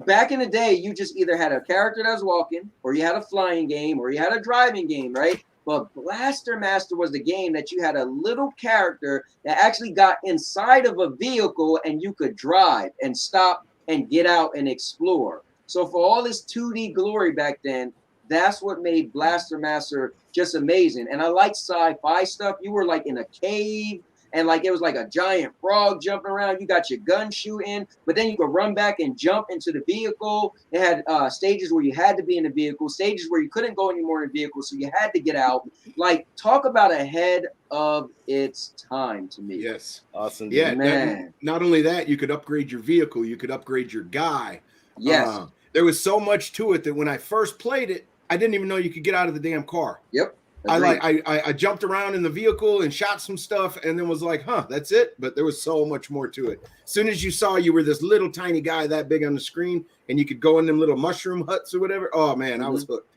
back in the day, you just either had a character that was walking, or you had a flying game, or you had a driving game, right? But Blaster Master was the game that you had a little character that actually got inside of a vehicle and you could drive and stop and get out and explore. So for all this 2D glory back then, that's what made Blaster Master just amazing. And I like sci-fi stuff. You were like in a cave, and like it was like a giant frog jumping around. You got your gun shooting, but then you could run back and jump into the vehicle. It had stages where you had to be in the vehicle, stages where you couldn't go anymore in the vehicle, so you had to get out. Like, talk about ahead of its time to me. Yes. Awesome. Yeah, man. Not only that, you could upgrade your vehicle, you could upgrade your guy. Yes. There was so much to it that when I first played it, I didn't even know you could get out of the damn car. Yep. I jumped around in the vehicle and shot some stuff and then was like, that's it. But there was so much more to it. As soon as you saw you were this little tiny guy that big on the screen and you could go in them little mushroom huts or whatever. Oh, man, I was hooked.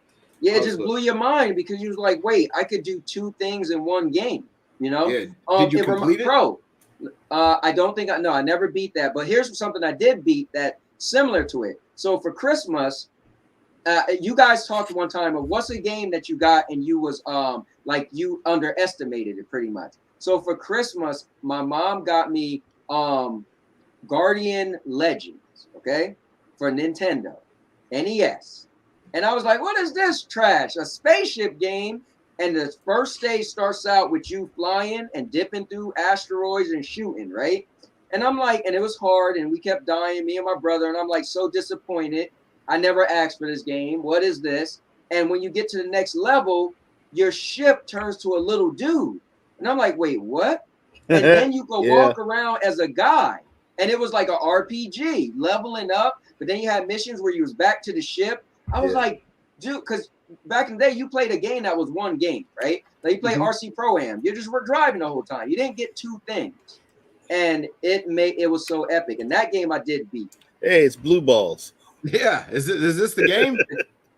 Yeah, it just blew your mind because you was like, wait, I could do two things in one game, you know? Yeah. Did you complete it? Bro, I don't think I never beat that. But here's something I did beat that similar to it. So for Christmas, you guys talked one time of what's a game that you got and you was like you underestimated it pretty much. So for Christmas, my mom got me Guardian Legends, okay, for Nintendo NES. And I was like, what is this trash? A spaceship game. And the first stage starts out with you flying and dipping through asteroids and shooting, right? And I'm like, and it was hard and we kept dying, me and my brother, and I'm like so disappointed. I never asked for this game. What is this? And when you get to the next level, your ship turns to a little dude. And I'm like, wait, what? and then you could Yeah. walk around as a guy, and it was like a RPG, leveling up. But then you had missions where you was back to the ship. I was like, dude, because back in the day, you played a game that was one game, right? Like you played RC Pro-Am. You just were driving the whole time. You didn't get two things, and it was so epic. And that game I did beat. Hey, it's blue balls. Yeah, is this the game?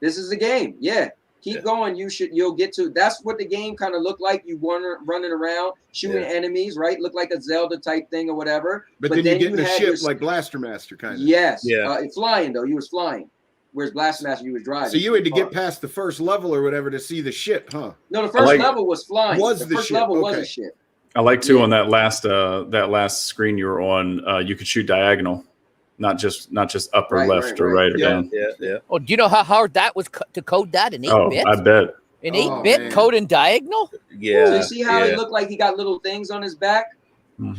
This is the game. Yeah. Keep going. You'll get to. That's what the game kind of looked like. You running around shooting enemies, right? Look like a Zelda type thing or whatever. But then you get in a ship like Blaster Master kind of. Yes. Yeah. Flying though. You was flying. Whereas Blaster Master, you was driving. So you had to get past the first level or whatever to see the ship, huh? No, the first level was flying. Was the first ship? level was Okay. a ship. I like too on that last screen you were on. You could shoot diagonal, not just up or left or right or down. Yeah. Oh, do you know how hard that was to code that in 8 Oh, bit? I bet. In Oh, 8 bit man. code and diagonal? Yeah. So you see how it looked like he got little things on his back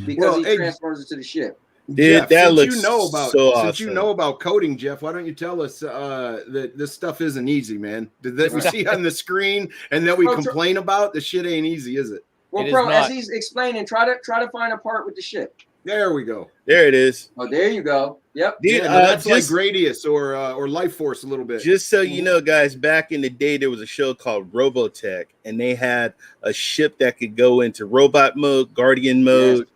because he transfers it to the ship. Dude, Jeff, that since looks you know about so since awesome. you know about coding, Jeff, why don't you tell us that this stuff isn't easy, man? That we see on the screen and that we complain about, the shit ain't easy, is it? Well, It is bro, not. as he's explaining, try to find a part with the ship. There we go. There it is. Oh, there you go. Yep. Dude, Yeah, that's just, like Gradius or Life Force a little bit. just so you know, guys, back in the day, there was a show called Robotech, and they had a ship that could go into robot mode, guardian mode.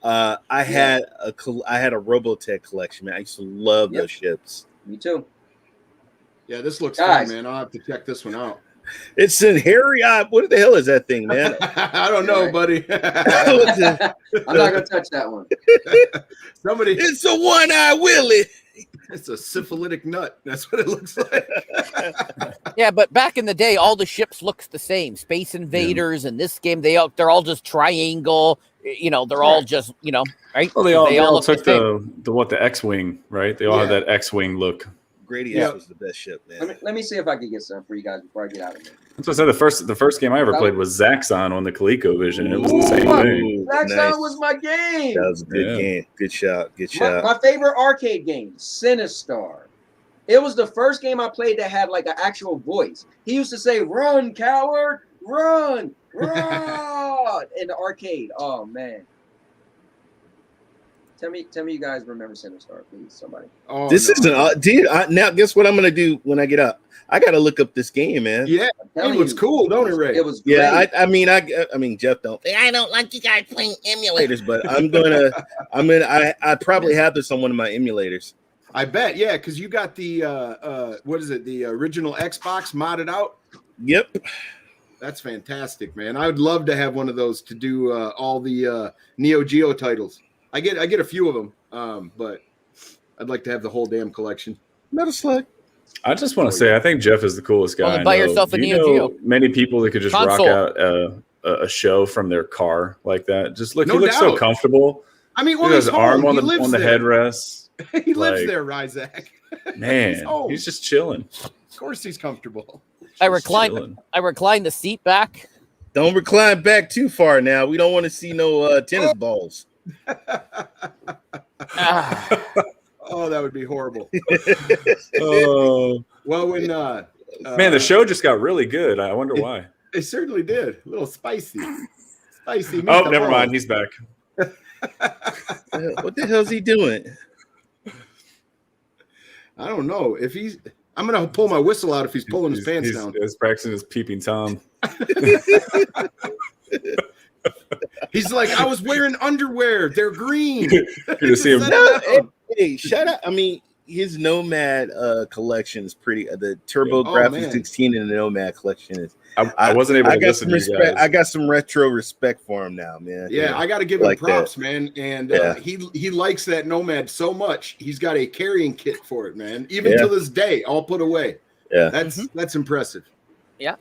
I had a Robotech collection, man. I used to love those ships. Me too. Yeah, this looks Guys. fun, man. I'll have to check this one out. It's in hairy eye. What the hell is that thing, man? I don't know, buddy. I'm not gonna touch that one. Somebody, It's a one-eye Willie. it's a syphilitic nut. That's what it looks like. Yeah, but back in the day, all the ships looked the same. Space Invaders and this game, they're all just triangle. You know, they're all just, you know, right? Well, they all look took same. the X-wing, right? They all have that X-wing look. Gradius was the best ship, man. Let me see if I can get some for you guys before I get out of here. That's what I said. The first game I ever played was Zaxxon on the ColecoVision. It was the same thing. That nice. was my game. That was a good game. Good shot. Good shot. My favorite arcade game, Sinistar. It was the first game I played that had like an actual voice. He used to say, "Run, coward, run, run," in the arcade. Oh man. Tell me you guys remember Sinistar, please, somebody. Oh, This no. isn't, dude. Now, guess what I'm gonna do when I get up? I gotta look up this game, man. Yeah, it looks cool, don't it, Ray? It was great. Yeah, I mean, Jeff don't. I don't like you guys playing emulators, but I probably have this on one of my emulators. I bet, yeah, because you got the what is it? The original Xbox modded out. Yep. That's fantastic, man. I would love to have one of those to do all the Neo Geo titles. I get a few of them, but I'd like to have the whole damn collection. Metal Slug. I just want to say, I think Jeff is the coolest guy. Well, then I buy know. yourself a Do you Neo know Geo many people that could just console. rock out a show from their car like that. Just look, No he looks so doubt. comfortable. I mean, He well, got he's his arm home. on He the lives the there. headrest. He lives Like, there, Ryzak. Man, home. he's just chilling. Of course, he's comfortable. I Just chilling. recline the seat back. Don't recline back too far now. We don't want to see no tennis balls. Ah, Oh, that would be horrible. Oh Well, when man, the show just got really good. I wonder why. it certainly did. A little spicy. Spicy. Oh, never mind. He's back. What the hell's he doing? I don't know if he's. I'm gonna pull my whistle out if he's pulling his pants down. He's practicing his peeping Tom. He's like, I was wearing underwear. They're green. You see him. No, hey, shut up. I mean, his Nomad collection is pretty. The TurboGrafx man. 16 and the Nomad collection is. I wasn't able to got listen some to you respect. guys. I got some retro respect for him now, man. Yeah, I got to give him Like props, man. And Yeah. he likes that Nomad so much. He's got a carrying kit for it, man. Even Yeah. to this day, all put away. Yeah. That's impressive. yeah.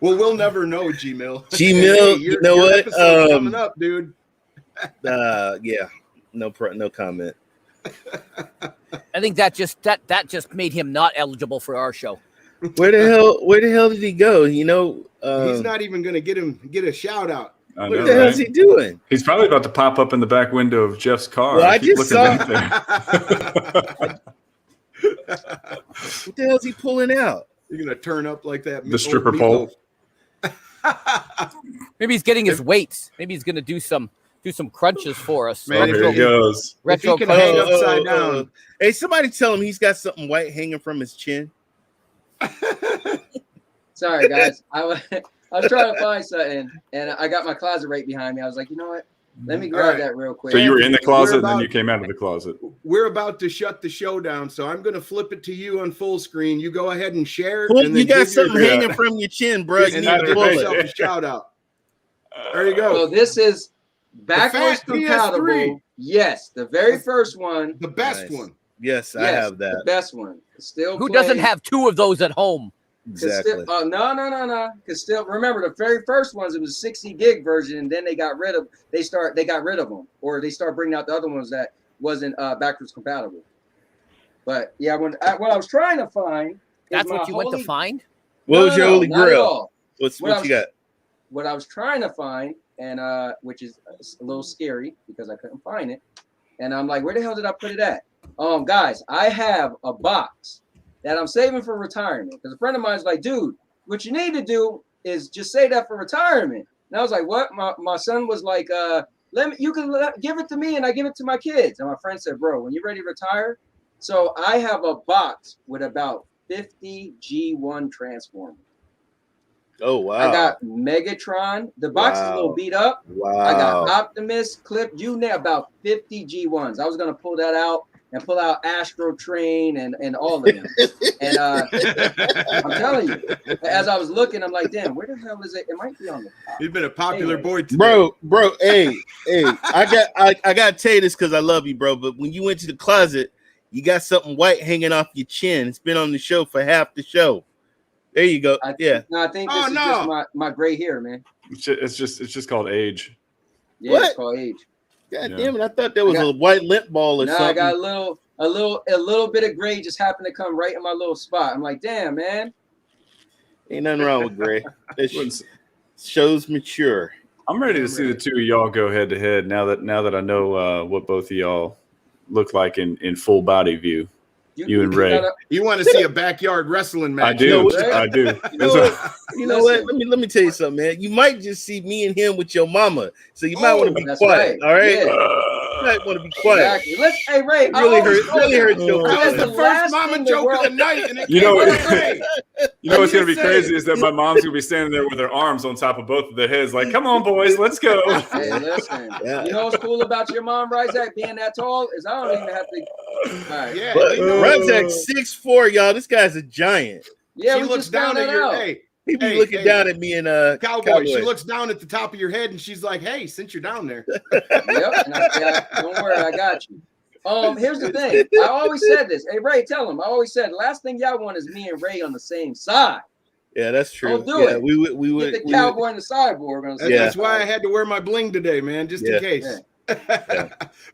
Well, we'll never know, G-Mill. G-Mill, you know what? episode's coming up, dude. Yeah. No comment. I think that just made him not eligible for our show. Where the hell did he go? You know, He's not even gonna get a shout out. I what know, the hell right? is he doing? He's probably about to pop up in the back window of Jeff's car. Well, I keep just looking saw- back there. What the hell is he pulling out? You're gonna turn up like that. The stripper pole. Maybe he's getting his weights. Maybe he's gonna do some crunches for us. Man, Here he goes. Retro if he can hang crunches. upside down. Hey, somebody tell him he's got something white hanging from his chin. Sorry, guys. I was trying to find something, and I got my closet right behind me. I was like, you know what? Let me grab that real quick. So you were in the closet, and then about- you came out of the closet. We're about to shut the show down, so I'm going to flip it to you on full screen. You go ahead and share. Well, and then you got give your- something hanging from your chin, bro. You and need then to give pull yourself it. a shout out. There you go. So this is backwards fat compatible. PS3. Yes, the very first one. The best Nice. one. Yes, I Yes, have that. The best one. Still Who doesn't plays. have 2 of those at home? Exactly. No. Because still, remember the very first ones. It was a 60 gig version, and then they got rid of. They got rid of them, or they start bringing out the other ones that wasn't backwards compatible. But yeah, what I was trying to find. is That's my what you went to holy- find? What was your holy not at grail? all. What What I you was- got? What I was trying to find, and which is a little scary because I couldn't find it, and I'm like, where the hell did I put it at? Guys, I have a box that I'm saving for retirement because a friend of mine is like, dude, what you need to do is just save that for retirement. And I was like, what? My son was like, give it to me and I give it to my kids. And my friend said, bro, when you're ready to retire, so I have a box with about 50 G1 Transformers. Oh wow! I got Megatron. The box is a little Wow. beat up. wow. I got Optimus, Clip, you name about 50 G1s. I was gonna pull that out and pull out Astro Train and all of them. And I'm telling you, as I was looking, I'm like, damn, where the hell is it? It might be on the top. He's been a popular Anyway. boy today. bro. Hey, I got to tell you this because I love you, bro. But when you went to the closet, you got something white hanging off your chin. It's been on the show for half the show. There you go. Yeah. No, I think this Oh, is no. just my gray hair, man. It's just called age. Yeah, What? it's called age. God Yeah. damn it! I thought there was I got- a white lint ball or No, something. I got a little bit of gray just happened to come right in my little spot. I'm like, damn, man. Ain't nothing wrong with gray. It Wouldn't- shows mature. I'm ready to see the two of y'all go head to head now that I know what both of y'all look like in full body view. You and Ray. gotta- You want to see a backyard wrestling match? I do. know what? I do. You know what? You know what? Let me tell you something, man. You might just see me and him with your mama, so you might want to be that's quiet. right. All right, Yeah. you might want to be quiet. Exactly. Hey Ray, It really hurt your That was feelings. the the first last mama thing the joke world- of the night, and it You came know- out great. You know what's I'm gonna be just saying. crazy is that my mom's gonna be standing there with her arms on top of both of their heads, like, "Come on, boys, let's go." Hey, listen. Yeah. You know what's cool about your mom, Ryzak, being that tall is I don't even have to. All right. Yeah, But you know, Razak's 6'4", y'all. This guy's a giant. Yeah, she we looks just found down at that your out. hey He be Hey, looking hey. down at me and cowboy. She looks down at the top of your head and she's like, "Hey, since you're down there, Yep. And I said, don't worry, I got you. Here's the thing. I always said this. Hey, Ray, tell him. I always said, last thing y'all want is me and Ray on the same side. Yeah, that's true. Don't do yeah, it. we would. Get We the would. cowboy and the cyborg on the that's, same that's why I side. had to wear my bling today, man, just Yeah. in case."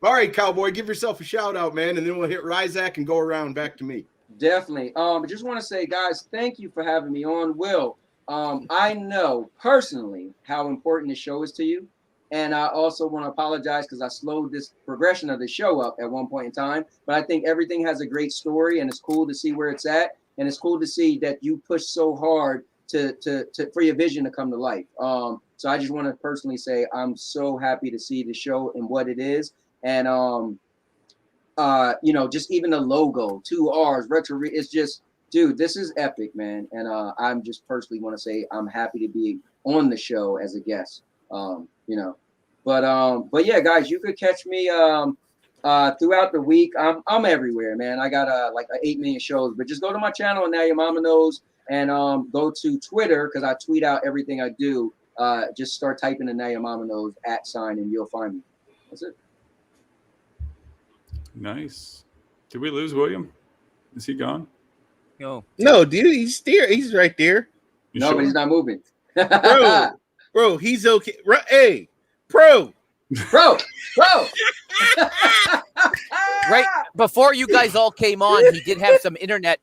All right, cowboy, give yourself a shout out, man, and then we'll hit Ryzak and go around back to me. Definitely. I just want to say, guys, thank you for having me on. Will, I know personally how important this show is to you. And I also want to apologize because I slowed this progression of the show up at one point in time. But I think everything has a great story, and it's cool to see where it's at. And it's cool to see that you push so hard to for your vision to come to life. So I just want to personally say I'm so happy to see the show and what it is. And just even the logo, 2 R's, retro. It's just, dude, this is epic, man. And I'm just personally want to say I'm happy to be on the show as a guest. But yeah, guys, you could catch me throughout the week. I'm everywhere, man. I got like 8 million shows, but just go to my channel and Now Your Mama Knows, and go to Twitter because I tweet out everything I do. Just start typing in Now Your Mama Knows @ and you'll find me. That's it. Nice. Did we lose William? Is he gone? No. No, dude, he's there. He's right there, You No, sure? but he's not moving. bro. Bro, he's okay. Hey, pro. bro. Right before you guys all came on, he did have some internet.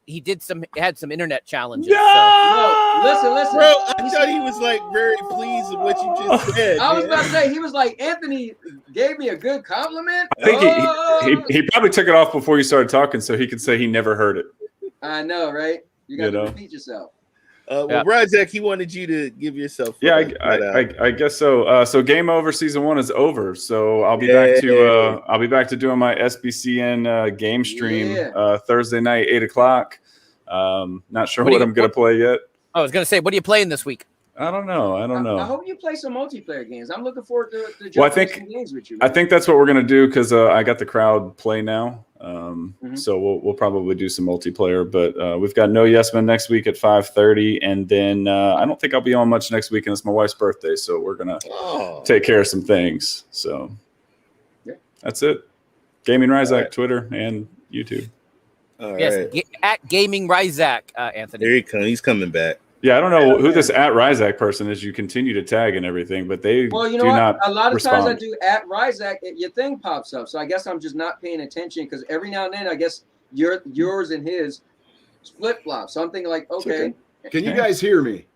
Had some internet challenges. No, listen. Bro, I thought he was like very pleased with what you just said. I was man. about to say, he was like, Anthony gave me a good compliment. I think he probably took it off before you started talking, so he could say he never heard it. I know, right? You got You to know? repeat yourself. Well, Razak, he wanted you to give yourself. Yeah, I guess so. So Game Over season 1 is over. So I'll be back to doing my SBCN game stream Thursday night, 8:00. Not sure what I'm gonna play yet. I was gonna say, what are you playing this week? I don't know. I hope you play some multiplayer games. I'm looking forward to jumping some games with you. Man. I think that's what we're gonna do because I got the crowd play now. So we'll probably do some multiplayer. But we've got No Yes Men next week at 5:30, and then I don't think I'll be on much next week, and it's my wife's birthday, so we're gonna take care of some things. So that's it. Gaming Ryzak, Twitter and YouTube. At Gaming Ryzak, Anthony. There he comes. He's coming back. Yeah, I don't know who this at Ryzak person is. You continue to tag and everything, but they not a lot of respond. times I do at Ryzak, your thing pops up. So I guess I'm just not paying attention because every now and then I guess yours and his flip flop. So I'm thinking like, okay. Can you guys hear me?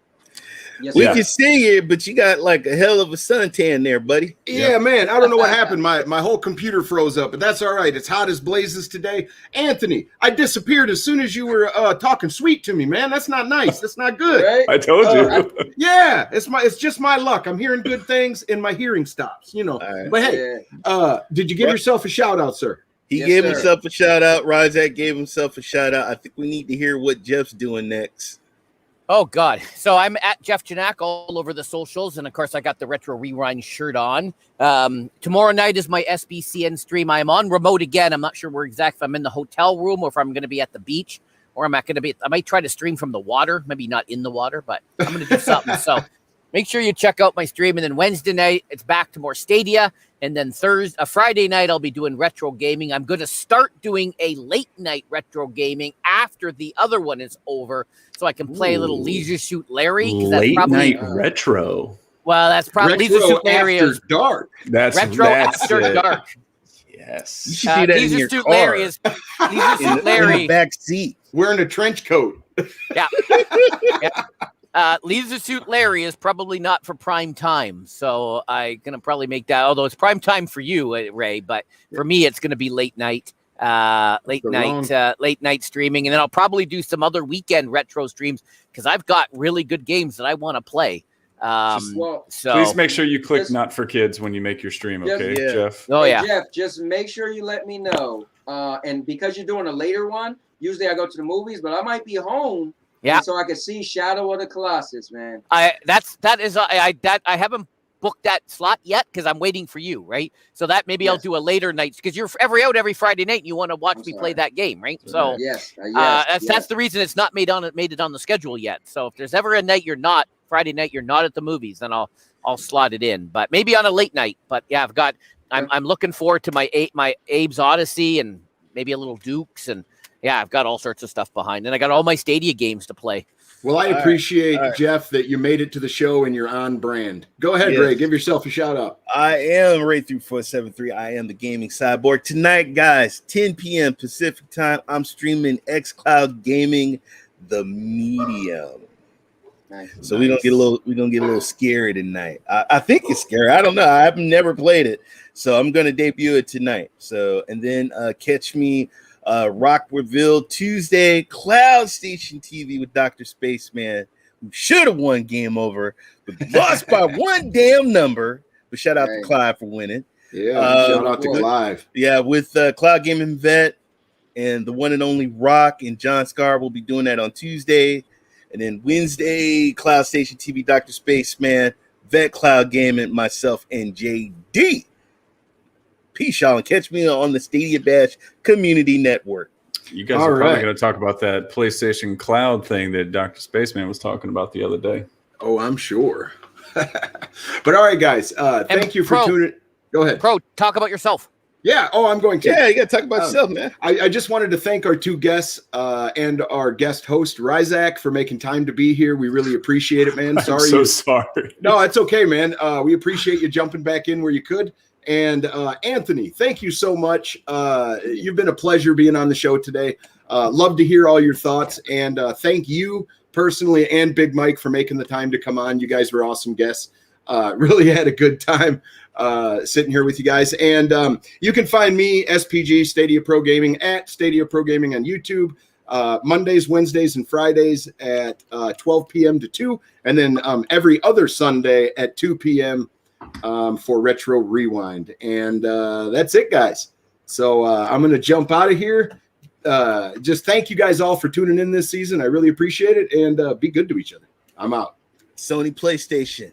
Yes, we can see you, but you got like a hell of a suntan there, buddy. Yeah, man. I don't know what happened. My whole computer froze up, but that's all right. It's hot as blazes today. Anthony, I disappeared as soon as you were talking sweet to me, man. That's not nice. That's not good. Right? I told you. It's just my luck. I'm hearing good things and my hearing stops, Right. But hey, did you give yourself a shout out, sir? He gave himself a shout out. Ryzak gave himself a shout out. I think we need to hear what Jeff's doing next. Oh, God. So I'm at Jeff Janak all over the socials. And, of course, I got the Retro Rewind shirt on. Tomorrow night is my SBCN stream. I'm on remote again. I'm not sure where exactly, if I'm in the hotel room or if I'm going to be at the beach or I might try to stream from the water. Maybe not in the water, but I'm going to do something. So make sure you check out my stream. And then Wednesday night, it's back to more Stadia. And then Friday night, I'll be doing retro gaming. I'm going to start doing a late night retro gaming after the other one is over, so I can play a little Leisure Suit Larry. Late night retro. Well, that's probably Leisure Suit Larry after dark. That's after dark. Yes, you should do that Leisure in your Suit car. Larry is Leisure Suit Larry in the back seat, wearing a trench coat. Yeah. Leisure Suit Larry is probably not for prime time, so I'm gonna probably make that. Although it's prime time for you, Ray, but for me, it's gonna be late night streaming, and then I'll probably do some other weekend retro streams because I've got really good games that I want to play. So please make sure you click not for kids when you make your stream, okay, Jeff? Oh yeah, Jeff, just make sure you let me know. And because you're doing a later one, usually I go to the movies, but I might be home. Yeah, so I can see Shadow of the Colossus, man. I haven't booked that slot yet because I'm waiting for you, right? So that maybe I'll do a later night because you're every Friday night and you want to watch me play that game, right? So that's the reason it's not made it on the schedule yet. So if there's ever a night Friday night you're not at the movies, then I'll slot it in. But maybe on a late night. But yeah, I'm looking forward to my Abe's Odyssey and maybe a little Dukes and. Yeah, I've got all sorts of stuff behind, and I got all my Stadia games to play. Well, I appreciate, Jeff, that you made it to the show and you're on brand. Go ahead, Ray. Give yourself a shout out. I am Ray3473. I am the gaming cyborg. Tonight, guys, 10 p.m. Pacific time, I'm streaming xCloud Gaming, the medium. So we're gonna get a little scary tonight. I think it's scary. I don't know. I've never played it, so I'm gonna debut it tonight. So and then catch me. Rockwoodville Tuesday, Cloud Station TV with Dr. Spaceman, who should have won Game Over, but lost by one damn number. But shout out to Clive for winning. Yeah, shout out to Clive. Yeah, with Cloud Gaming Vet and the one and only Rock and John Scar will be doing that on Tuesday. And then Wednesday, Cloud Station TV, Dr. Spaceman, Vet Cloud Gaming, myself, and JD. Peace, y'all, and catch me on the Stadia Bash Community Network. You guys are probably going to talk about that PlayStation Cloud thing that Dr. Spaceman was talking about the other day. Oh, I'm sure. But all right, guys, thank you for tuning. Go ahead. Pro, talk about yourself. Yeah. Oh, I'm going to. Yeah, you got to talk about yourself, man. I just wanted to thank our two guests and our guest host, Ryzak, for making time to be here. We really appreciate it, man. Sorry. I'm so sorry. No, it's okay, man. We appreciate you jumping back in where you could. And Anthony, thank you so much. You've been a pleasure being on the show today. Love to hear all your thoughts. And thank you personally and Big Mike for making the time to come on. You guys were awesome guests. Really had a good time sitting here with you guys. And you can find me, SPG, Stadia Pro Gaming, at Stadia Pro Gaming on YouTube. Mondays, Wednesdays, and Fridays at 12 p.m. to 2, and then every other Sunday at 2 p.m. For Retro Rewind. And that's it, guys. So I'm going to jump out of here. Just thank you guys all for tuning in this season. I really appreciate it, and be good to each other. I'm out. Sony PlayStation.